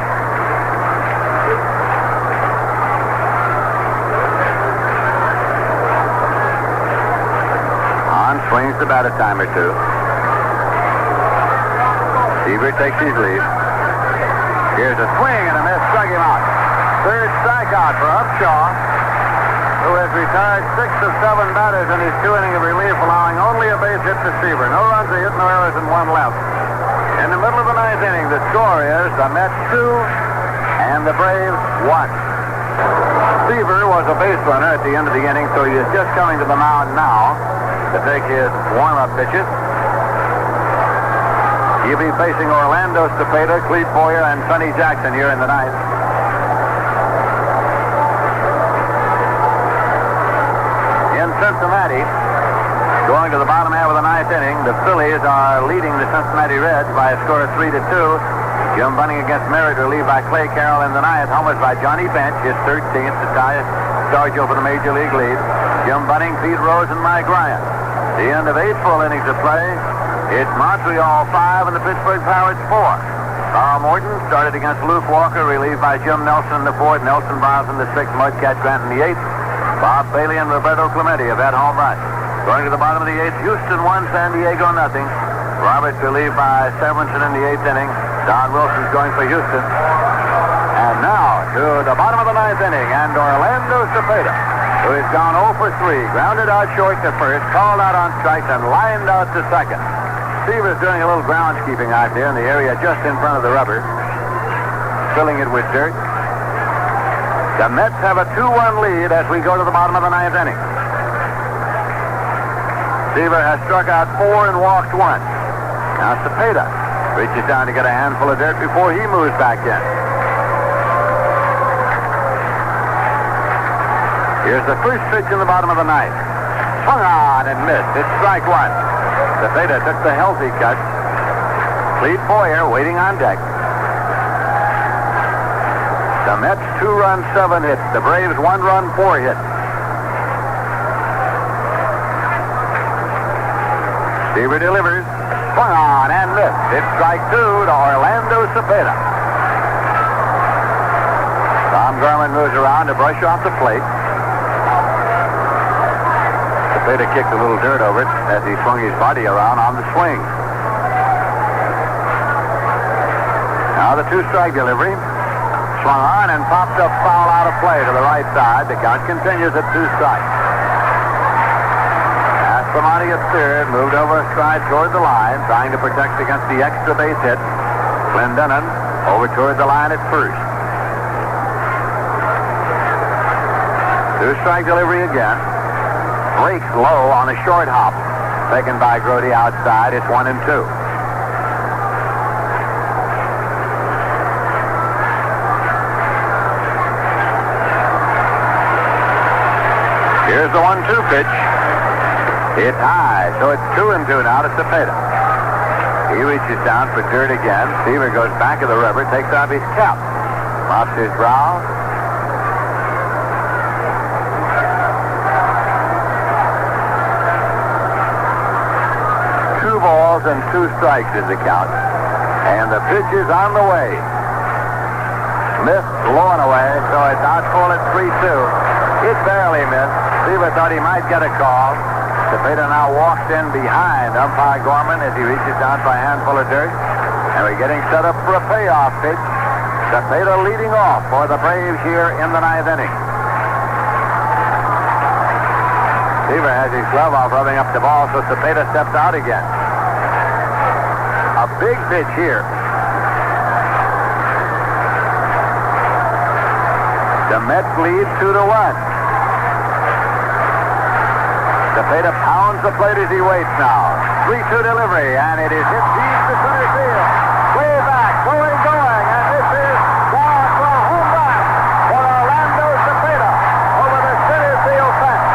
Hahn swings the bat a time or 2. Seaver takes his lead. Here's a swing and a miss, struck him out. Third strikeout for Upshaw, who has retired 6 of 7 batters in his 2 innings of relief, allowing only a base hit to Seaver. No runs are hit, no errors, and 1 left. In the middle of the 9th inning, the score is the Mets 2 and the Braves 1. Seaver was a base runner at the end of the inning, so he is just coming to the mound now to take his warm-up pitches. He'll be facing Orlando Cepeda, Clete Boyer, and Sonny Jackson here in the 9th. In Cincinnati, going to the bottom half of the 9th inning, the Phillies are leading the Cincinnati Reds by a score of 3-2. Jim Bunning against Merritt, relieved by Clay Carroll in the 9th. Homers by Johnny Bench, his 13th to tie Stargell for the Major League lead. Jim Bunning, Pete Rose, and Mike Ryan. The end of 8 full innings of play. It's Montreal 5 and the Pittsburgh Pirates 4. Carl Morton started against Luke Walker, relieved by Jim Nelson in the 4th, Nelson Barnes in the 6th, Mudcat Grant in the 8th, Bob Bailey and Roberto Clemente have had home runs. Going to the bottom of the 8th, Houston 1, San Diego nothing. Roberts relieved by Severinsen in the 8th inning. Don Wilson's going for Houston. And now to the bottom of the 9th inning, and Orlando Cepeda, who has gone 0 for 3, grounded out short to first, called out on strikes, and lined out to second. Seaver's doing a little groundskeeping out there in the area just in front of the rubber, filling it with dirt. The Mets have a 2-1 lead as we go to the bottom of the 9th inning. Seaver has struck out 4 and walked 1. Now Cepeda reaches down to get a handful of dirt before he moves back in. Here's the first pitch in the bottom of the 9th. Swung on and missed. It's strike 1. Cepeda took the healthy cut. Clete Boyer waiting on deck. The Mets 2-run, 7 hits. The Braves 1-run, 4 hits. Seaver delivers. Swung on and missed. It's strike 2 to Orlando Cepeda. Tom Gorman moves around to brush off the plate. Cepeda kicked a little dirt over it as he swung his body around on the swing. Now the 2-strike delivery. Swung on and popped up foul out of play to the right side. The count continues at 2 strikes. Aspromonte at third, moved over a stride toward the line, trying to protect against the extra base hit. Clendenon over toward the line at first. 2-strike delivery again. Breaks low on a short hop. Taken by Grody outside. It's 1 and 2. Here's the 1-2 pitch. It's high, so it's 2 and 2 now to Cepeda. He reaches down for dirt again. Seaver goes back of the rubber, takes off his cap, mops his brow. 2 balls and 2 strikes is the count. And the pitch is on the way. Missed, blowing away, so it's out full at 3-2. It barely missed. Seaver thought he might get a call. Cepeda now walks in behind umpire Gorman as he reaches down for a handful of dirt. And we're getting set up for a payoff pitch. Cepeda leading off for the Braves here in the 9th inning. Seaver has his glove off, rubbing up the ball, so Cepeda steps out again. A big pitch here. The Mets lead 2-1. Cepeda pounds the plate as he waits now. 3-2 delivery, and it is hit deep to center field. Way back, going, and this is down for a home run for Orlando Cepeda over the center field fence.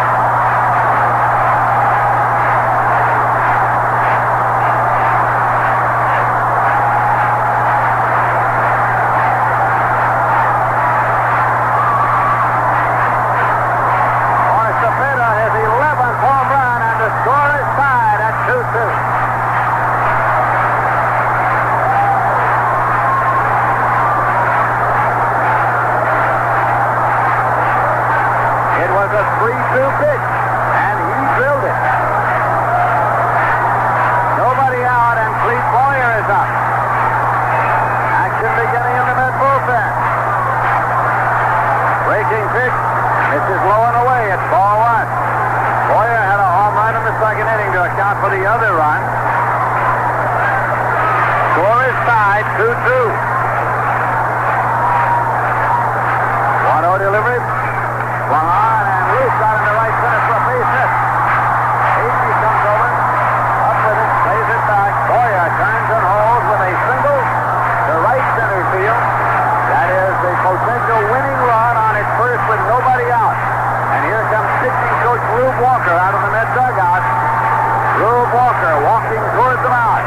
For the other run. Score is tied, 2-2. 1-0 delivery. Swung on and loose out into right center for a base hit. Agee comes over, up with it, plays it back. Boyer turns and holds with a single to right center field. That is a potential winning run on its first with nobody out. And here comes pitching coach Rube Walker out of the Met dugout. Rube Walker walking towards the mound.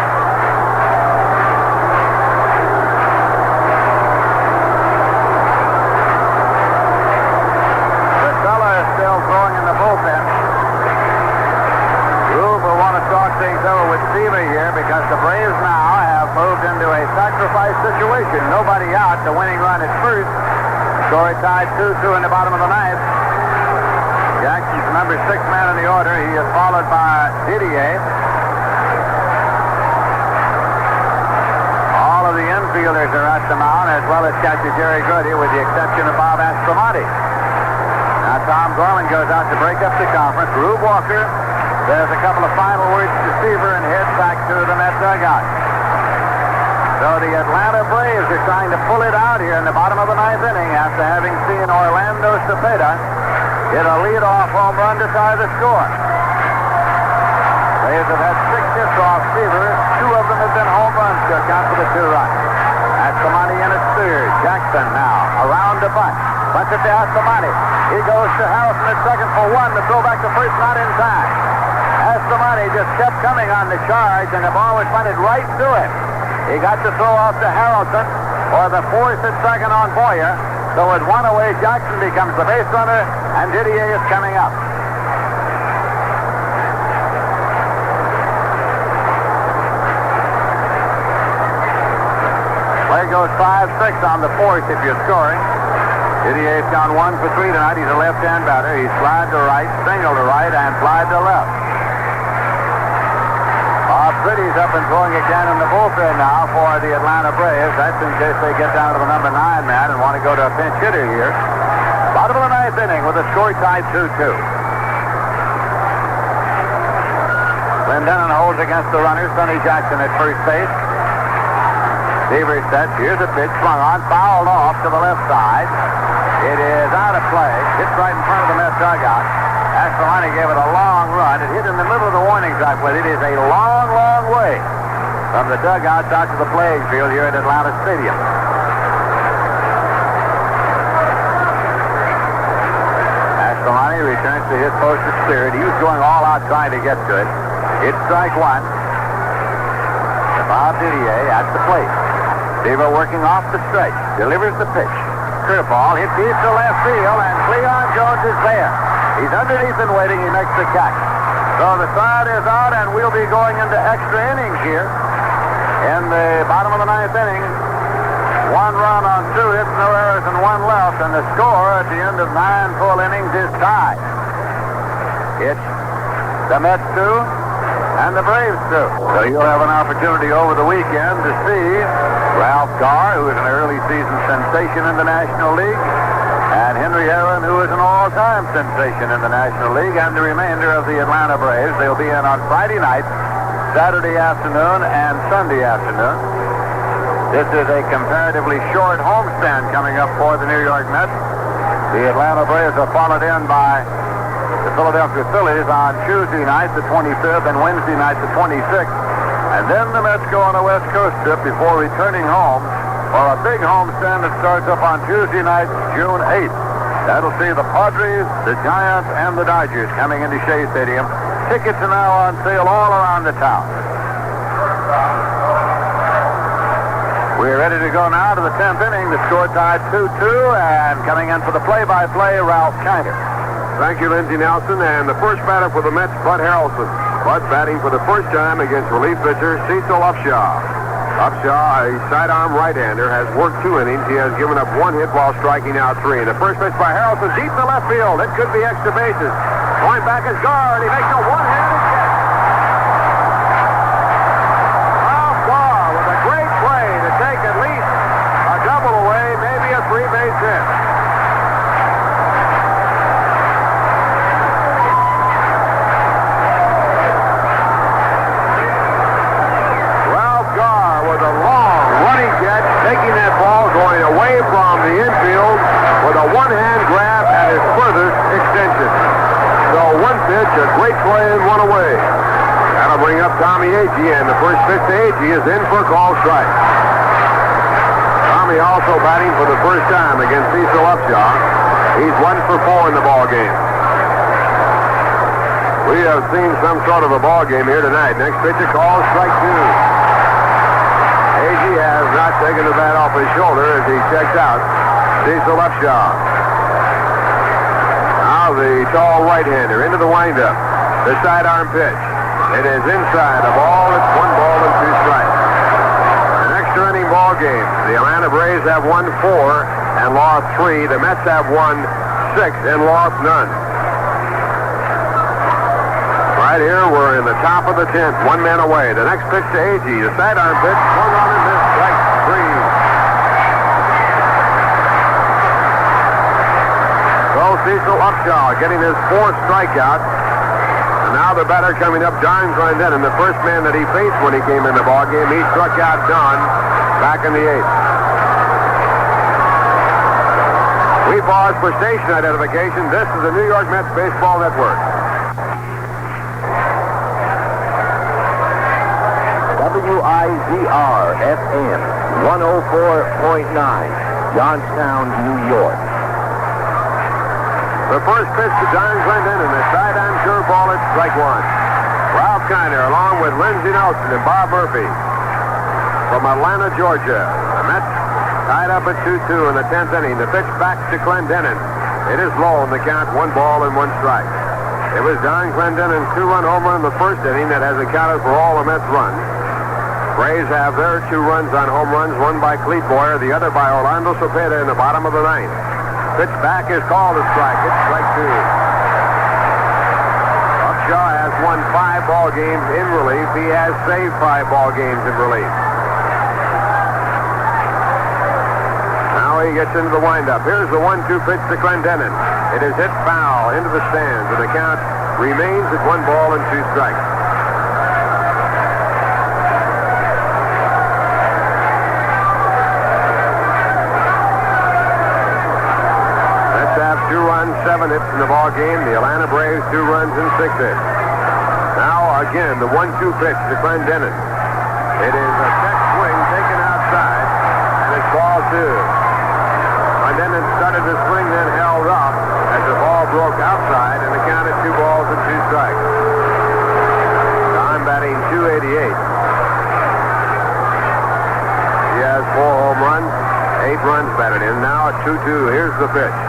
sacrifice situation. Nobody out. The winning run at first. Score tied 2-2 in the bottom of the ninth. Jackson's the number 6 man in the order. He is followed by Didier. All of the infielders are at the mound, as well as catcher Jerry Goody, with the exception of Bob Aspromonte. Now Tom Gorman goes out to break up the conference. Rube Walker says a couple of final words to Seaver and heads back to the Met dugout. So the Atlanta Braves are trying to pull it out here in the bottom of the ninth inning after having seen Orlando Cepeda hit a leadoff home run to tie the score. Braves have had 6 hits off Seaver. 2 of them have been home runs to account for the 2 runs. Aspromonte in at third. Jackson now around to bunt. Bunts it to Aspromonte. He goes to Harrelson at second for 1. The throw back to first, not in time. Aspromonte just kept coming on the charge, and the ball was bunted right to him. He got the throw off to Harrelson for the force at second on Boyer. So with 1 away, Jackson becomes the base runner, and Didier is coming up. Play goes 5-6 on the fourth if you're scoring. Didier's gone 1 for 3 tonight. He's a left-hand batter. He's flied to right, single to right, and flied to left. Bob Pretty's up and throwing again in the bullpen now for the Atlanta Braves. That's in case they get down to the number 9 man and want to go to a pinch hitter here. Bottom of the ninth inning with a score tied 2-2. Clendenon holds against the runner. Sonny Jackson at first base. Seaver sets. Here's a pitch swung on, fouled off to the left side. It is out of play. Hits right in front of the Met dugout. Aspromonte gave it a long run. It hit in the middle of the warning track, but it is a long, long way from the dugouts out to the playing field here at Atlanta Stadium. Aspromonte returns to his post at third. He was going all out trying to get to it. It's strike 1. Bob Didier at the plate. Seaver working off the stretch. Delivers the pitch. Curveball hit deep to left field, and Cleon Jones is there. He's underneath and waiting. He makes the catch. So the side is out, and we'll be going into extra innings here in the bottom of the ninth inning. 1 run on 2 hits, no errors, and 1 left, and the score at the end of 9 full innings is tied. It's the Mets 2 and the Braves 2. So you'll have an opportunity over the weekend to see Ralph Garr, who is an early season sensation in the National League, and Henry Aaron, who is an all-time sensation in the National League, and the remainder of the Atlanta Braves. They'll be in on Friday night, Saturday afternoon, and Sunday afternoon. This is a comparatively short homestand coming up for the New York Mets. The Atlanta Braves are followed in by the Philadelphia Phillies on Tuesday night, the 25th, and Wednesday night, the 26th. And then the Mets go on a West Coast trip before returning home for a big homestand that starts up on Tuesday night, June 8th. That'll see the Padres, the Giants, and the Dodgers coming into Shea Stadium. Tickets are now on sale all around the town. We're ready to go now to the 10th inning. The score tied 2-2, and coming in for the play-by-play, Ralph Kiner. Thank you, Lindsey Nelson. And the first batter for the Mets, Bud Harrelson. Bud batting for the first time against relief pitcher Cecil Upshaw. Upshaw, a sidearm right-hander, has worked 2 innings. He has given up 1 hit while striking out 3. And the first pitch by Harrelson deep to left field. It could be extra bases. Going back is Garr, and he makes a one-handed catch. Ralph Garr with a great play to take at least a double away, maybe a 3-base hit. Taking that ball, going away from the infield with a one-hand grab and his furthest extension. So 1 pitch, a great play, and 1 away. That'll bring up Tommy Agee, and the first pitch to Agee is in for a call strike. Tommy also batting for the first time against Cecil Upshaw. He's 1 for 4 in the ball game. We have seen some sort of a ball game here tonight. Next pitch, a call, strike 2. Agee has not taken the bat off his shoulder as he checks out Cecil Upshaw. Now the tall right-hander into the windup. The sidearm pitch. It is inside a ball. It's 1 ball and 2 strikes. An extra inning ball games. The Atlanta Braves have won 4 and lost 3. The Mets have won 6 and lost none. Right here, we're in the top of the 10th, 1 man away. The next pitch to Agee, the sidearm pitch, swung on and missed, strike 3. So Cecil Upshaw getting his 4th strikeout. And now the batter coming up, Don Clendenin, the first man that he faced when he came in the ballgame. He struck out Don back in the 8th. We pause for station identification. This is the New York Mets Baseball Network. WIZR-FM 104.9, Johnstown, New York. The first pitch to Don Clendenin, a sidearm curveball at strike 1. Ralph Kiner along with Lindsey Nelson and Bob Murphy from Atlanta, Georgia. The Mets tied up at 2-2 in the 10th inning. The pitch back to Clendenin. It is low in the count, 1 ball and 1 strike. It was Don Clendenin's 2-run home run in the first inning that has accounted for all the Mets' runs. Braves have their 2 runs on home runs, one by Clete Boyer, the other by Orlando Cepeda in the bottom of the 9th. Pitch back is called a strike. It's strike 2. Upshaw has won 5 ball games in relief. He has saved 5 ball games in relief. Now he gets into the windup. Here's the 1-2 pitch to Clendenin. It is hit foul into the stands, and the count remains at 1 ball and 2 strikes. Mets have 2 runs, 7 hits in the ball game. The Atlanta Braves 2 runs and 6 hits. Now again, the 1-2 pitch to Clendenin. It is a check swing taken outside, and it's ball 2. Clendenin started to swing, then held off as the ball broke outside, and the count at 2 balls and 2 strikes. Don batting .288. He has 4 home runs, 8 runs batted in. Now at 2-2, here's the pitch.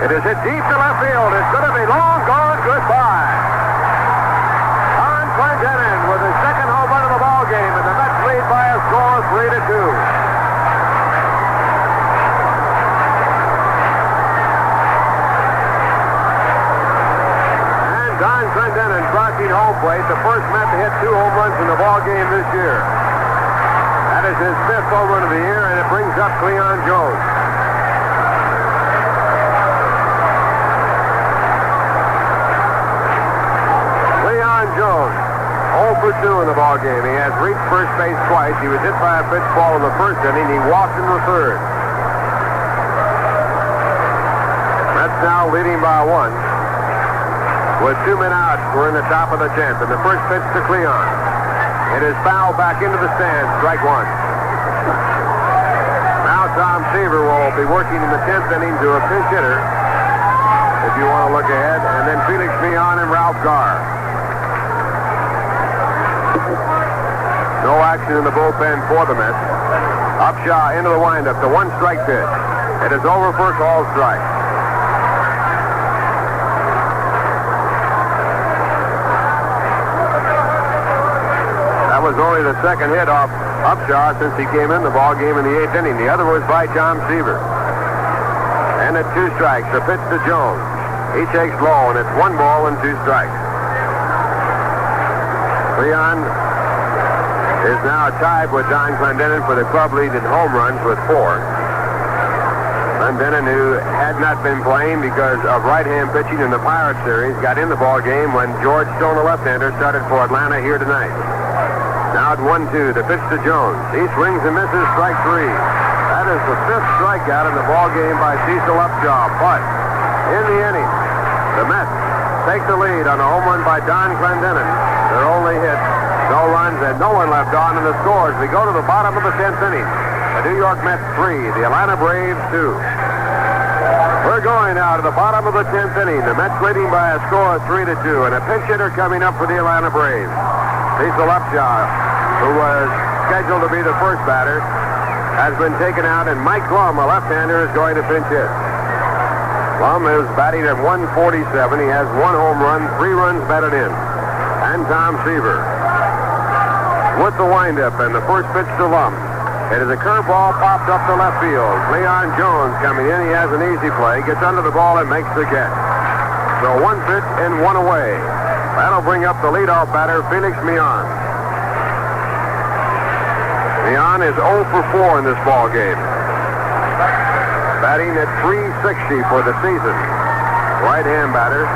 It is hit deep to left field. It's going to be long gone. Goodbye. Don Clendenin with his 2nd home run of the ball game, and the Mets lead by a score of 3-2. Don Clendenin crossing home plate, the first Met to hit 2 home runs in the ball game this year. That is his 5th home run of the year, and it brings up Cleon Jones. Cleon Jones, 0 for 2 in the ball game. He has reached first base twice. He was hit by a pitch ball in the first inning. He walked in the 3rd. Mets now leading by 1. With 2 men out, we're in the top of the 10th, and the first pitch to Cleon. It is fouled back into the stands, strike 1. Now Tom Seaver will be working in the 10th inning to a pinch hitter, if you want to look ahead, and then Felix Millan and Ralph Garr. No action in the bullpen for the Mets. Upshaw into the windup, the 1-strike pitch. It is over for a called strike. Was only the 2nd hit off Upshaw since he came in the ball game in the 8th inning. The other was by Tom Seaver. And at 2 strikes, the pitch to Jones. He takes low, and it's 1 ball and 2 strikes. Cleon is now tied with Don Clendenin for the club lead in home runs with 4. Clendenin, who had not been playing because of right-hand pitching in the Pirates series, got in the ball game when George Stone, a left-hander, started for Atlanta here tonight. Now at 1-2, the pitch to Jones. He swings and misses, strike 3. That is the 5th strikeout in the ball game by Cecil Upshaw. But in the inning, the Mets take the lead on a home run by Don Clendenin. Their only hit, no runs, and no one left on in the scores. We go to the bottom of the 10th inning. The New York Mets 3, the Atlanta Braves 2. We're going now to the bottom of the 10th inning. The Mets leading by a score of 3-2, and a pinch hitter coming up for the Atlanta Braves. Cecil Upshaw, who was scheduled to be the first batter, has been taken out, and Mike Glum, a left-hander, is going to pinch hit. Glum is batting at 147. He has 1 home run, 3 runs batted in. And Tom Seaver with the windup, and the first pitch to Glum. It is a curveball popped up to left field. Leon Jones coming in. He has an easy play. Gets under the ball and makes the catch. So 1 pitch and 1 away. That'll bring up the leadoff batter, Felix Millan. Millan is 0 for 4 in this ball game. Batting at .360 for the season. Right-hand batter.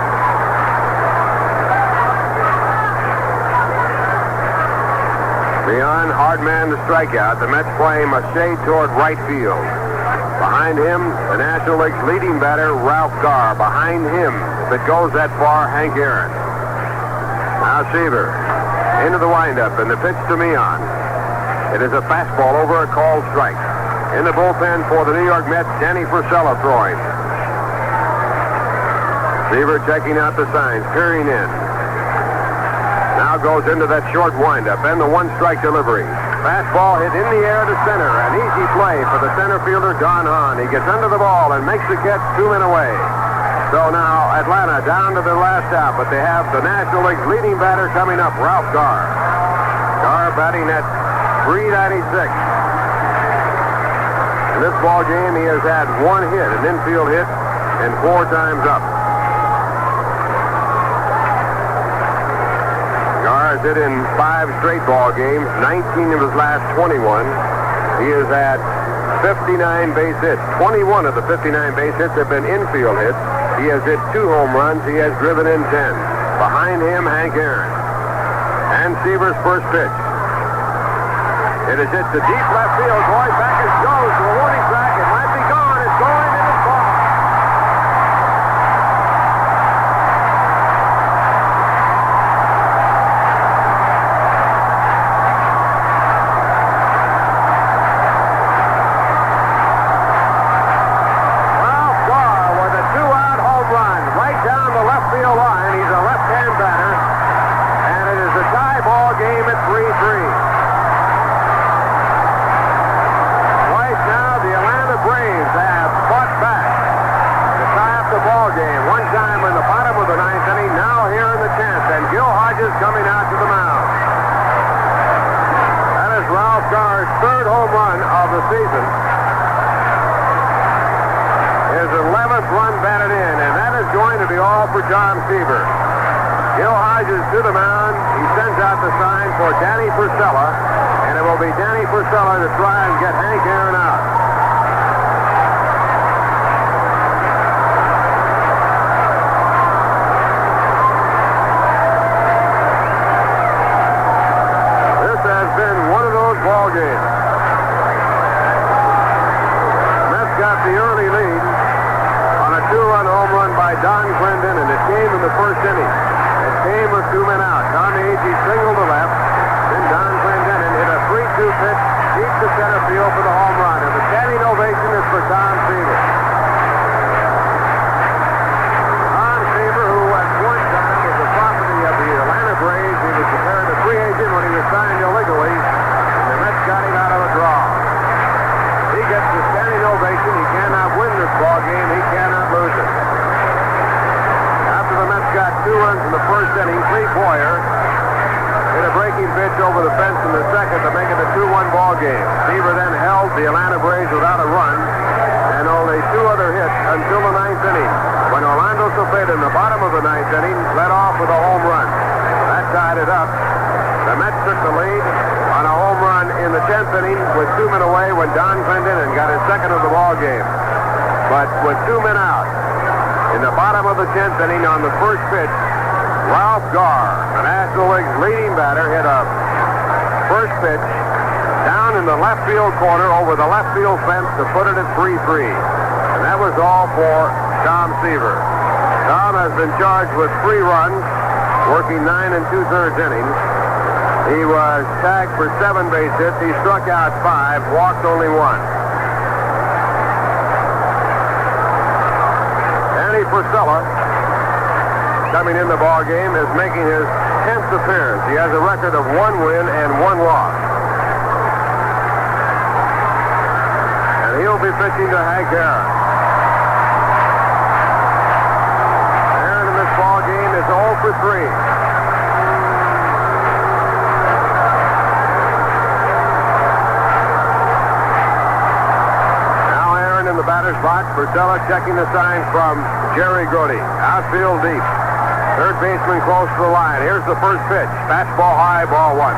Millan, hard man to strike out. The Mets play him a shade toward right field. Behind him, the National League's leading batter, Ralph Garr. Behind him, if it goes that far, Hank Aaron. Now Seaver into the windup, and the pitch to Millan. It is a fastball over a called strike. In the bullpen for the New York Mets, Danny Frisella throwing. Seaver checking out the signs, peering in. Now goes into that short windup and the 1-strike delivery. Fastball hit in the air to center. An easy play for the center fielder, Don Hahn. He gets under the ball and makes the catch 2 men away. So now Atlanta down to their last out, but they have the National League's leading batter coming up, Ralph Garr. Garr batting at .396. In this ball game, he has had 1 hit, an infield hit, and 4 times up. Garr has hit in 5 straight ball games, 19 of his last 21. He has had 59 base hits. 21 of the 59 base hits have been infield hits. He has hit 2 home runs. He has driven in 10. Behind him, Hank Aaron. And Seaver's first pitch. It is hit to deep left field. Going back it goes to the warning track. It might be gone. It's going and it's gone. Ralph Garr with a 2-out home run right down the left field line. He's a left-hand batter. And it is a tie ball game at 3-3. Braves have fought back to tie up the ball game. One time in the bottom of the 9th inning, now here in the 10th, and Gil Hodges coming out to the mound. That is Ralph Garr's 3rd home run of the season. His 11th run batted in, and that is going to be all for Tom Seaver. Gil Hodges to the mound. He sends out the sign for Danny Frisella, and it will be Danny Frisella to try and get Hank Aaron out. Ball game. Mets got the early lead on a 2-run home run by Don Clendon, and it came in the first inning. It came with 2 men out. Tommy Agee singled to left. Then Don Clendon hit a 3-2 pitch deep to center field for the home run. And the standing ovation is for Tom Seaver. Tom Seaver, who at one time was the property of the Atlanta Braves, he was declared a free agent when he was signed illegally. Got him out of a draw. He gets the standing ovation. He cannot win this ball game. He cannot lose it. After the Mets got 2 runs in the first inning, Cleve Boyer hit a breaking pitch over the fence in the second to make it a 2-1 ball game. Seaver then held the Atlanta Braves without a run and only 2 other hits until the 9th inning, when Orlando Cepeda in the bottom of the 9th inning led off with a home run. That tied it up. The Mets took the lead on a home run in the 10th inning with 2 men away when Don Clendon got his 2nd of the ball game. But with 2 men out in the bottom of the 10th inning on the first pitch, Ralph Garr, the National League's leading batter, hit a first pitch down in the left field corner over the left field fence to put it at 3-3. And that was all for Tom Seaver. Tom has been charged with 3 runs, working 9 2/3 innings. He was tagged for 7 base hits. He struck out 5, walked only 1. Danny Frisella, coming in the ball game, is making his 10th appearance. He has a record of 1 win and 1 loss. And he'll be pitching to Hank Aaron. Aaron in this ball game is 0 for 3. batter's box. Purcell checking the signs from Jerry Grody. Outfield deep. Third baseman close to the line. Here's the first pitch. Fastball high, ball one.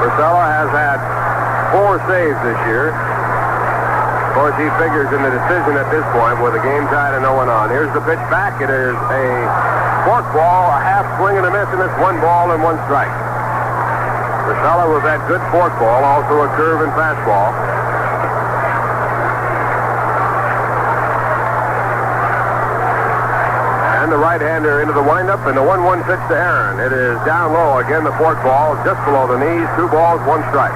Purcell has had 4 saves this year. Of course, he figures in the decision at this point with the game tied and 0-1 on. Here's the pitch back. It is a fork ball, a half swing and a miss, and it's 1 ball and 1 strike. Purcell with that good fork ball, also a curve and fastball. And the right-hander into the windup, and the 1-1 pitch to Aaron. It is down low. Again, the fork ball just below the knees. 2 balls, 1 strike.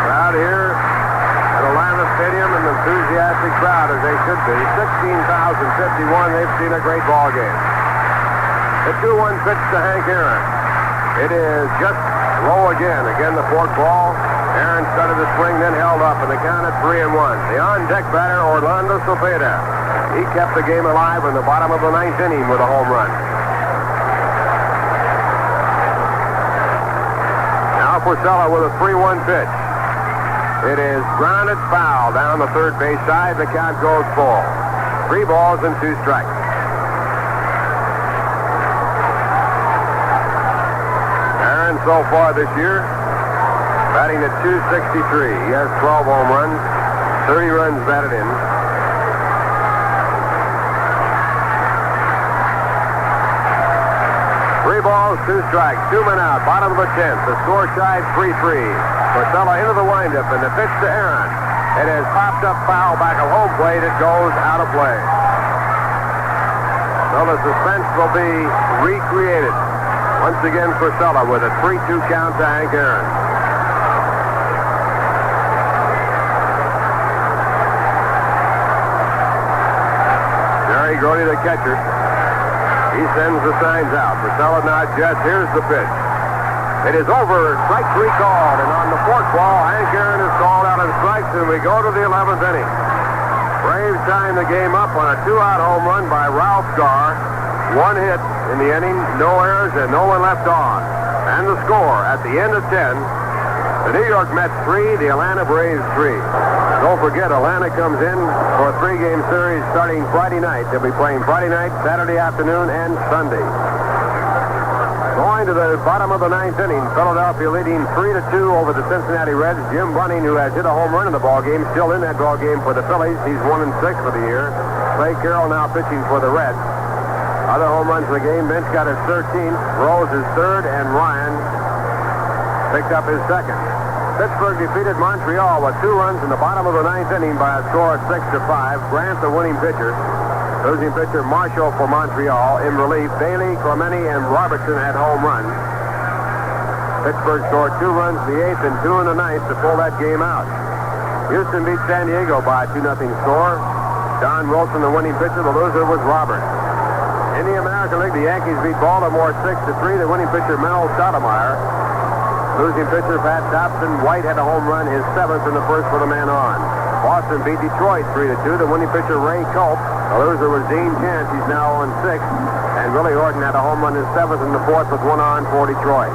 Crowd here at Atlanta Stadium, an enthusiastic crowd as they should be. 16,051. They've seen a great ball game. The 2-1 pitch to Hank Aaron. It is just low again. Again, the fork ball. Aaron started the swing, then held up, and the count at 3-1. The on-deck batter, Orlando Cepeda. He kept the game alive in the bottom of the 9th inning with a home run. Now Purcell with a 3-1 pitch. It is grounded foul down the third base side. The count goes full. 3 balls and 2 strikes. Aaron so far this year, batting at .263. He has 12 home runs, 30 runs batted in. Three balls, 2 strikes, 2 men out, bottom of the 10th. The score tied 3-3. Purcell into the windup, and the pitch to Aaron. It has popped up foul back of home plate. It goes out of play. So the suspense will be recreated. Once again, Purcell with a 3-2 count to Hank Aaron. Jerry Grody, the catcher. He sends the signs out. Purcell now jets. Here's the pitch. It is over. Strike 3 called. And on the fourth ball, Hank Aaron is called out on strikes, and we go to the 11th inning. Braves tying the game up on a 2-out home run by Ralph Garr. 1 hit in the inning, no errors, and no one left on. And the score at the end of 10, the New York Mets 3, the Atlanta Braves 3. Don't forget, Atlanta comes in for a 3-game series starting Friday night. They'll be playing Friday night, Saturday afternoon, and Sunday. Going to the bottom of the 9th inning, Philadelphia leading 3-2 over the Cincinnati Reds. Jim Bunning, who has hit a home run in the ballgame, still in that ballgame for the Phillies. He's 1-6 for the year. Clay Carroll now pitching for the Reds. Other home runs in the game, Bench got his 13th, Rose his 3rd, and Ryan picked up his 2nd. Pittsburgh defeated Montreal with 2 runs in the bottom of the 9th inning by a score of 6-5. Grant, the winning pitcher. Losing pitcher Marshall for Montreal. In relief, Bailey, Clemente, and Robertson had home runs. Pittsburgh scored 2 runs in the 8th and 2 in the 9th to pull that game out. Houston beat San Diego by a 2-0 score. Don Wilson, the winning pitcher. The loser was Roberts. In the American League, the Yankees beat Baltimore 6-3. The winning pitcher Mel Stoudemire. Losing pitcher Pat Dobson. White had a home run, his 7th in the first for the man on. Boston beat Detroit 3-2. The winning pitcher Ray Culp. The loser was Dean Chance. He's now on 6. And Willie Horton had a home run, his 7th in the fourth with 1 on for Detroit.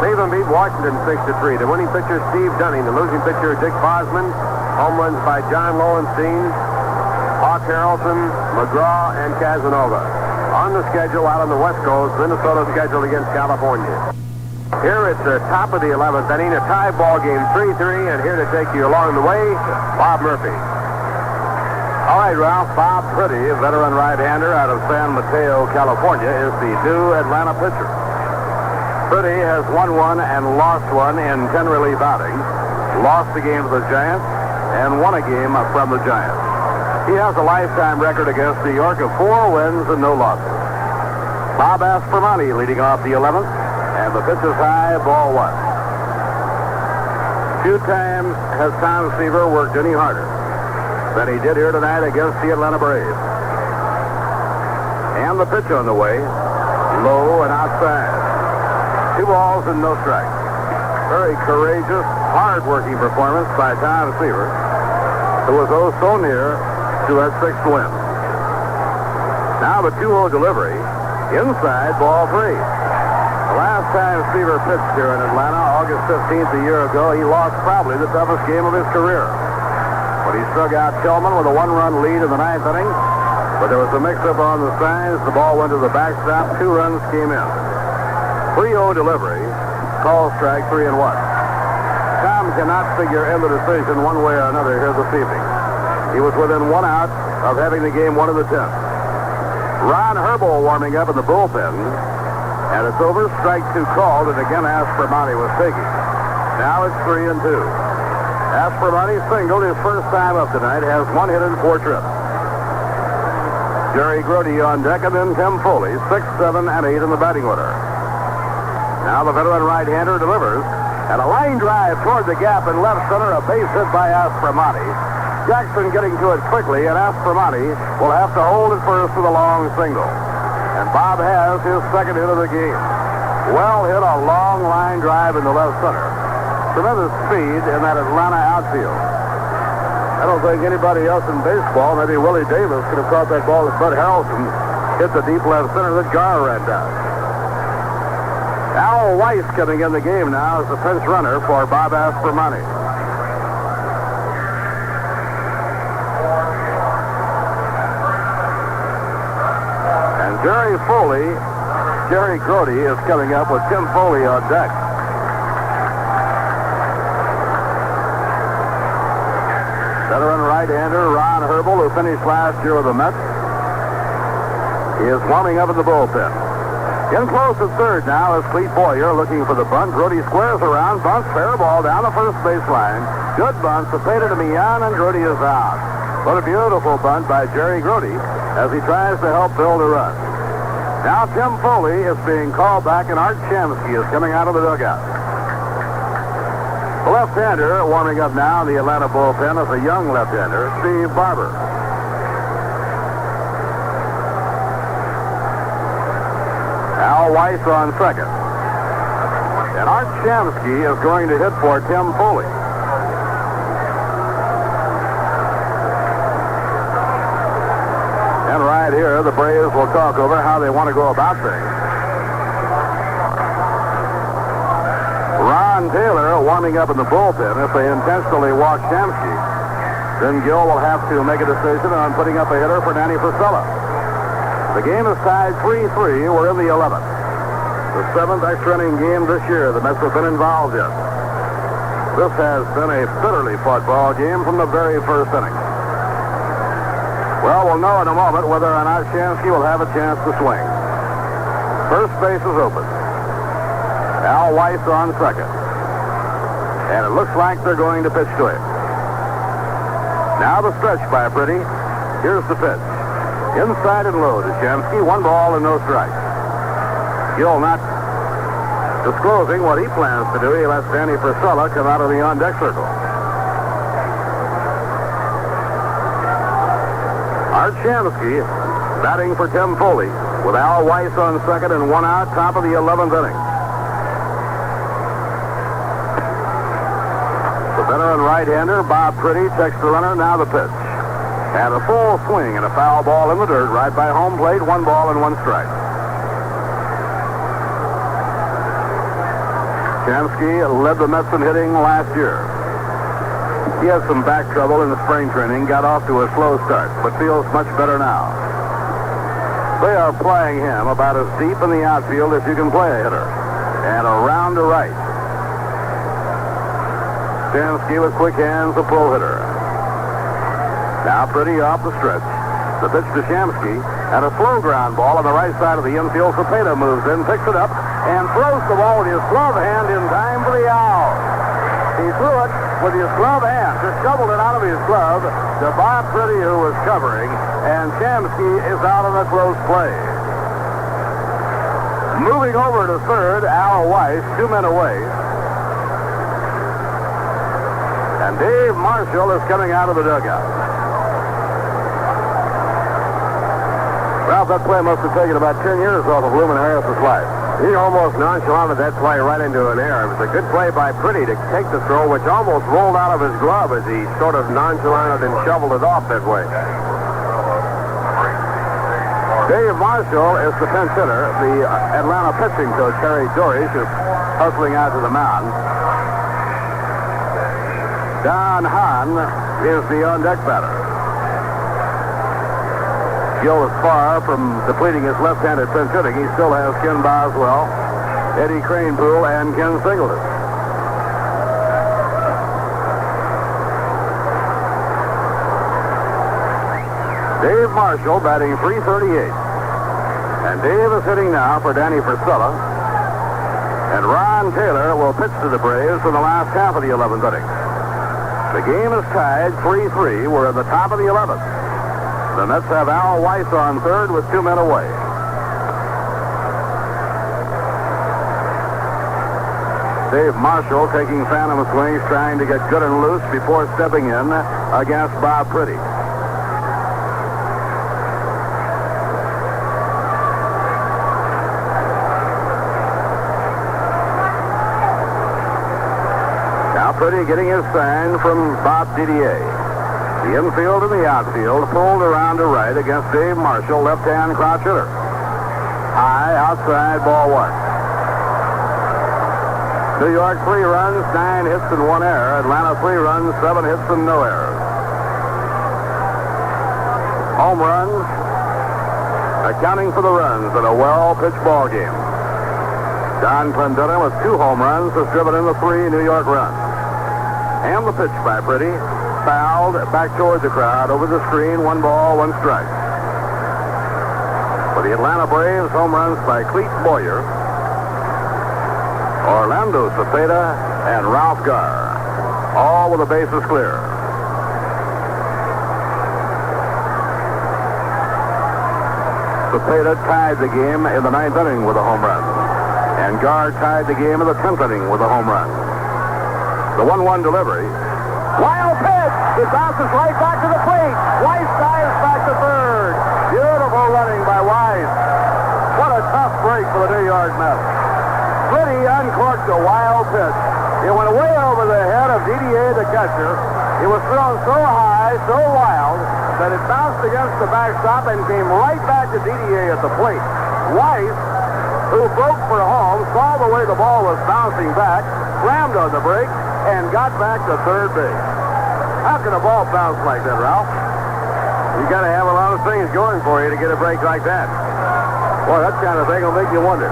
Cleveland beat Washington 6-3. The winning pitcher Steve Dunning. The losing pitcher Dick Bosman. Home runs by John Lowenstein, Hawk Harrelson, McGraw, and Casanova. On the schedule out on the West Coast, Minnesota scheduled against California. Here it's the top of the 11th inning, a tie ball game 3-3, and here to take you along the way, Bob Murphy. All right, Ralph. Bob Priddy, a veteran right-hander out of San Mateo, California, is the new Atlanta pitcher. Priddy has won 1 and lost 1 in 10 relief outings, lost the game to the Giants, and won a game from the Giants. He has a lifetime record against New York of 4 wins and no losses. Bob Aspromonte leading off the 11th, and the pitch is high, ball 1. Few times has Tom Seaver worked any harder than he did here tonight against the Atlanta Braves. And the pitch on the way, low and outside. 2 balls and no strikes. Very courageous, hard-working performance by Tom Seaver, who was so near to that 6th win. Now the 2-0 delivery. Inside, ball 3. The last time Seaver pitched here in Atlanta, August 15th a year ago, he lost probably the toughest game of his career. When he struck out Tillman with a 1-run lead in the 9th inning, but there was a mix-up on the signs. The ball went to the backstop. 2 runs came in. 3-0 delivery. Call strike, 3-1. Tom cannot figure in the decision one way or another here this evening. He was within 1 out of having the game 1 of the 10. Ron Herbel warming up in the bullpen. And it's over. Strike 2 called, and again Aspromonte was taking. Now it's 3-2. Aspromonte singled his first time up tonight. Has 1 hit and 4 trips. Jerry Grote on deck, and then Tim Foley, 6, 7, and 8 in the batting order. Now the veteran right-hander delivers, and a line drive toward the gap in left center, a base hit by Aspromonte. Jackson getting to it quickly, and Aspromonte will have to hold it first with a long single. And Bob has his second hit of the game. Well hit, a long line drive in the left center. Tremendous speed in that Atlanta outfield. I don't think anybody else in baseball, maybe Willie Davis, could have caught that ball as Bud Harrelson hit the deep left center that Gar ran down. Al Weiss coming in the game now as the pinch runner for Bob Aspromonte. And Jerry Grote is coming up with Tim Foley on deck. Veteran right-hander Ron Herbel, who finished last year with the Mets, is warming up in the bullpen. In close at third now is Clete Boyer looking for the bunt. Grote squares around, bunts, fair ball down the first baseline. Good bunt, Cepeda to Millan, and Grote is out. What a beautiful bunt by Jerry Grote as he tries to help build a run. Now Tim Foley is being called back, and Art Shamsky is coming out of the dugout. The left-hander warming up now in the Atlanta bullpen is a young left-hander, Steve Barber. Al Weiss on second. And Art Shamsky is going to hit for Tim Foley. And right here, the Braves will talk over how they want to go about things. Ron Taylor warming up in the bullpen. If they intentionally walk Shamsky, then Gill will have to make a decision on putting up a hitter for Danny Frisella. The game is tied 3-3. We're in the 11th. The 7th extra inning game this year the Mets have been involved in. This has been a bitterly fought ball game from the very first inning. Well, we'll know in a moment whether or not Shamsky will have a chance to swing. First base is open. Al Weiss on second. And it looks like they're going to pitch to him. Now the stretch by Pretty. Here's the pitch. Inside and low to Shamsky. 1 ball and no strikes. Gill not disclosing what he plans to do. He lets Danny Frisella come out of the on-deck circle. Art Shamsky batting for Tim Foley with Al Weiss on second and 1 out, top of the 11th inning. The veteran right-hander, Bob Pretty, takes the runner. Now the pitch. And a full swing and a foul ball in the dirt right by home plate. 1 ball and 1 strike. Shamsky led the Mets in hitting last year. He had some back trouble in the spring training, got off to a slow start, but feels much better now. They are playing him about as deep in the outfield as you can play a hitter. And around to right. Shamsky with quick hands, a pull hitter. Now Pretty off the stretch. The pitch to Shamsky, and a slow ground ball on the right side of the infield. Cepeda moves in, picks it up, and throws the ball with his glove hand in time for the out. He threw it with his glove hand, just shoveled it out of his glove to Bob Pretty, who was covering, and Shamsky is out on a close play. Moving over to third, Al Weiss, 2 men away. And Dave Marshall is coming out of the dugout. Ralph, that play must have taken about 10 years off of Lumen Harris's life. He almost nonchalanted that play right into an air. It was a good play by Pretty to take the throw, which almost rolled out of his glove as he sort of nonchalanted and shoveled it off that way. Dave Marshall is the pinch hitter. The Atlanta pitching coach, Harry Dorish, is hustling out to the mound. Don Hahn is the on-deck batter. Gill is far from depleting his left-handed pinch hitting. He still has Ken Boswell, Eddie Kranepool, and Ken Singleton. Dave Marshall batting .338. And Dave is hitting now for Danny Frisella. And Ron Taylor will pitch to the Braves in the last half of the 11th inning. The game is tied 3-3. We're at the top of the 11th. The Mets have Al Weiss on third with 2 men away. Dave Marshall taking phantom swings, trying to get good and loose before stepping in against Bob Pretty. Pretty getting his sign from Bob Didier. The infield and the outfield pulled around to right against Dave Marshall, left-hand crouch hitter. High outside, ball 1. New York 3 runs, 9 hits and 1 error. Atlanta 3 runs, 7 hits and no errors. Home runs accounting for the runs in a well-pitched ball game. Don Clendenin with 2 home runs has driven in the 3 New York runs. And the pitch by Pretty, fouled back towards the crowd, over the screen, 1 ball, 1 strike. For the Atlanta Braves, home runs by Clete Boyer, Orlando Cepeda, and Ralph Garr, all with the bases clear. Cepeda tied the game in the 9th inning with a home run, and Garr tied the game in the 10th inning with a home run. The 1-1 delivery. Wild pitch. It bounces right back to the plate. Weiss dives back to third. Beautiful running by Weiss. What a tough break for the New York Mets. Pretty uncorked a wild pitch. It went way over the head of Didier, the catcher. It was thrown so high, so wild, that it bounced against the backstop and came right back to Didier at the plate. Weiss, who broke for home, saw the way the ball was bouncing back, slammed on the brake, and got back to third base. How can a ball bounce like that, Ralph? You got to have a lot of things going for you to get a break like that. Boy, that kind of thing will make you wonder.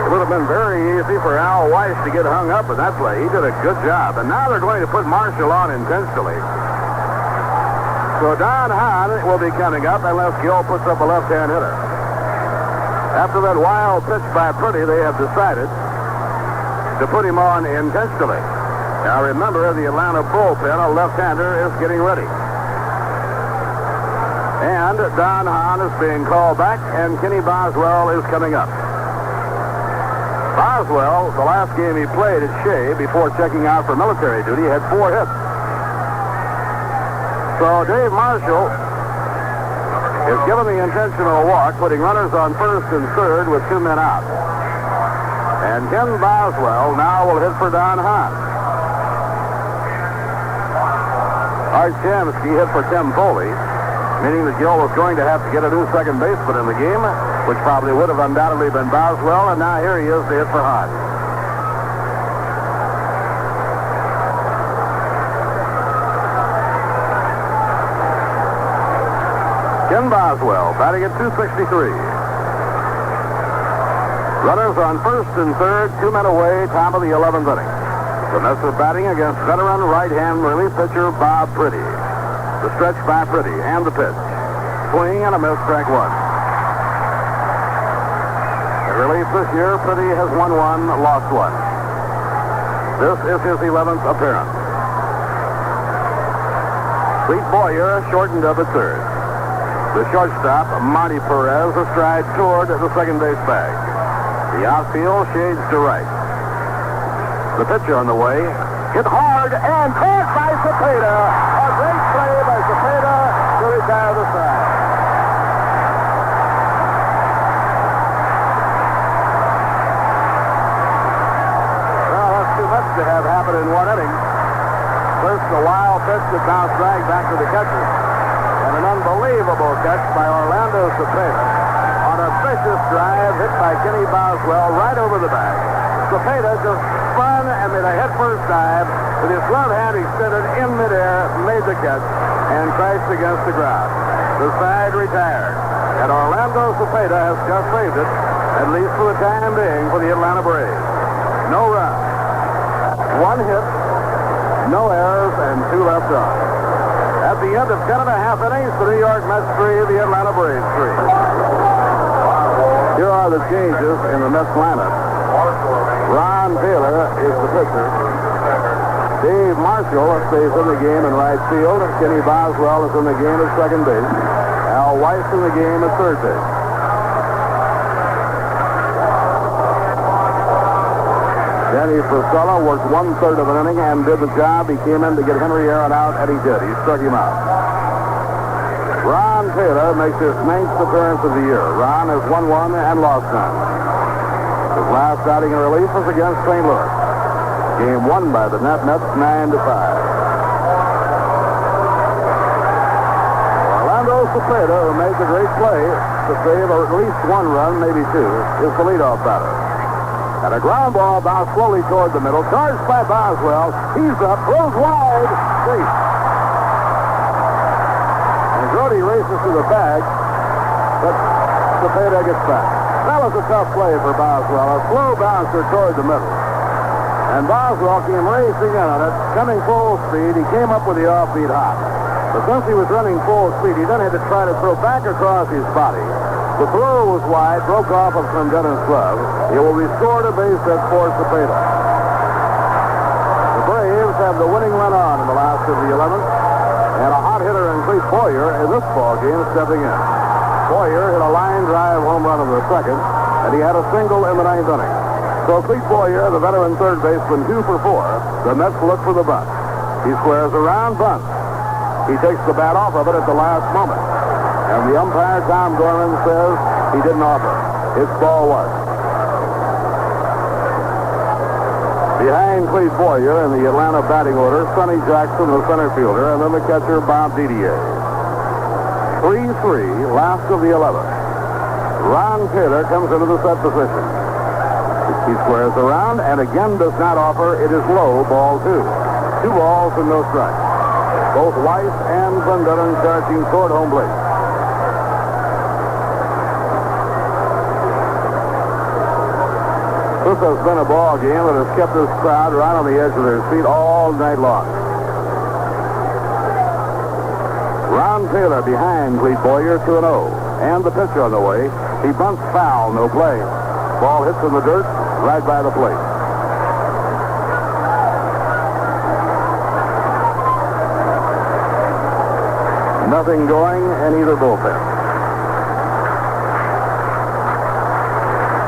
It would have been very easy for Al Weiss to get hung up in that play. He did a good job. And now they're going to put Marshall on intentionally. So Don Hahn will be coming up unless Gill puts up a left-hand hitter. After that wild pitch by Pretty, they have decided to put him on intentionally. Now remember, the Atlanta bullpen, a left-hander, is getting ready. And Don Hahn is being called back, and Kenny Boswell is coming up. Boswell, the last game he played at Shea before checking out for military duty, had 4 hits. So Dave Marshall is given the intentional walk, putting runners on first and third with 2 men out. And Ken Boswell now will hit for Don Hahn. Art Shamsky hit for Tim Foley, meaning that Gill was going to have to get a new second baseman in the game, which probably would have undoubtedly been Boswell, and now here he is to hit for Hahn. Ken Boswell batting at .263. Runners on first and third, 2 men away, top of the 11th inning. The Mets are batting against veteran right-hand relief pitcher Bob Pretty. The stretch by Pretty and the pitch. Swing and a miss, strike 1. At relief this year, Pretty has won 1, lost 1. This is his 11th appearance. Clete Boyer shortened up at third. The shortstop, Marty Perez, astride toward the second base bag. The outfield shades to right. The pitch on the way. Hit hard and caught by Cepeda. A great play by Cepeda to retire the side. Well, that's too much to have happen in 1 inning. First, the wild pitch that bounced right back to the catcher. And an unbelievable catch by Orlando Cepeda on a vicious drive hit by Kenny Boswell right over the back. Cepeda just spun and made a head-first dive with his glove hand extended in midair, made the catch, and crashed against the ground. The side retired, and Orlando Cepeda has just saved it, at least for the time being, for the Atlanta Braves. No run, one hit, no errors, and 2 left on. At the end of 10 and a half innings, the New York Mets 3, the Atlanta Braves 3. Here are the changes in the Mets lineup. Ron Taylor is the pitcher. Dave Marshall stays in the game in right field. Kenny Boswell is in the game at second base. Al Weiss in the game at third base. Danny Frisella worked 1/3 of an inning and did the job. He came in to get Henry Aaron out, and he did. He struck him out. Ron Taylor makes his 9th appearance of the year. Ron has won 1 and lost none. His last outing in relief was against St. Louis. Game won by the Mets 9-5. Orlando Cepeda, who made the great play to save at least 1 run, maybe 2, is the leadoff batter. And a ground ball bounced slowly toward the middle. Charged by Boswell. He's up, throws wide, safe. And Grote races to the bag, but Cepeda gets back. That was a tough play for Boswell. A slow bouncer toward the middle. And Boswell came racing in on it, coming full speed. He came up with the offbeat hop. But since he was running full speed, he then had to try to throw back across his body. The throw was wide, broke off of Clendenin's glove. It will restore a base hit for Cepeda. The Braves have the winning run on in the last of the 11th, and a hot hitter in Clete Boyer in this ball game stepping in. Boyer hit a line drive home run in the second, and he had a single in the 9th inning. So Clete Boyer, the veteran third baseman, 2 for 4. The Mets look for the bunt. He squares around, bunt. He takes the bat off of it at the last moment. And the umpire, Tom Gorman, says he didn't offer. It's ball 1. Behind Clete Boyer in the Atlanta batting order, Sonny Jackson, the center fielder, and then the catcher, Bob Didier. 3-3, last of the 11th. Ron Taylor comes into the set position. He squares around and again does not offer. It is low, ball 2. 2 balls and no strikes. Both Weiss and Clendenin charging toward home plate. This has been a ball game that has kept this crowd right on the edge of their seat all night long. Ron Taylor behind Clete Boyer 2-0. And the pitch on the way. He bunts foul, no play. Ball hits in the dirt right by the plate. Nothing going in either bullpen.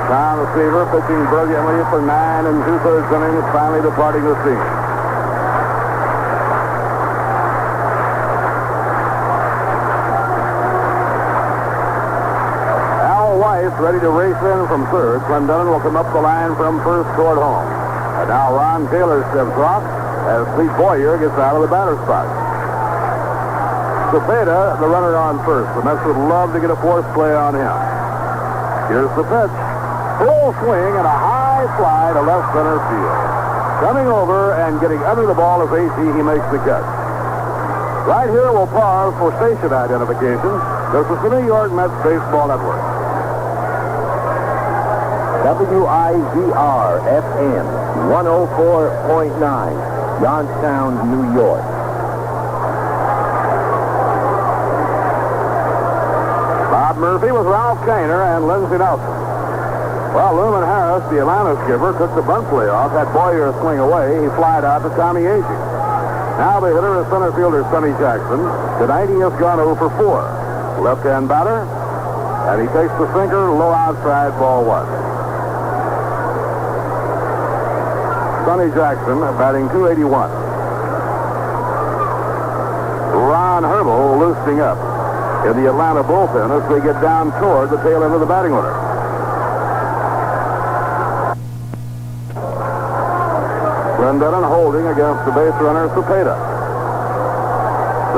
Tom Seaver pitching brilliantly for 9 2/3 innings, finally departing the scene. Al Weiss ready to race in from third. Clendenin will come up the line from first toward home. And now Ron Taylor steps off as Clete Boyer gets out of the batter's spot. Cepeda, the runner on first. The Mets would love to get a force play on him. Here's the pitch. Full swing and a high fly to left center field. Coming over and getting under the ball is AC. He makes the catch. Right here, we'll pause for station identification. This is the New York Mets Baseball Network. WIZR FM 104.9, Youngstown, New York. Bob Murphy with Ralph Kainer and Lindsey Nelson. Well, Luman Harris, the Atlanta skipper, took the bunt play off, had Boyer swing away. He flied out to Tommy Agee. Now the hitter is center fielder Sonny Jackson. Tonight he has gone 0 for 4. Left-hand batter, and he takes the sinker low outside, ball 1. Sonny Jackson batting .281. Ron Hermel loosening up in the Atlanta bullpen as they get down toward the tail end of the batting order. Clendenin holding against the base runner Cepeda.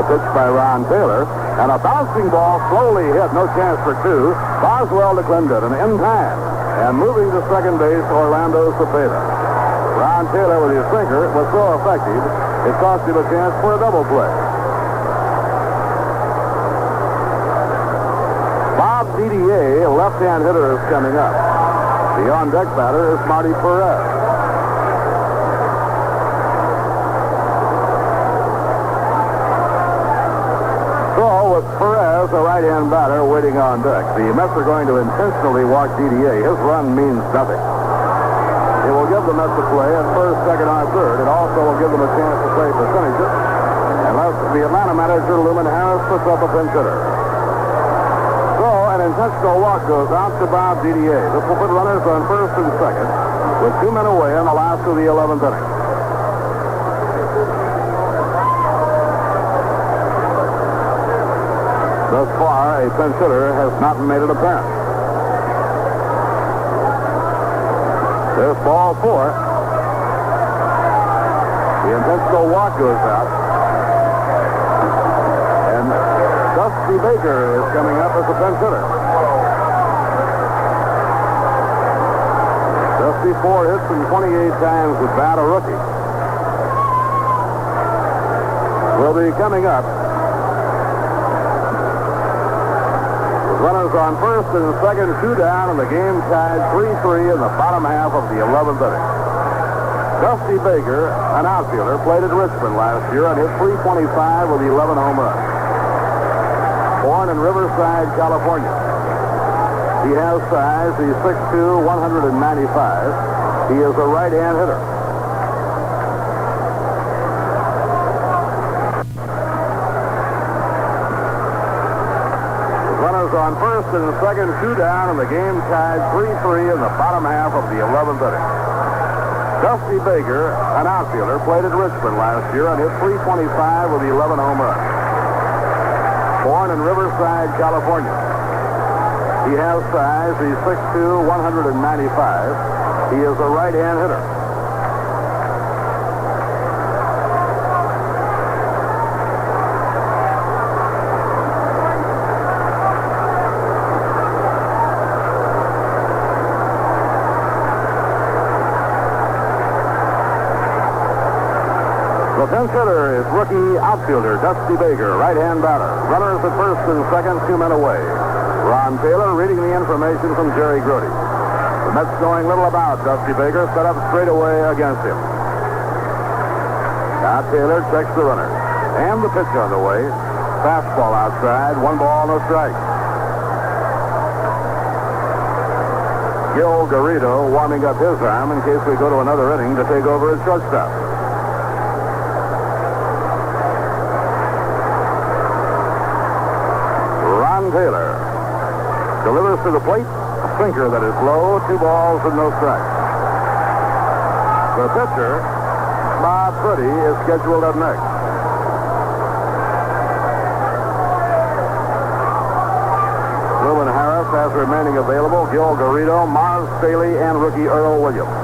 The pitch by Ron Taylor. And a bouncing ball slowly hit. No chance for two. Boswell to Clendenin in time. And moving to second base, Orlando Cepeda. Ron Taylor with his sinker was so effective, it cost him a chance for a double play. Bob Didier, a left-hand hitter, is coming up. The on-deck batter is Marty Perez. So with Perez, a right-hand batter, waiting on deck, the Mets are going to intentionally walk Didier. His run means nothing. It will give the Mets a play at first, second, or third. It also will give them a chance to play percentages. Unless the Atlanta manager, Lumen Harris, puts up a pinch hitter. So an intentional walk goes out to Bob Didier. This will put runners on first and second with 2 men away in the last of the 11th inning. Thus far, a pinch hitter has not made an appearance. There's ball 4. The intentional walk goes out. And Dusty Baker is coming up as a pinch hitter. Dusty 4 hits and 28 times with bat, a rookie. Will be coming up. Runners on first and second, 2 down, and the game tied 3-3 in the bottom half of the 11th inning. Dusty Baker, an outfielder, played at Richmond last year and hit .325 with 11 home runs. Born in Riverside, California. He has size. He's 6'2", 195. He is a right-hand hitter. On first and second, 2 down, and the game tied 3-3 in the bottom half of the 11th inning. Dusty Baker, an outfielder, played at Richmond last year and hit .325 with 11 home runs. Born in Riverside, California. He has size. He's 6'2", 195. He is a right-hand hitter. The pinch hitter is rookie outfielder Dusty Baker, right-hand batter. Runners at first and second, 2 men away. Ron Taylor reading the information from Jerry Grote. The Mets knowing little about Dusty Baker set up straight away against him. Now Taylor checks the runner. And the pitch on the way. Fastball outside, 1 ball, no strike. Gil Garrido warming up his arm in case we go to another inning to take over as shortstop. Taylor delivers to the plate, a sinker that is low, 2 balls and no strikes. The pitcher, Bob Priddy, is scheduled up next. Lumen Harris has remaining available Gil Garrido, Mars Staley, and rookie Earl Williams.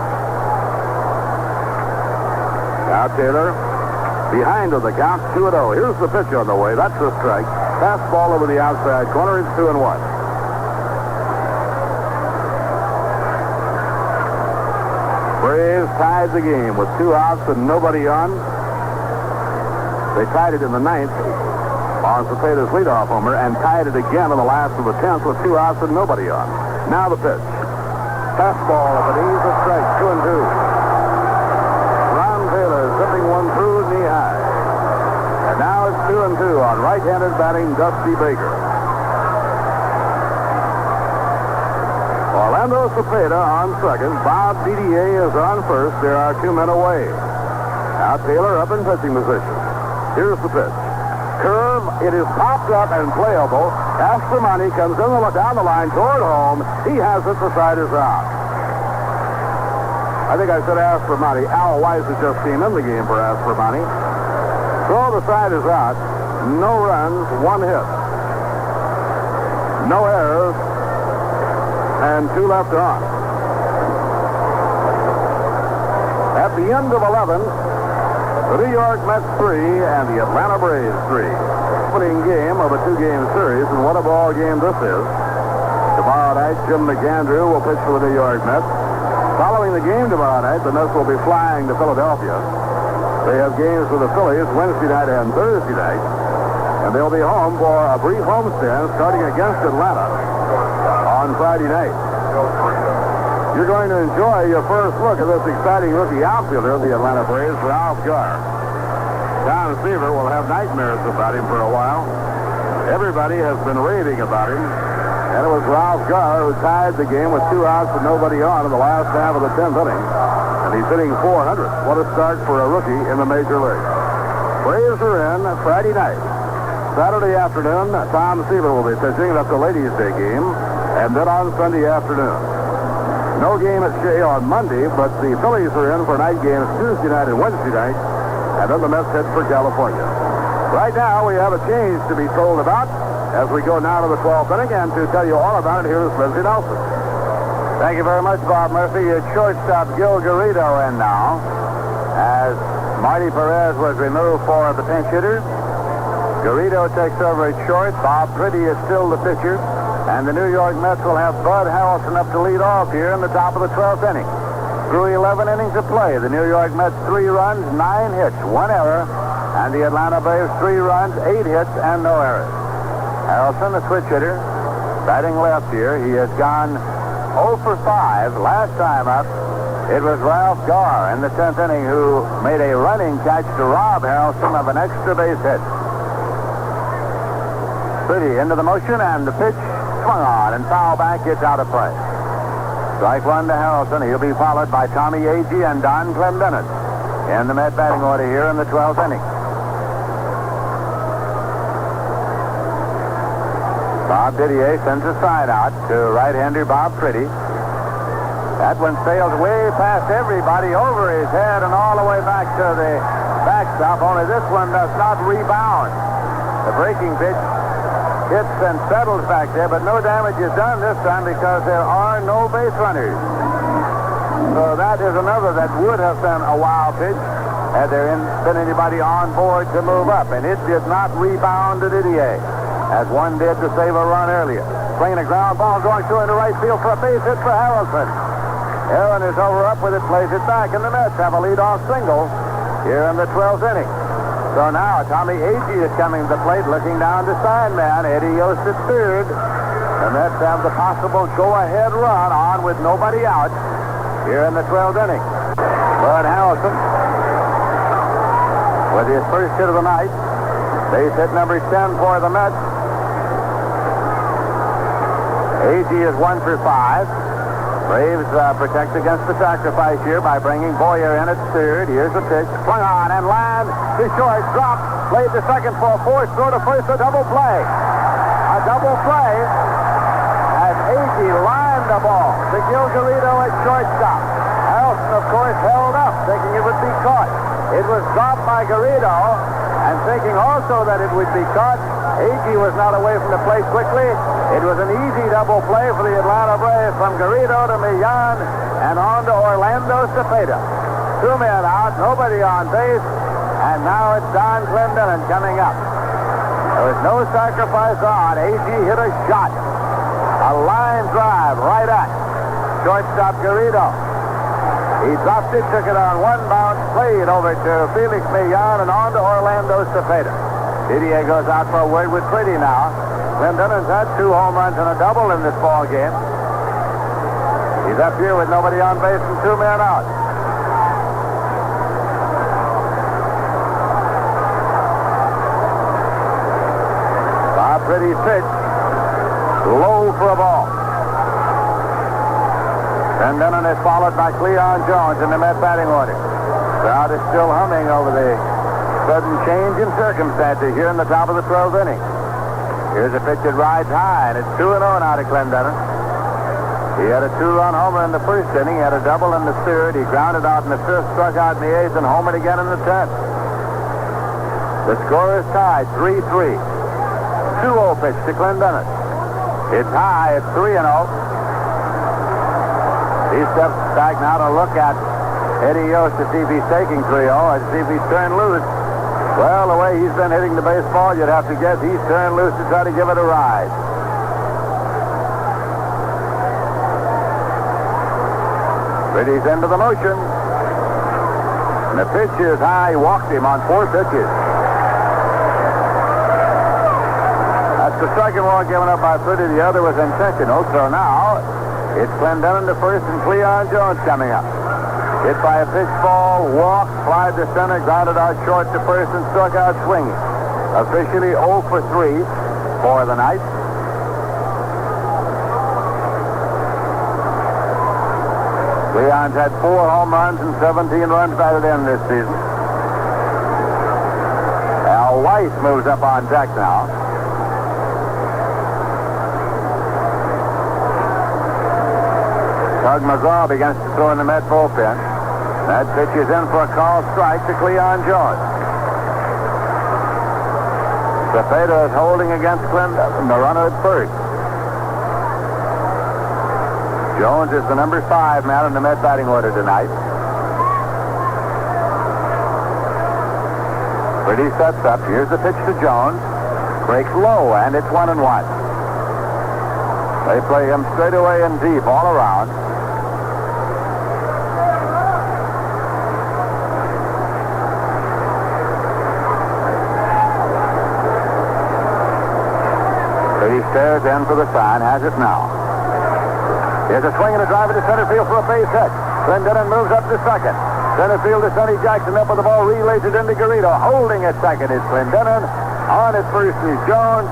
Now Taylor, behind of the count, 2-0. Here's the pitch on the way. That's a strike. Fastball over the outside corner. It's 2-1. Braves tied the game with 2 outs and nobody on. They tied it in the 9th on Cepeda's leadoff homer and tied it again in the last of the 10th with 2 outs and nobody on. Now the pitch. Fastball, but he's a strike. 2-2. Ron Taylor zipping one through knee high. And now it's 2-2 on right-handed batting Dusty Baker. Orlando Cepeda on second. Bob Didier is on first. There are 2 men away. Now Taylor up in pitching position. Here's the pitch. Curve. It is popped up and playable. Astromonte comes down the line toward home. He has it. The side is out. I think I said Astromonte. Al Weiss has just came in the game for Astromonte. So the side is out. No runs, 1 hit. No errors, and 2 left on. At the end of 11, The New York Mets 3 and the Atlanta Braves 3. Opening game of a two-game series, and what a ball game this is. Tomorrow night, Jim McAndrew will pitch for the New York Mets. Following the game tomorrow night, the Mets will be flying to Philadelphia. They have games with the Phillies Wednesday night and Thursday night, and they'll be home for a brief homestand starting against Atlanta on Friday night. You're going to enjoy your first look at this exciting rookie outfielder of the Atlanta Braves, Ralph Garr. Tom Seaver will have nightmares about him for a while. Everybody has been raving about him, and it was Ralph Garr who tied the game with 2 outs and nobody on in the last half of the 10th inning, and he's hitting .400. What a start for a rookie in the major league. Braves are in Friday night. Saturday afternoon, Tom Seaver will be pitching. That's a Ladies' Day game, and then on Sunday afternoon. No game at Shea on Monday, but the Phillies are in for night games Tuesday night and Wednesday night, and then the Mets head for California. Right now, we have a change to be told about as we go now to the 12th inning, and to tell you all about it, here is Lindsey Nelson. Thank you very much, Bob Murphy. Your shortstop, Gil Garrido, in now, as Marty Perez was removed for the pinch hitter. Garrido takes over at short. Bob Pretty is still the pitcher. And the New York Mets will have Bud Harrelson up to lead off here in the top of the 12th inning. Through 11 innings of play, the New York Mets 3 runs, 9 hits, 1 error. And the Atlanta Braves 3 runs, 8 hits, and no errors. Harrelson, the switch hitter, batting left here. He has gone 0 for 5. Last time up, it was Ralph Garr in the 10th inning who made a running catch to rob Harrelson of an extra base hit. Pretty into the motion, and the pitch swung on and foul back, gets out of play. Strike one to Harrelson. He'll be followed by Tommy Agee and Don Clendenon in the Met batting order here in the 12th inning. Bob Didier sends a side out to right-hander Bob Pretty. That one sails way past everybody, over his head and all the way back to the backstop, only this one does not rebound. The breaking pitch hits and settles back there, but no damage is done this time because there are no base runners. So that is another that would have been a wild pitch had there been anybody on board to move up, and it did not rebound to Didier, as one did to save a run earlier. Swinging a ground ball going through into right field for a base hit for Harrelson. Aaron is over up with it, plays it back, and the Mets have a leadoff single here in the 12th inning. So now Tommy Agee is coming to the plate, looking down to Steinman. Eddie Yost at third. The Mets have the possible go-ahead run on with nobody out here in the 12th inning. Bud Harrelson with his first hit of the night. Base hit number 10 for the Mets. Agee is 1 for 5. Braves protect against the sacrifice here by bringing Boyer in at third. Here's the pitch. Swung on and land to short. Dropped. Played to second for a force throw to first. A double play. A double play as Agee lined the ball to Gil Garrido at shortstop. Harrelson, of course, held up, thinking it would be caught. It was dropped by Garrido, and thinking also that it would be caught. Agee was not away from the plate quickly. It was an easy double play for the Atlanta Braves from Garrido to Millan and on to Orlando Cepeda. 2 men out, nobody on base, and now it's Don Clendenon coming up. There was no sacrifice on. Agee hit a shot. A line drive right at shortstop Garrido. He dropped it, took it on one bounce, played over to Felix Millan and on to Orlando Cepeda. Didier goes out for a word with Pretty now. Clendenon's had 2 home runs and a double in this ball game. He's up here with nobody on base and 2 men out. Bob Pretty's pitch, low for a ball. Clendenon is followed by Cleon Jones in the Met batting order. Crowd is still humming over the sudden change in circumstances here in the top of the 12th inning. Here's a pitch that rides high, and it's 2-0 now to Clendenon. He had a 2-run homer in the first inning. He had a double in the third. He grounded out in the fifth, struck out in the eighth, and homered again in the 10th. The score is tied, 3-3. 2-0 pitch to Clendenon. It's high, it's 3-0. He steps back now to look at Eddie Yost to see if he's taking 3-0 and see if he's turned loose. Well, the way he's been hitting the baseball, you'd have to guess he's turned loose to try to give it a ride. Pretty's into the motion. And the pitch is high. He walked him on 4 pitches. That's the second walk given up by Pretty. The other was intentional. So now it's Clendenon to first and Cleon Jones coming up. Hit by a pitch ball, walked, flied to center, grounded out short to first, and struck out swinging. Officially 0 for 3 for the night. Leon's had 4 home runs and 17 runs batted in this season. Al Weiss moves up on deck now. Tug McGraw begins to throw in the Met bullpen. That pitch is in for a called strike to Cleon Jones. Cepeda is holding against Clendenon, the runner at first. Jones is the number 5 man in the Met batting order tonight. Pretty sets up. Here's the pitch to Jones. Breaks low, and it's 1-1. They play him straight away and deep all around. He stares in for the sign, has it now. Here's a swing and a drive into center field for a base hit. Clendenon moves up to second. Center field to Sonny Jackson up with the ball, relays it into Garrido. Holding at second is Clendenon. On at first is Jones.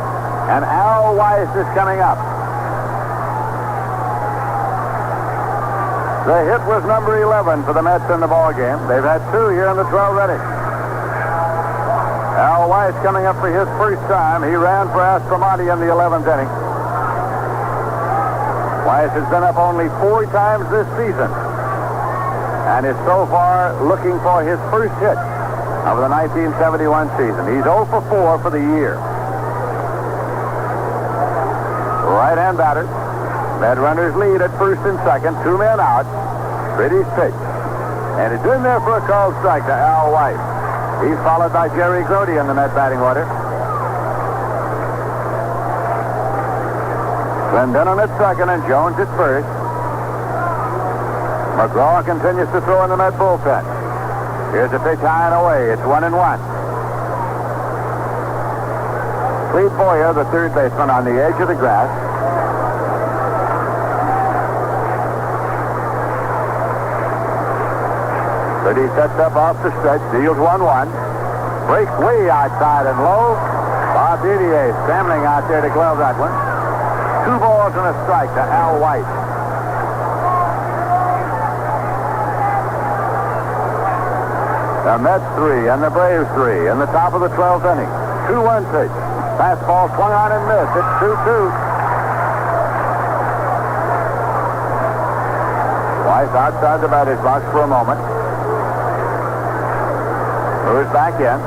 And Al Weiss is coming up. The hit was number 11 for the Mets in the ball game. They've had 2 here in the 12th inning. Al Weiss coming up for his first time. He ran for Aspromonte in the 11th inning. Weiss has been up only 4 times this season and is so far looking for his first hit of the 1971 season. He's 0 for 4 for the year. Right-hand batter. Met runners lead at first and second. 2 men out. Pretty's pitch. And it's in there for a called strike to Al Weiss. He's followed by Jerry Grote in the Met batting order. Clendenon at second and Jones at first. McGraw continues to throw in the Met bullpen. Here's a pitch high and away. It's 1-1. Cleve Boyer, the third baseman, on the edge of the grass. But he sets up off the stretch, deals 1-1. Breaks way outside and low. Bob Didier scrambling out there to glove that one. 2 balls and a strike to Al Weiss. The Mets 3 and the Braves 3 in the top of the 12th inning. 2-1 pitch. Fastball swung on and missed. It's 2-2. Weiss outside the batter's box for a moment. Moves back in.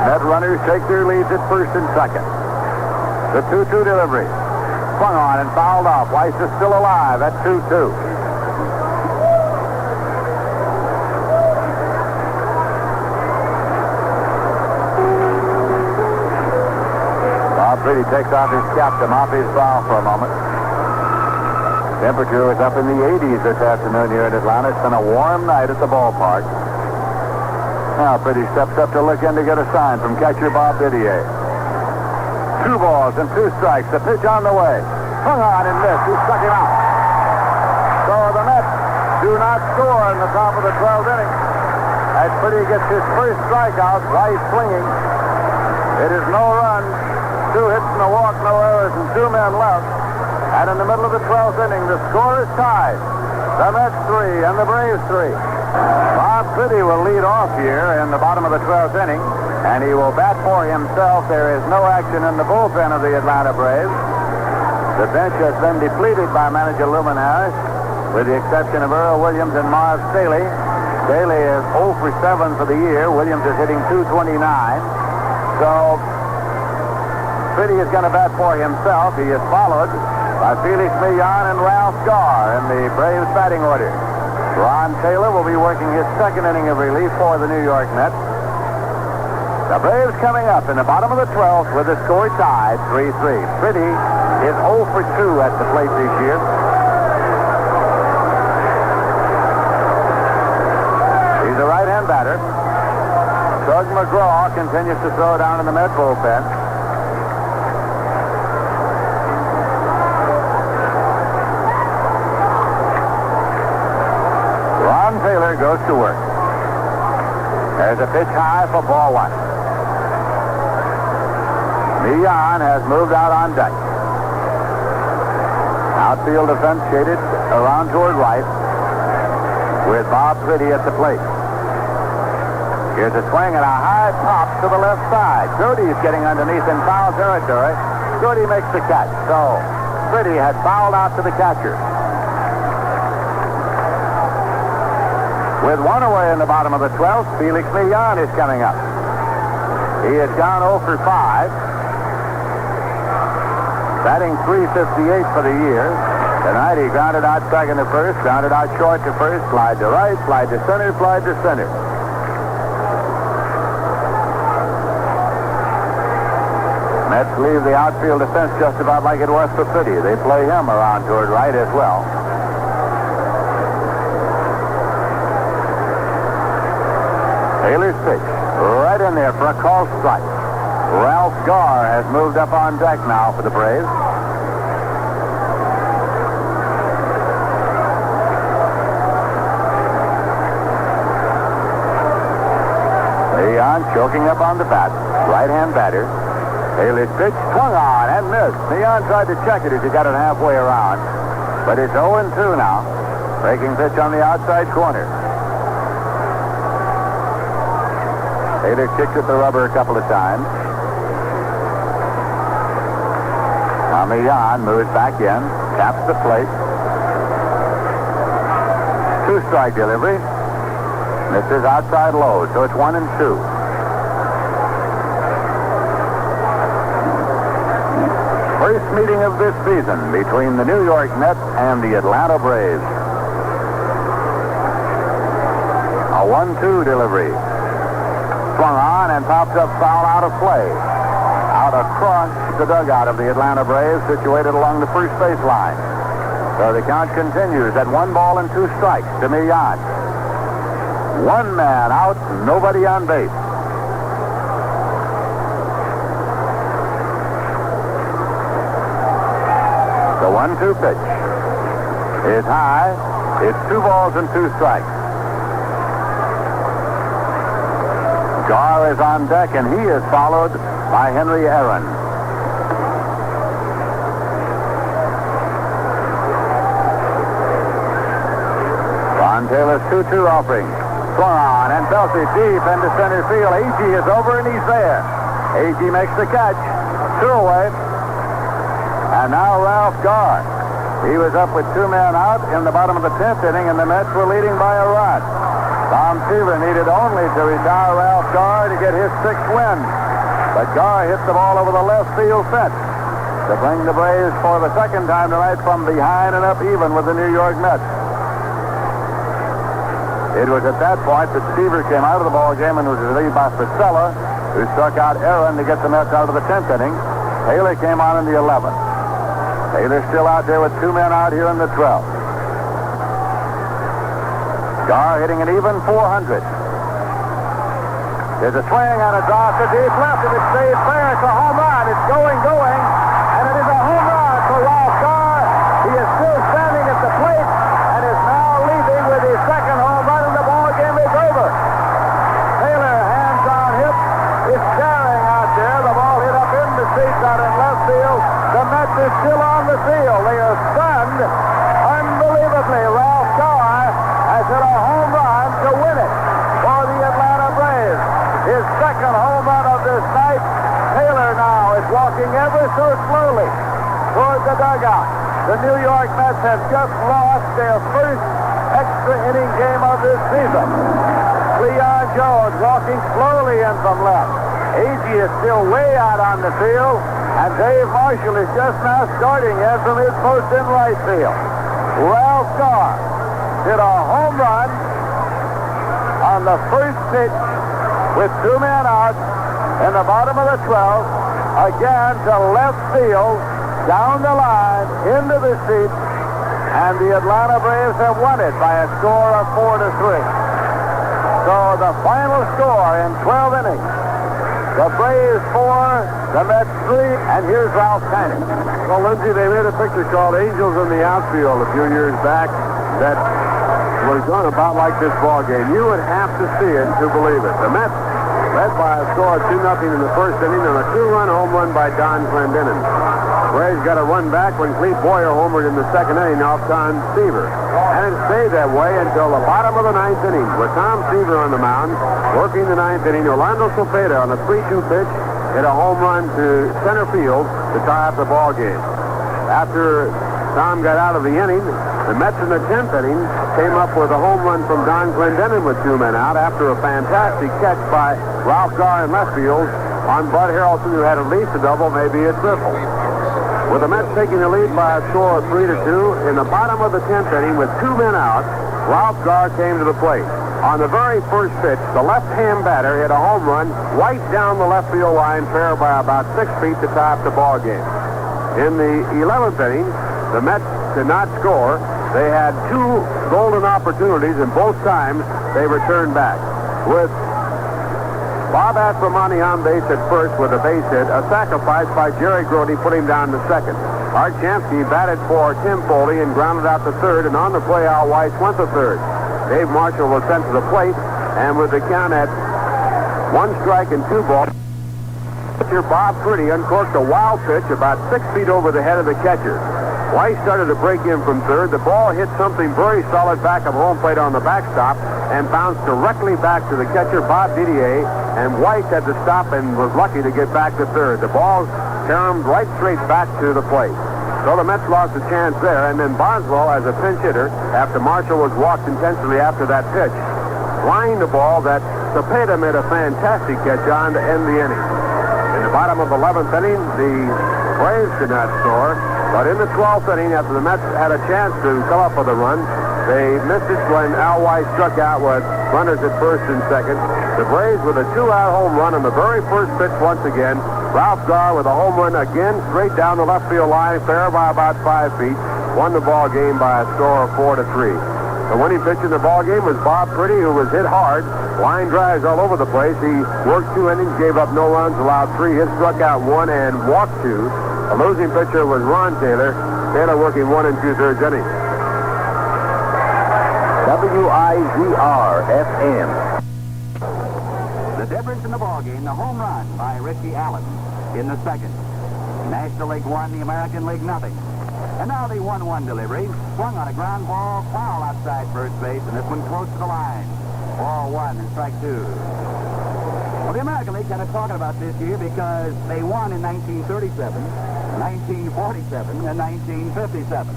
Met runners take their leads at first and second. The 2-2 delivery. Swung on and fouled off. Weiss is still alive at 2-2. Bob Pretty takes off his cap to mop his brow for a moment. Temperature is up in the 80s this afternoon here in Atlanta. It's been a warm night at the ballpark. Now Pretty steps up to look in to get a sign from catcher Bob Didier. 2 balls and 2 strikes. The pitch on the way. Hung on and missed. He struck him out. So the Mets do not score in the top of the 12th inning. As Pretty gets his first strikeout, Weiss swinging. It is no runs, 2 hits and a walk, no errors, and 2 men left. And in the middle of the 12th inning, the score is tied. The Mets 3 and the Braves 3. Bob Pretty will lead off here in the bottom of the 12th inning, and he will bat for himself. There is no action in the bullpen of the Atlanta Braves. The bench has been depleted by manager Luminares, with the exception of Earl Williams and Marv Staley. Staley is 0 for 7 for the year. Williams is hitting .229. So Pretty is going to bat for himself. He is followed by Felix Millan and Ralph Garr in the Braves batting order. Ron Taylor will be working his second inning of relief for the New York Mets. The Braves coming up in the bottom of the 12th with the score tied 3-3. Pretty is 0 for 2 at the plate this year. He's a right-hand batter. Doug McGraw continues to throw down in the Met bullpen. Ron Taylor goes to work. There's a pitch high for ball one. Millan has moved out on deck. Outfield defense shaded around toward right with Bob Pretty at the plate. Here's a swing and a high pop to the left side. Grody's getting underneath in foul territory. Grody makes the catch. So Pretty had fouled out to the catcher. With one away in the bottom of the 12th, Felix Millan is coming up. He has gone 0 for 5. Batting .358 for the year. Tonight he grounded out second to first, grounded out short to first, slide to right, slide to center, slide to center. Mets leave the outfield defense just about like it was for Pretty. They play him around toward right as well. Taylor's pitch right in there for a called strike. Ralph Garr has moved up on deck now for the Braves. Leon choking up on the bat. Right-hand batter. Taylor's pitch swung on and missed. Leon tried to check it as he got it halfway around. But it's 0-2 now. Breaking pitch on the outside corner. Taylor kicked at the rubber a couple of times. Millan moves back in, taps the plate. 2-strike delivery. Misses outside low, so it's 1-2. First meeting of this season between the New York Mets and the Atlanta Braves. A 1-2 delivery. Swung on and popped up foul out of play. Out across the dugout of the Atlanta Braves, situated along the first base line. So the count continues at 1 ball and 2 strikes to Millan. One man out, nobody on base. The 1-2 pitch is high. It's 2 balls and 2 strikes. Garr is on deck, and he is followed by Henry Aaron. Ron Taylor's 2-2 offering. Swung on and belted deep into center field. Agee is over and he's there. Agee makes the catch. 2 away. And now Ralph Garr. He was up with 2 men out in the bottom of the 10th inning, and the Mets were leading by a run. Tom Seaver needed only to retire Ralph Garr to get his 6th win. But Garr hit the ball over the left field fence to bring the Braves for the second time tonight from behind and up even with the New York Mets. It was at that point that Seaver came out of the ball game and was relieved by Facella, who struck out Aaron to get the Mets out of the 10th inning. Taylor came on in the 11th. Taylor still out there with 2 men out here in the 12th. Garr hitting an even .400. There's a swing and a drive to deep left, and it stays fair. It's a home run. It's going, and it is a home run for Ralph Garr. He is still standing at the plate and is now leading with his 2nd home run, and the ball game is over. Taylor, hands on hip, is staring out there. The ball hit up in the seats out in left field. The Mets is still on the field. They are stunned. Unbelievably, Ralph Garr has hit a home run to win it for the Atlanta Braves. His 2nd home run of this night. Taylor now is walking ever so slowly toward the dugout. The New York Mets have just lost their first extra inning game of this season. Leon Jones walking slowly in from left. Agee is still way out on the field, and Dave Marshall is just now starting in from his post in right field. Ralph Garr hit a home run on the first pitch with 2 men out in the bottom of the 12th. Again to left field, down the line, into the seats, and the Atlanta Braves have won it by a score of 4-3. So the final score in 12 innings, the Braves 4, the Mets 3, and here's Ralph Kiner. Well, Lindsay, they made a picture called Angels in the Outfield a few years back that was done about like this ball game. You would have to see it to believe it. The Mets led by a score of 2-0 in the first inning and a 2-run home run by Don Clendenin. Braves got a run back when Cleve Boyer homered in the second inning off Tom Seaver. And it stayed that way until the bottom of the 9th inning, with Tom Seaver on the mound. Working the 9th inning, Orlando Cepeda on a 3-2 pitch hit a home run to center field to tie up the ball game. After Tom got out of the inning, the Mets in the 10th inning came up with a home run from Don Clendenin with 2 men out after a fantastic catch by Ralph Garr in left field on Bud Harrelson, who had at least a double, maybe a triple. With the Mets taking the lead by a score of 3-2, in the bottom of the 10th inning with 2 men out, Ralph Garr came to the plate. On the very first pitch, the left-hand batter hit a home run right down the left field line, fair by about 6 feet to tie up the ball game. In the 11th inning, the Mets did not score. They had 2 golden opportunities, and both times they returned back. With Bob Aspromonte on base at first with a base hit, a sacrifice by Jerry Grody put him down to second. Art Shamsky batted for Tim Foley and grounded out to third, and on the play, Al Weiss went to third. Dave Marshall was sent to the plate, and with the count at 1 strike and 2 balls, pitcher Bob Priddy uncorked a wild pitch about 6 feet over the head of the catcher. Weiss started to break in from third. The ball hit something very solid back of home plate on the backstop and bounced directly back to the catcher, Bob Didier, and Weiss had to stop and was lucky to get back to third. The ball turned right straight back to the plate. So the Mets lost a chance there, and then Boswell, as a pinch hitter, after Marshall was walked intensely after that pitch, flying the ball that Cepeda made a fantastic catch on to end the inning. In the bottom of the 11th inning, the Braves did not score, but in the 12th inning, after the Mets had a chance to come up with a run, they missed it when Al Weiss struck out with runners at first and second. The Braves with a 2-out home run on the very first pitch once again. Ralph Garr with a home run again straight down the left field line, fair by about 5 feet, won the ball game by a score of 4-3. The winning pitch in the ball game was Bob Priddy, who was hit hard, line drives all over the place. He worked 2 innings, gave up no runs, allowed 3 hits, struck out 1, and walked 2. The losing pitcher was Ron Taylor. Taylor working 1 2/3 innings. WIZR-FM. The difference in the ballgame, the home run by Richie Allen in the second. National League 1, the American League nothing. And now the 1-1 delivery, swung on a ground ball, foul outside first base, and this one close to the line. Ball 1 and strike 2. Well, the American League kind of talking about this year because they won in 1937, 1947, and 1957.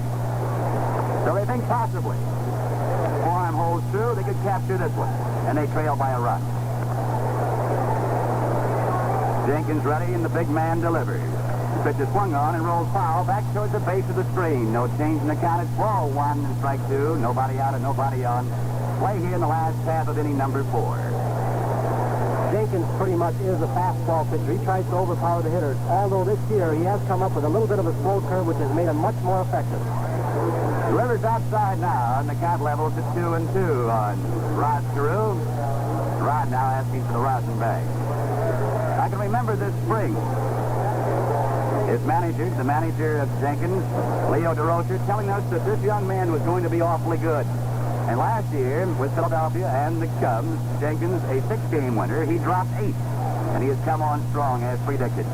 So they think possibly, if form holds true, they could capture this one, and they trail by a run. Jenkins ready, and the big man delivers. The pitch is swung on and rolls foul back towards the base of the screen. No change in the count. It's ball 1 and strike 2. Nobody out and nobody on. Play here in the last half of inning number 4. Jenkins pretty much is a fastball pitcher. He tries to overpower the hitters, although this year he has come up with a little bit of a slow curve, which has made him much more effective. Delivers outside now, and the count levels at 2-2 on Rod Carew. Rod now asking for the rosin bag. I can remember this spring. His manager, the manager of Jenkins, Leo DeRocher, telling us that this young man was going to be awfully good. And last year, with Philadelphia and the Cubs, Jenkins, a 6-game winner, he dropped 8. And he has come on strong as predicted.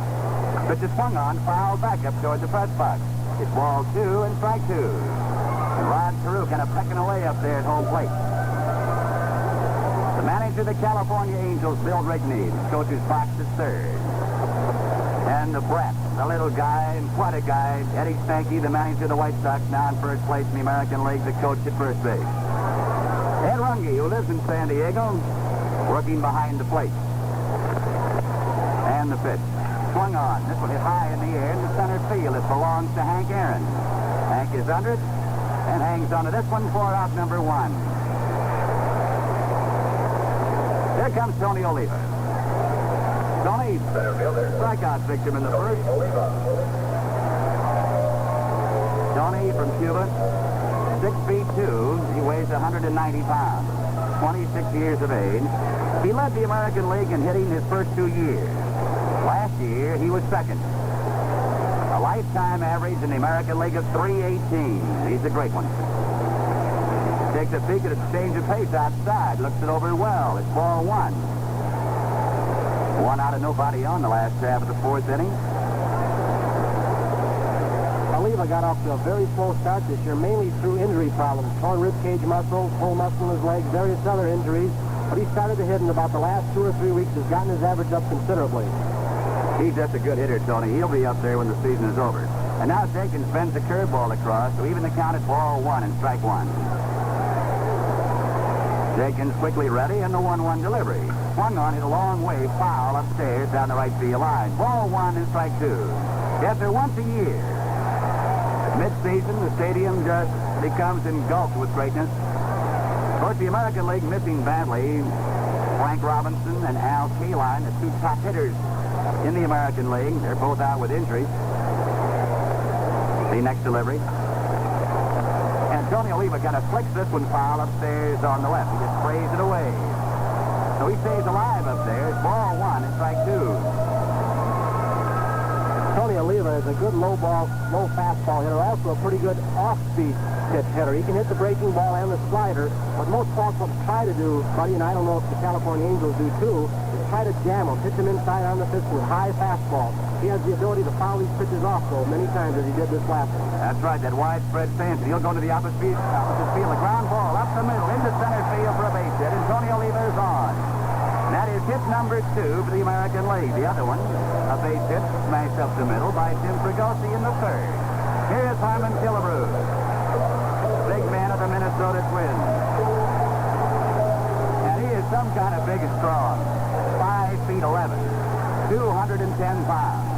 Pitch is swung on, foul back up toward the press box. It's ball 2 and strike 2. And Rod Carew kind of pecking away up there at home plate. The manager of the California Angels, Bill Rigney, coaches box at third. And the Brett, the little guy, and what a guy, Eddie Stanky, the manager of the White Sox, now in first place in the American League, the coach at first base. Ed Runge, who lives in San Diego, working behind the plate. And the pitch. Swung on. This one hit high in the air in the center field. It belongs to Hank Aaron. Hank is under it, and hangs on to this one for out number 1. Here comes Tony Oliva. Tony, strikeout victim in the first. Tony from Cuba, 6'2". He weighs 190 pounds, 26 years of age. He led the American League in hitting his first 2 years. Last year, he was second. A lifetime average in the American League of 318. He's a great one. Takes a peek at a change of pace outside. Looks it over well. It's ball 1. 1 out of nobody on the last half of the 4th inning. Oliva got off to a very slow start this year, mainly through injury problems. Torn ribcage muscles, whole muscle in his legs, various other injuries. But he started to hit in about the last 2 or 3 weeks, has gotten his average up considerably. He's just a good hitter, Tony. He'll be up there when the season is over. And now Jenkins bends the curveball across to even the count at ball 1 and strike 1. Jenkins quickly ready and the 1-1 delivery. Swung on, hit a long way, foul upstairs down the right field line. Ball 1 and strike 2. After once a year, mid-season, the stadium just becomes engulfed with greatness. Of course, the American League missing badly Frank Robinson and Al Kaline, the 2 top hitters in the American League. They're both out with injuries. The next delivery. And Tony Oliva kind of flicks this one foul upstairs on the left. He just sprays it away. So he stays alive up there. It's ball 1 and strike 2. Tony Oliva is a good low fastball hitter, also a pretty good off-speed pitch hitter. He can hit the breaking ball and the slider. What most folks will try to do, buddy, and I don't know if the California Angels do too, is try to jam him, pitch him inside on the fist with high fastball. He has the ability to foul these pitches off, though, many times as he did this last one. That's right, that widespread stance. He'll go to the opposite field. A ground ball up the middle into center field for a base hit, and Tony Oliva is on. And that is hit number 2 for the American League. The other one, a base hit smashed up the middle by Tim Fregosi in the 3rd. Here's Harmon Killebrew, big man of the Minnesota Twins. And he is some kind of big and strong. 5 feet 11, 210 pounds.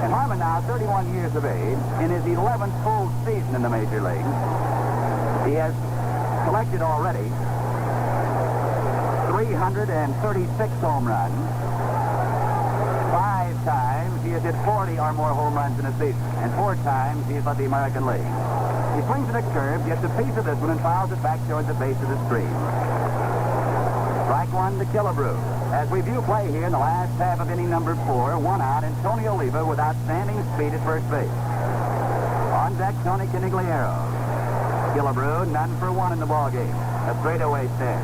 And Harmon now 31 years of age, in his 11th full season in the Major League. He has collected already 336 home runs. 5 times he has hit 40 or more home runs in a season. And 4 times he has led the American League. He swings at a curve, gets a piece of this one, and fouls it back towards the base of the screen. Strike 1 to Killebrew. As we view play here in the last half of inning number 4, 1 out, and Tony Oliva with outstanding speed at first base. On deck, Tony Canigliaro. Killebrew, none for 1 in the ball game. A straightaway stand.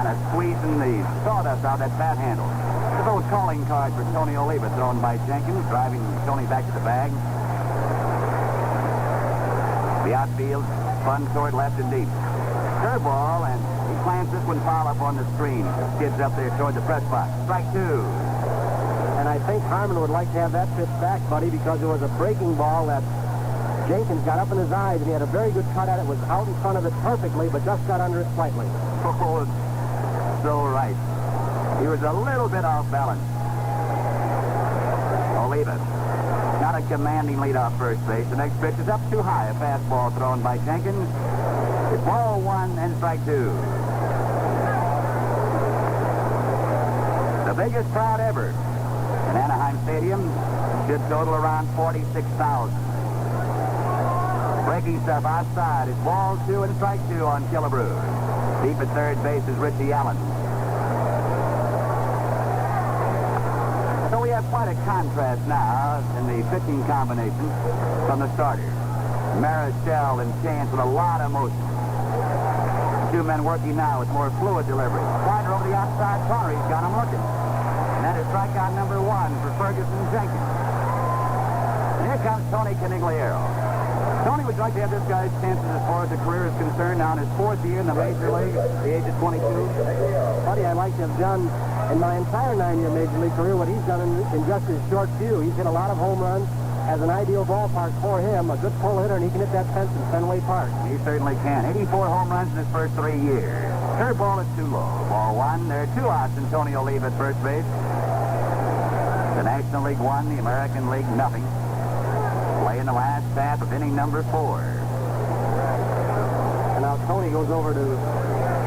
And a squeezing the sawdust out of that bat handle. The old calling card for Tony Oliva thrown by Jenkins, driving Tony back to the bag. The outfield spun toward left and deep. Curveball, and he plants this one foul up on the screen. Skids up there toward the press box. Strike 2. And I think Harmon would like to have that pitch back, buddy, because it was a breaking ball that Jenkins got up in his eyes, and he had a very good cut at it. Was out in front of it perfectly, but just got under it slightly. Oh, so right. He was a little bit off balance. Oliva. Not a commanding lead off first base. The next pitch is up too high. A fastball thrown by Jenkins. It's ball 1 and strike 2. The biggest crowd ever in Anaheim Stadium should total around 46,000. Breaking stuff outside. It's ball 2 and strike 2 on Killebrew. Deep at third base is Richie Allen. So we have quite a contrast now in the pitching combination from the starters. Marichal and Chance with a lot of motion. 2 men working now with more fluid delivery. Slider over the outside corner. He's got him looking. And that is strikeout number 1 for Ferguson Jenkins. And here comes Tony Canigliaro. Tony, would you like to have this guy's chances as far as the career is concerned now in his 4th year in the Major League, at the age of 22? Buddy, I'd like to have done in my entire 9-year Major League career what he's done in just his short few. He's hit a lot of home runs. Has an ideal ballpark for him, a good pull hitter, and he can hit that fence in Fenway Park. He certainly can. 84 home runs in his first 3 years. Curveball is too low. Ball 1. There are 2 outs in Tony Oliva at first base. The National League 1, the American League nothing. Play in the last half of inning number 4. Tony goes over to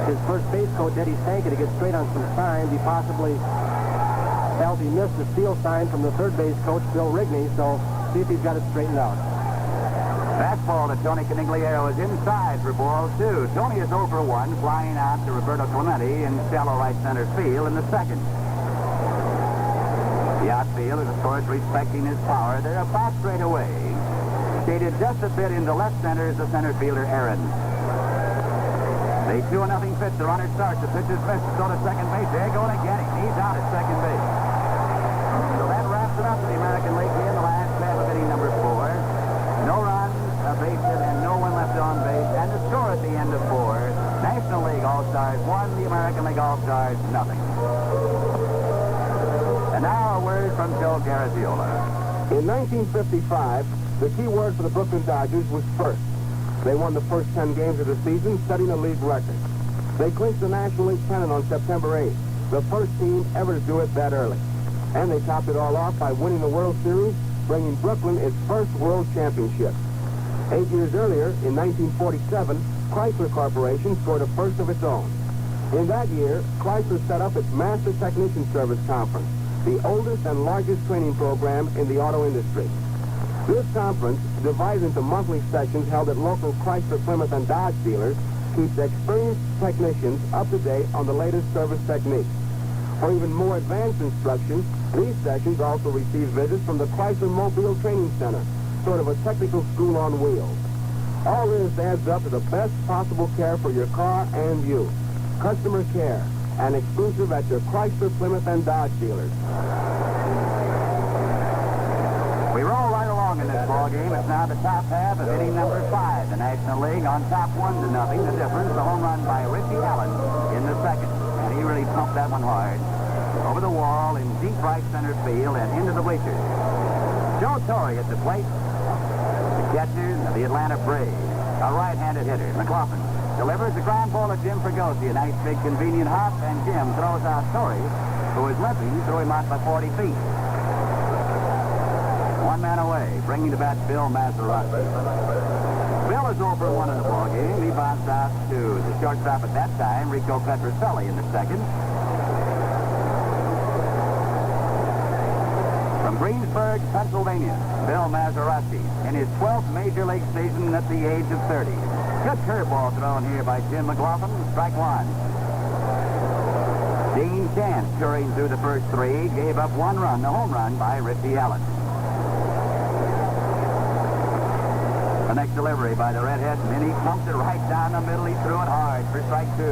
his first base coach, Eddie Stanky, to get straight on some signs. He possibly felt he missed the steal sign from the third base coach, Bill Rigney, so see if he's got it straightened out. Fastball to Tony Canigliaro is inside for ball 2. Tony is 0 for 1, flying out to Roberto Clemente in shallow right center field in the second. The outfield is, of course, respecting his power. They're about straight away. Shaded just a bit into left center is the center fielder, Aaron. The 2-0 pitch. The runner starts. The pitch is missed. So to second base. They're going to get him. He's out at second base. So that wraps it up for the American League here in the last half of inning number 4. No runs, a base hit, and no one left on base. And the score at the end of 4. National League All-Stars 1, the American League All-Stars 0. And now a word from Joe Garagiola. In 1955, the key word for the Brooklyn Dodgers was first. They won the first 10 games of the season, setting a league record. They clinched the National League pennant on September 8th, the first team ever to do it that early. And they topped it all off by winning the World Series, bringing Brooklyn its first World Championship. 8 years earlier, in 1947, Chrysler Corporation scored a first of its own. In that year, Chrysler set up its Master Technician Service Conference, the oldest and largest training program in the auto industry. This conference, divided into monthly sessions held at local Chrysler, Plymouth, and Dodge dealers, keeps experienced technicians up to date on the latest service techniques. For even more advanced instruction, these sessions also receive visits from the Chrysler Mobile Training Center, sort of a technical school on wheels. All this adds up to the best possible care for your car and you. Customer care, and exclusive at your Chrysler, Plymouth, and Dodge dealers. We roll right along in this ball game. It's now the top half of inning number 5. The National League on top 1-0. The difference, the home run by Richie Allen in the second. And he really pumped that one hard. Over the wall in deep right center field and into the bleachers. Joe Torre at the plate. The catcher of the Atlanta Braves. A right-handed hitter. McLaughlin delivers the ground ball to Jim Fregosi. A nice big convenient hop, and Jim throws out Torre, who is limping, threw him out by 40 feet. One man away, bringing to bat Bill Mazeroski. Bill is 0 for 1 in the ball game. He bounced out to the shortstop at that time, Rico Petroselli, in the second. From Greensburg, Pennsylvania, Bill Mazeroski in his 12th major league season at the age of 30. Good curveball thrown here by Jim McLaughlin. Strike 1. Dean Chance, touring through the first 3, gave up 1 run, the home run by Richie Allen. The next delivery by the redhead, and then he pumped it right down the middle. He threw it hard for strike 2.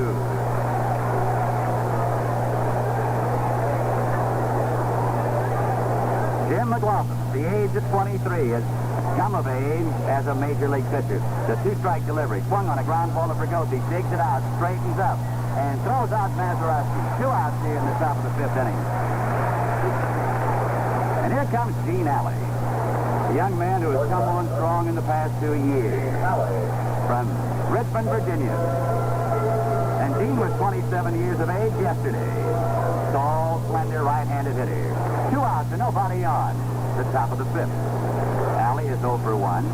Jim McLaughlin, the age of 23, has come of age as a major league pitcher. The 2-strike delivery, swung on a ground ball to Fregosi, digs it out, straightens up, and throws out Mazeroski. 2 outs here in the top of the 5th inning. And here comes Gene Alley. A young man who has come on strong in the past 2 years from Richmond, Virginia. And Gene was 27 years of age yesterday. Tall, slender, right-handed hitter. 2 outs and nobody on. The top of the 5th. Alley is 0 for 1.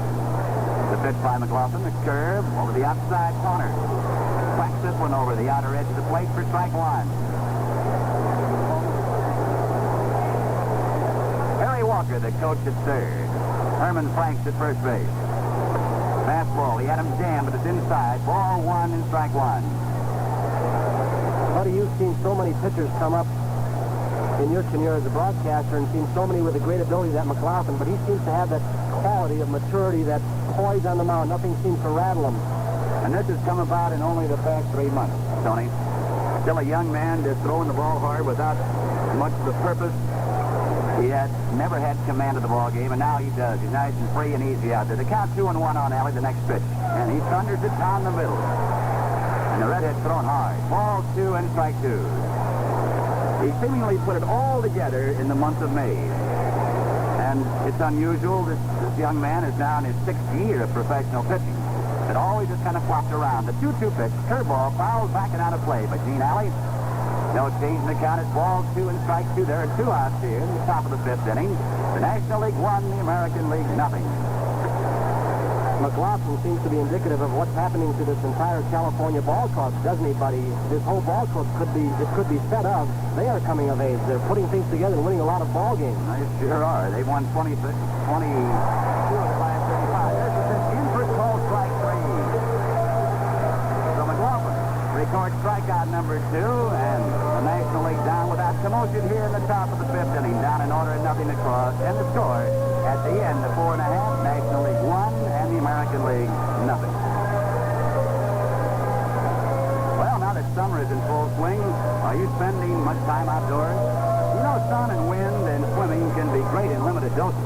The pitch by McLaughlin, the curve over the outside corner. Whacks this one over the outer edge of the plate for strike 1. Harry Walker, the coach at third. Herman Franks at first base. Fastball, he had him jammed, but it's inside. Ball 1 and strike 1. Buddy, you've seen so many pitchers come up in your tenure as a broadcaster and seen so many with the great ability that McLaughlin, but he seems to have that quality of maturity, that poise on the mound. Nothing seems to rattle him. And this has come about in only the past 3 months, Tony. Still a young man just throwing the ball hard without much of the purpose. He had never had command of the ball game, and now he does. He's nice and free and easy out there. The count 2-1 on Alley, the next pitch. And he thunders it down the middle. And the redhead's thrown hard. Ball 2 and strike 2. He seemingly put it all together in the month of May. And it's unusual. This young man is now in his 6th year of professional pitching. It always just kind of flopped around. The 2-2 pitch, curveball, fouled back and out of play by Gene Alley. No change in the count. It's ball 2 and strike 2. There are 2 outs here in the top of the 5th inning. The National League 1, the American League 0. McLaughlin seems to be indicative of what's happening to this entire California ball club, doesn't he, buddy? This whole ball club could be said of. They are coming of age. They're putting things together and winning a lot of ball games. They sure are. They've won 22 of the last 35. There's a pitch in for called strike 3. So McLaughlin records strikeout number 2, and the National League down without commotion here in the top of the 5th inning. Down in order, nothing across. And the score at the end, the 4.5, National League 1, and the American League, nothing. Well, now that summer is in full swing, are you spending much time outdoors? You know, sun and wind and swimming can be great in limited doses,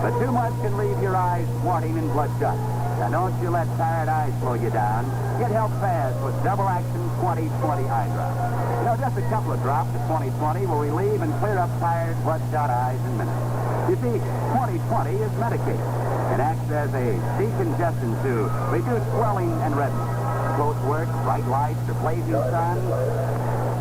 but too much can leave your eyes smarting and bloodshot. Now, don't you let tired eyes slow you down. Get help fast with Double Action 20/20 eye drops. You know, just a couple of drops of 20/20 will relieve and clear up tired, bloodshot eyes in minutes. You see, 20/20 is medicated and acts as a decongestant to reduce swelling and redness. Close work, bright lights, or blazing sun,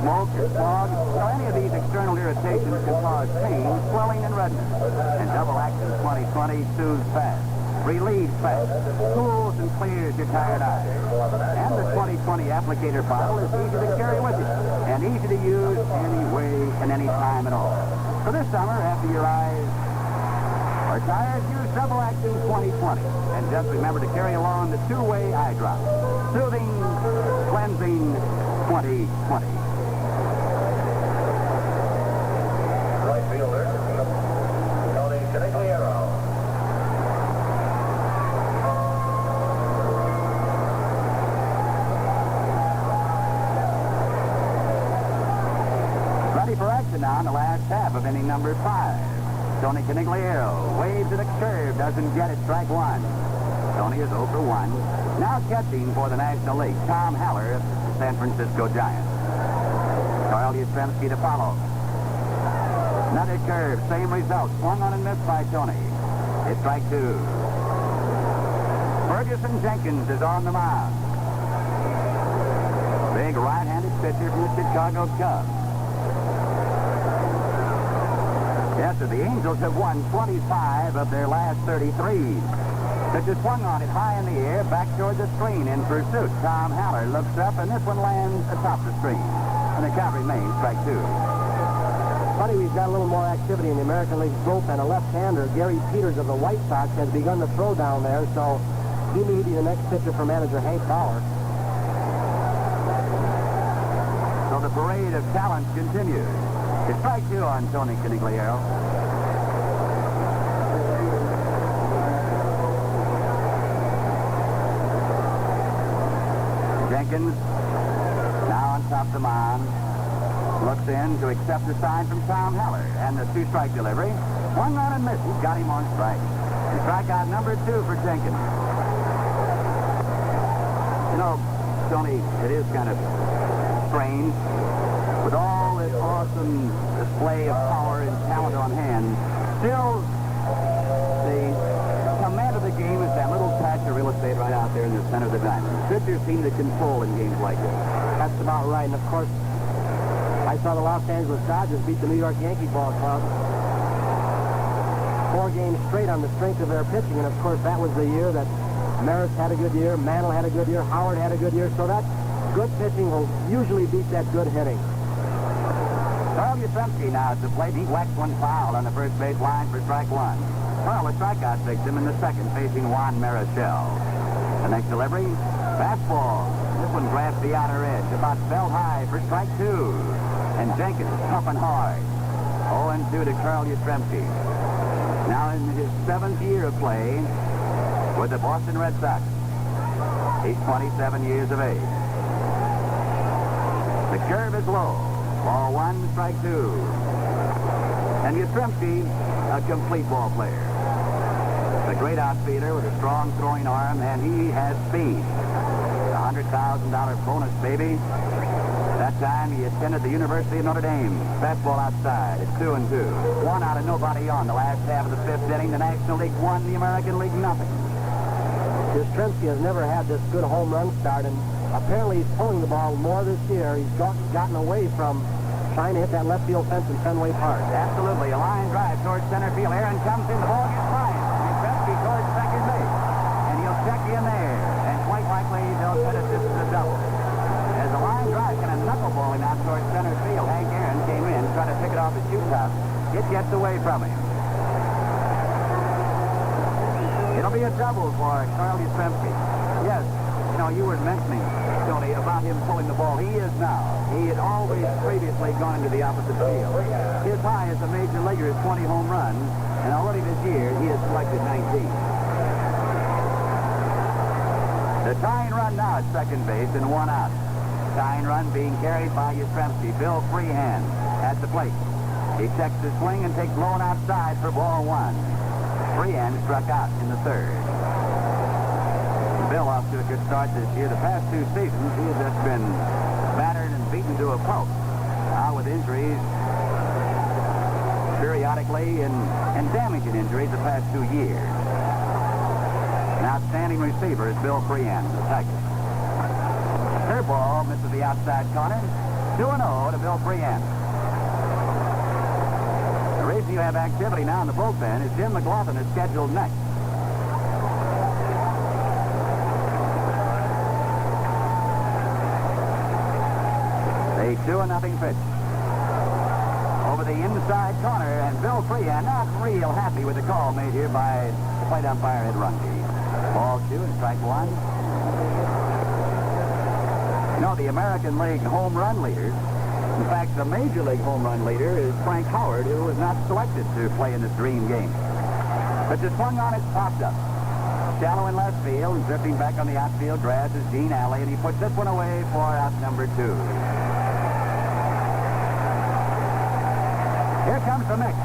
smoke or fog, any of these external irritations can cause pain, swelling, and redness. And Double Action 20/20 soothes fast, relieves fast, cools and clears your tired eyes. And the 20/20 applicator bottle is easy to carry with you and easy to use any way and any time at all. So this summer, after your eyes are tired, use Double Action 20/20. And just remember to carry along the two-way eye drop. Soothing, cleansing 20/20. Right fielder, Tony Canigliaro. Ready for action now in the last half of inning number 5. Tony Canigliaro waves at a curve, doesn't get it, strike 1. Tony is 0 for 1. Now catching for the National League, Tom Haller of the San Francisco Giants. Carl Yastrzemski to follow. Another curve, same result. Swung on and missed by Tony. It's strike 2. Ferguson Jenkins is on the mound. Big right-handed pitcher from the Chicago Cubs. Yes, sir, the Angels have won 25 of their last 33. Pitcher swung on it high in the air, back toward the screen in pursuit. Tom Haller looks up, and this one lands atop the screen. And the count remains strike 2. Buddy, we've got a little more activity in the American League bullpen. A left-hander, Gary Peters of the White Sox, has begun to throw down there, so he may be the next pitcher for manager Hank Bauer. So the parade of talent continues. It's strike 2 on Tony Canigliaro. Jenkins, now on top of the mound, looks in to accept the sign from Tom Haller. And the 2-strike delivery. 1 run and miss. He's got him on strike. And strikeout number 2 for Jenkins. You know, Tony, it is kind of strange. With all this awesome display of power and talent on hand, still the command of the game is that little patch of real estate right out there in the center of the diamond. Pitchers seem to control in games like this. That's about right. And, of course, I saw the Los Angeles Dodgers beat the New York Yankee ball club 4 games straight on the strength of their pitching. And, of course, that was the year that Maris had a good year, Mantle had a good year, Howard had a good year. So that good pitching will usually beat that good hitting. Carl Yastrzemski now at the plate. He whacks one foul on the first base line for strike 1. Well, the strikeout victim in the second, facing Juan Marichal. The next delivery, fastball. This one grabs the outer edge, about belt high for strike 2. And Jenkins pumping hard. 0-2 to Carl Yastrzemski. Now in his 7th year of play with the Boston Red Sox. He's 27 years of age. The curve is low. Ball 1, strike 2. And Yastrzemski, a complete ball player. A great outfielder with a strong throwing arm, and he has speed. A $100,000 bonus, baby. That time he attended the University of Notre Dame. Fastball outside. It's 2-2. 1 out of nobody on the last half of the 5th inning. The National League 1, the American League nothing. Yastrzemski has never had this good home run start, and apparently he's pulling the ball more this year. He's gotten away from trying to hit that left field fence in Fenway Park. Absolutely. A line drive towards center field. Aaron comes in. The ball gets flying. Yastrzemski towards second base. And he'll check gets away from him. It'll be a double for Carl Yastrzemski. Yes, you know, you were mentioning, Tony, about him pulling the ball. He is now. He had always previously gone to the opposite field. His high as a major leaguer is 20 home runs, and already this year he has collected 19. The tying run now at second base and 1 out. Tying run being carried by Yastrzemski. Bill Freehan at the plate. He checks his swing and takes low and outside for ball 1. Freehan struck out in the third. Bill off to a good start this year. The past 2 seasons, he has just been battered and beaten to a pulp. Now with injuries periodically and damaging injuries the past 2 years. An outstanding receiver is Bill Freehan, the Tigers. Curveball misses the outside corner. 2-0 to Bill Freehan. The reason you have activity now in the bullpen is Jim McLaughlin is scheduled next. A 2-0 pitch. Over the inside corner, and Bill Freehan not real happy with the call made here by the plate umpire Ed Runge. Ball 2 and strike 1. You know, the American League home run leaders, in fact, the Major League home run leader is Frank Howard, who was not selected to play in this dream game. But the swung on it, popped up. Shallow in left field, and drifting back on the outfield grass is Gene Alley, and he puts this one away for out number 2. Here comes the mix.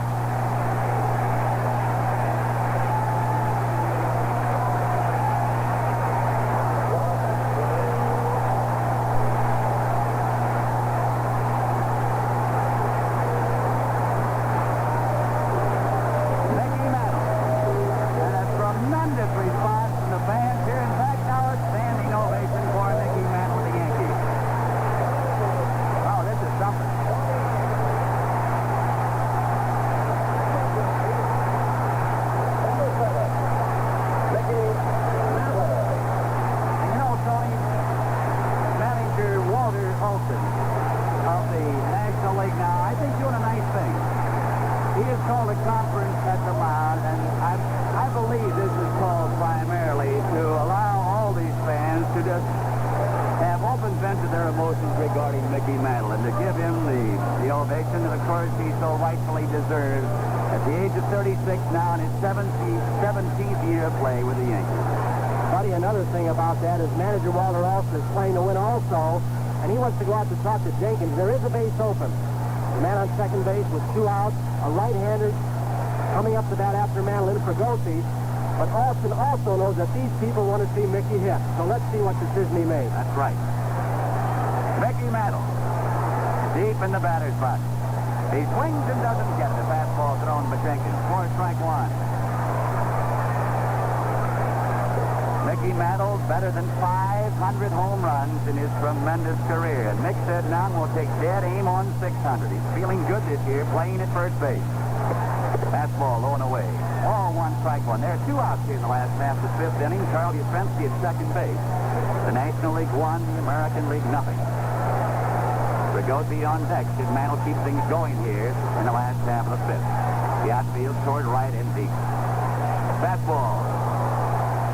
To go out to talk to Jenkins. There is a base open. The man on second base with 2 outs, a right-hander coming up to bat after Manlin for Goethe. But Austin also knows that these people want to see Mickey hit. So let's see what decision he made. That's right. Mickey Mantle, deep in the batter's box. He swings and doesn't get it. A fastball thrown by Jenkins for strike 1. Mickey Mantle, better than 500 home runs in his tremendous career. And Mick said now we'll take dead aim on 600. He's feeling good this year, playing at first base. Fastball low and away. Ball 1, strike 1. There are 2 outs here in the last half of the 5th inning. Carl Yastrzemski at second base. The National League 1, American League nothing. Ragozzi on deck should Mantle keep things going here in the last half of the 5th. The outfield toward right and deep. Fastball.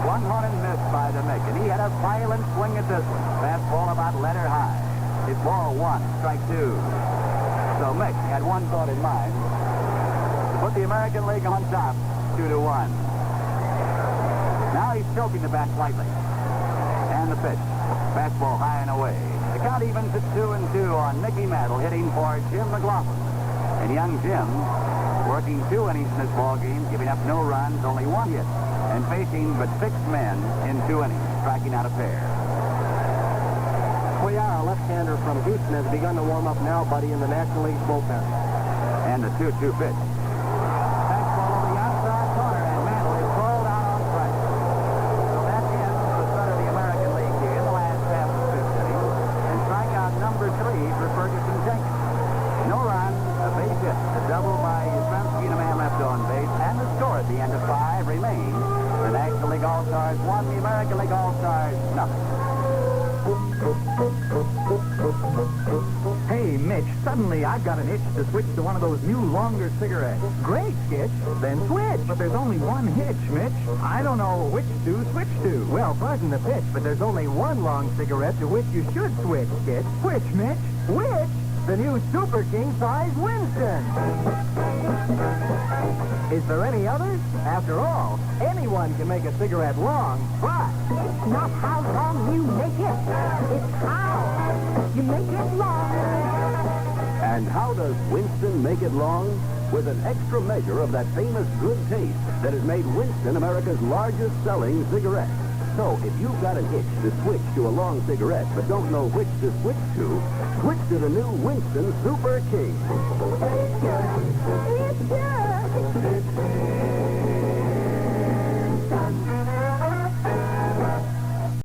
Swung on and missed by the Mick, and he had a violent swing at this one. Fastball about letter high. It's ball 1, strike 2. So Mick had one thought in mind: to put the American League on top, 2-1. Now he's choking the bat slightly. And the pitch. Fastball high and away. The count evens at 2-2 on Mickey Mantle, hitting for Jim McLaughlin. And young Jim working 2 innings in this ball game, giving up no runs, only 1 hit. And facing but 6 men in 2 innings, striking out a pair. Cuellar, a left-hander from Houston, has begun to warm up now, buddy, in the National League's bullpen. And the 2-2 pitch. Fastball over the outside corner, and Mantle is rolled out on strike. So that ends the start of the American League here in the last half of the 5th inning. And strikeout number 3 for Ferguson Jenkins. No runs, a base hit, a double by Yastrzemski and a man left on base, and the score at the end of 5 remains. The National League All-Stars 1, the American League All-Stars nothing. Hey, Mick. Mitch, suddenly I've got an itch to switch to one of those new longer cigarettes. Great, Skitch. Then switch. But there's only one hitch, Mitch. I don't know which to switch to. Well, pardon the pitch, but there's only one long cigarette to which you should switch, Skitch. Which, Mitch? Which? The new Super King size Winston. Is there any others? After all, anyone can make a cigarette long, but It's not how long you make it. It's how you make it long. And how does Winston make it long? With an extra measure of that famous good taste that has made Winston America's largest selling cigarette. So if you've got an itch to switch to a long cigarette but don't know which to switch to the new Winston Super King. It's good.